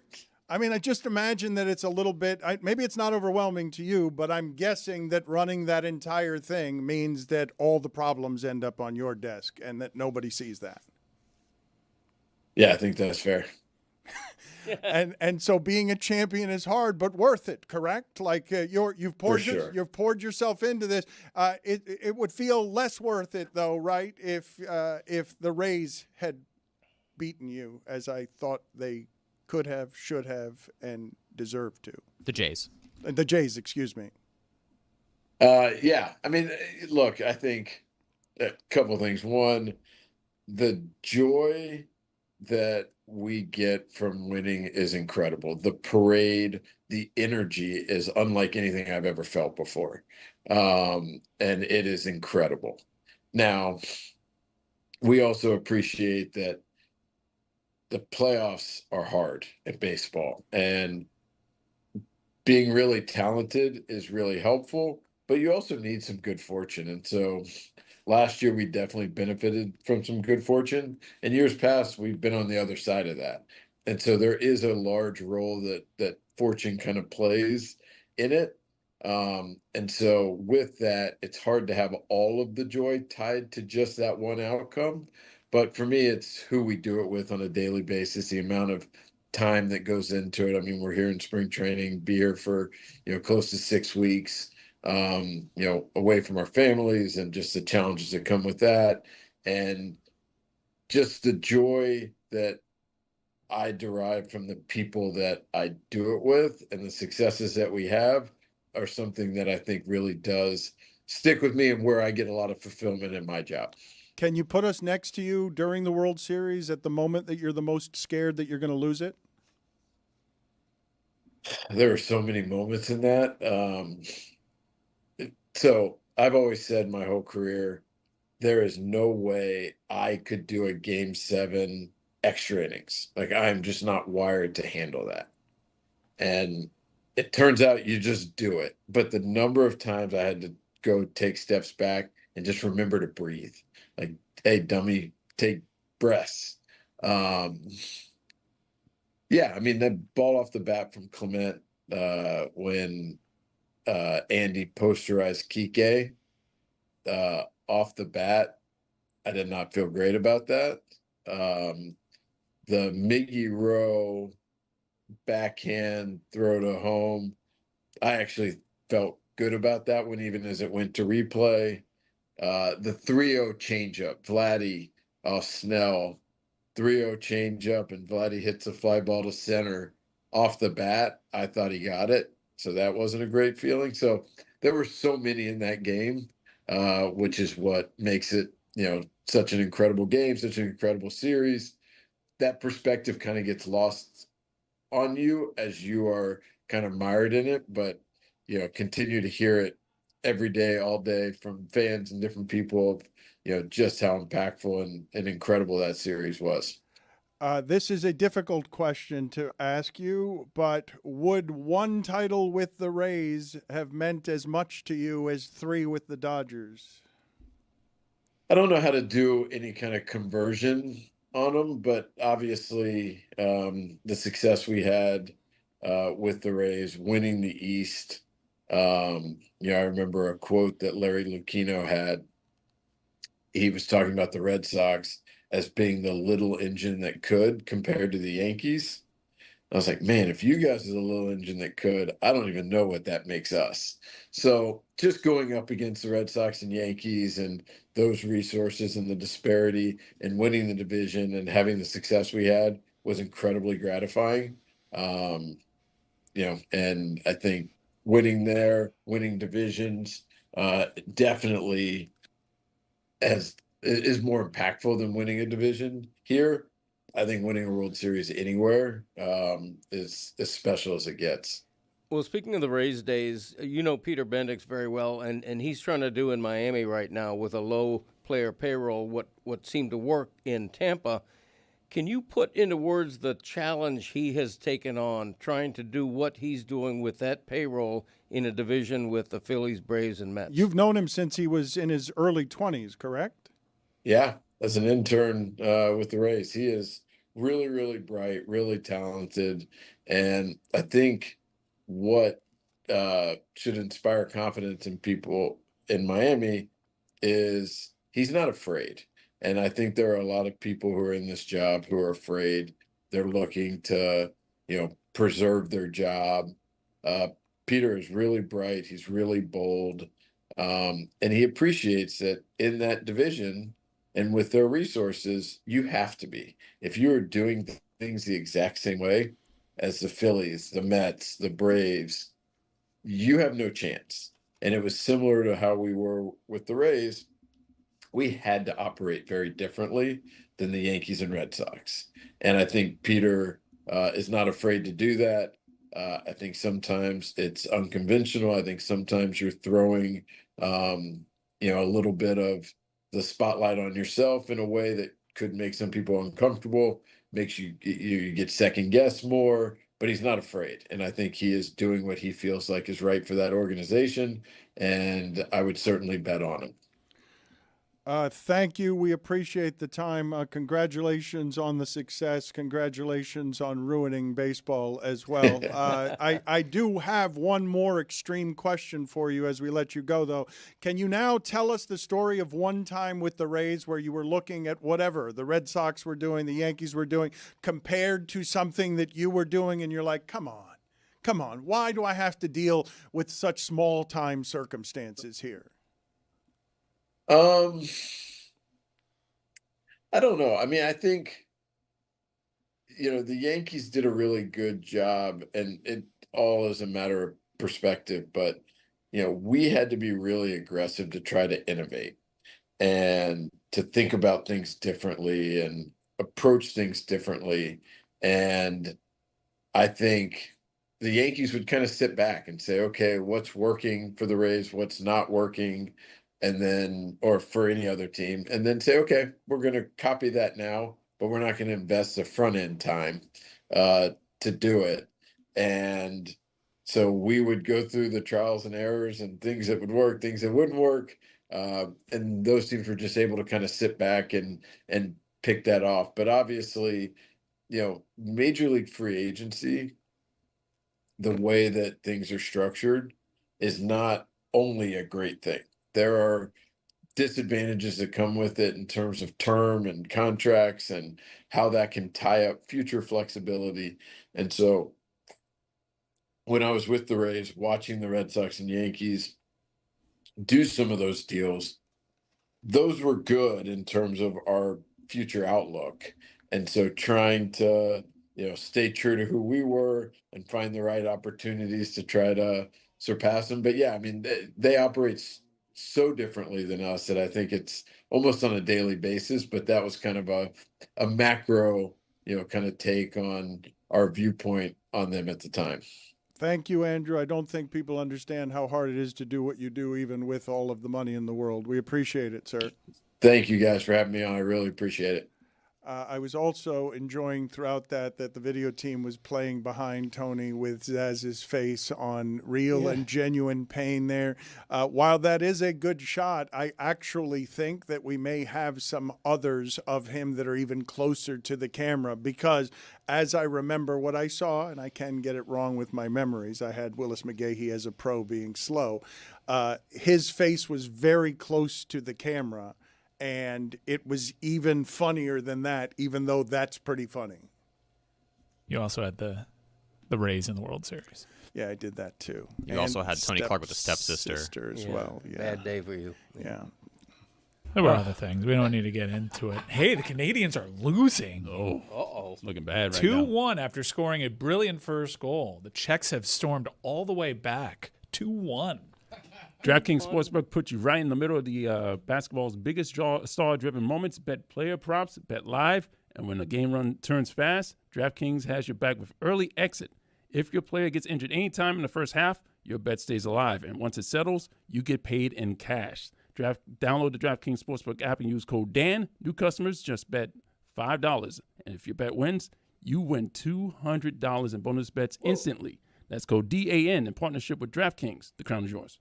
I mean, I just imagine that it's a little bit, maybe it's not overwhelming to you, but I'm guessing that running that entire thing means that all the problems end up on your desk and that nobody sees that. Yeah, I think that's fair. And so being a champion is hard, but worth it, correct? Like you've poured yourself into this. It would feel less worth it though, right? If the Rays had beaten you, as I thought they could have, should have, and deserved to. The Jays. The Jays, excuse me. Yeah, I mean, look, I think a couple of things. One, the joy that we get from winning is incredible. The parade, the energy is unlike anything I've ever felt before. And it is incredible. Now, we also appreciate that the playoffs are hard in baseball, and being really talented is really helpful, but you also need some good fortune. And so last year we definitely benefited from some good fortune, and years past we've been on the other side of that. And so there is a large role that fortune kind of plays in it. And so with that, it's hard to have all of the joy tied to just that one outcome. But for me, it's who we do it with on a daily basis, the amount of time that goes into it. I mean, we're here in spring training, be here for, close to 6 weeks, away from our families, and just the challenges that come with that. And just the joy that I derive from the people that I do it with, and the successes that we have are something that I think really does stick with me, and where I get a lot of fulfillment in my job. Can you put us next to you during the World Series at the moment that you're the most scared that you're going to lose it? There are so many moments in that. So I've always said my whole career, there is no way I could do a Game 7 extra innings. Like, I'm just not wired to handle that. And it turns out you just do it. But the number of times I had to go take steps back and just remember to breathe. Like, hey, dummy, take breaths. Yeah, I mean, that ball off the bat from Clement when Andy posterized Kike off the bat, I did not feel great about that. The Miggy Rowe backhand throw to home, I actually felt good about that one, even as it went to replay. The 3-0 changeup, Vladdy off Snell, 3-0 changeup, and Vladdy hits a fly ball to center off the bat. I thought he got it, so that wasn't a great feeling. So there were so many in that game, which is what makes it, such an incredible game, such an incredible series. that perspective kind of gets lost on you as you are kind of mired in it, but continue to hear it every day, all day from fans and different people of, just how impactful and incredible that series was. This is a difficult question to ask you, but would one title with the Rays have meant as much to you as 3 with the Dodgers? I don't know how to do any kind of conversion on them, but obviously the success we had with the Rays, winning the East. I remember a quote that Larry Lucchino had. He was talking about the Red Sox as being the little engine that could compared to the Yankees. I was like, man, if you guys are the little engine that could, I don't even know what that makes us. So just going up against the Red Sox and Yankees and those resources and the disparity and winning the division and having the success we had was incredibly gratifying. And I think winning divisions definitely is more impactful than winning a division here. I think winning a World Series anywhere is as special as it gets. Well, speaking of the Rays days, you know Peter Bendix very well, and he's trying to do in Miami right now with a low player payroll what seemed to work in Tampa. Can you put into words the challenge he has taken on trying to do what he's doing with that payroll in a division with the Phillies, Braves, and Mets? You've known him since he was in his early 20s, correct? Yeah, as an intern with the Rays. He is really, really bright, really talented. And I think what should inspire confidence in people in Miami is he's not afraid. And I think there are a lot of people who are in this job who are afraid. They're looking to, preserve their job. Peter is really bright. He's really bold. And he appreciates that in that division and with their resources, you have to be. If you are doing things the exact same way as the Phillies, the Mets, the Braves, you have no chance. And it was similar to how we were with the Rays. We had to operate very differently than the Yankees and Red Sox. And I think Peter is not afraid to do that. I think sometimes it's unconventional. I think sometimes you're throwing, a little bit of the spotlight on yourself in a way that could make some people uncomfortable, makes you get second guess more, but he's not afraid. And I think he is doing what he feels like is right for that organization. And I would certainly bet on him. Thank you. We appreciate the time. Congratulations on the success. Congratulations on ruining baseball as well. I do have one more extreme question for you as we let you go, though. Can you now tell us the story of one time with the Rays where you were looking at whatever the Red Sox were doing, the Yankees were doing, compared to something that you were doing, and you're like, come on, why do I have to deal with such small-time circumstances here? I don't know. I mean, I think, the Yankees did a really good job, and it all is a matter of perspective, but, we had to be really aggressive to try to innovate and to think about things differently and approach things differently. And I think the Yankees would kind of sit back and say, okay, what's working for the Rays, what's not working, and then, or for any other team, and then say, okay, we're going to copy that now, but we're not going to invest the front end time to do it. And so we would go through the trials and errors and things that would work, things that wouldn't work. And those teams were just able to kind of sit back and pick that off. But obviously, Major League free agency, the way that things are structured, is not only a great thing. There are disadvantages that come with it in terms of term and contracts and how that can tie up future flexibility. And so when I was with the Rays, watching the Red Sox and Yankees do some of those deals, those were good in terms of our future outlook. And so trying to, stay true to who we were and find the right opportunities to try to surpass them. But yeah, I mean, they operate so differently than us that I think it's almost on a daily basis, but that was kind of a macro, kind of take on our viewpoint on them at the time. Thank you, Andrew. I don't think people understand how hard it is to do what you do, even with all of the money in the world. We appreciate it, sir. Thank you guys for having me on. I really appreciate it. I was also enjoying throughout that the video team was playing behind Tony with Zaz's face on real and genuine pain there. While that is a good shot, I actually think that we may have some others of him that are even closer to the camera, because as I remember what I saw, and I can get it wrong with my memories, I had Willis McGahee as a pro being slow. His face was very close to the camera. And it was even funnier than that, even though that's pretty funny. You also had the Rays in the World Series. Yeah, I did that too. You and also had Tony Clark with the stepsister. As well. Yeah. Bad day for you. Yeah. There were other things. We don't need to get into it. Hey, the Canadians are losing. Oh, it's looking bad right 2-1 after scoring a brilliant first goal. The Czechs have stormed all the way back. 2-1. DraftKings Sportsbook puts you right in the middle of the basketball's biggest star-driven moments. Bet player props, bet live, and when the game run turns fast, DraftKings has your back with early exit. If your player gets injured anytime in the first half, your bet stays alive, and once it settles, you get paid in cash. Download the DraftKings Sportsbook app and use code DAN. New customers just bet $5, and if your bet wins, you win $200 in bonus bets instantly. That's code DAN in partnership with DraftKings. The crown is yours.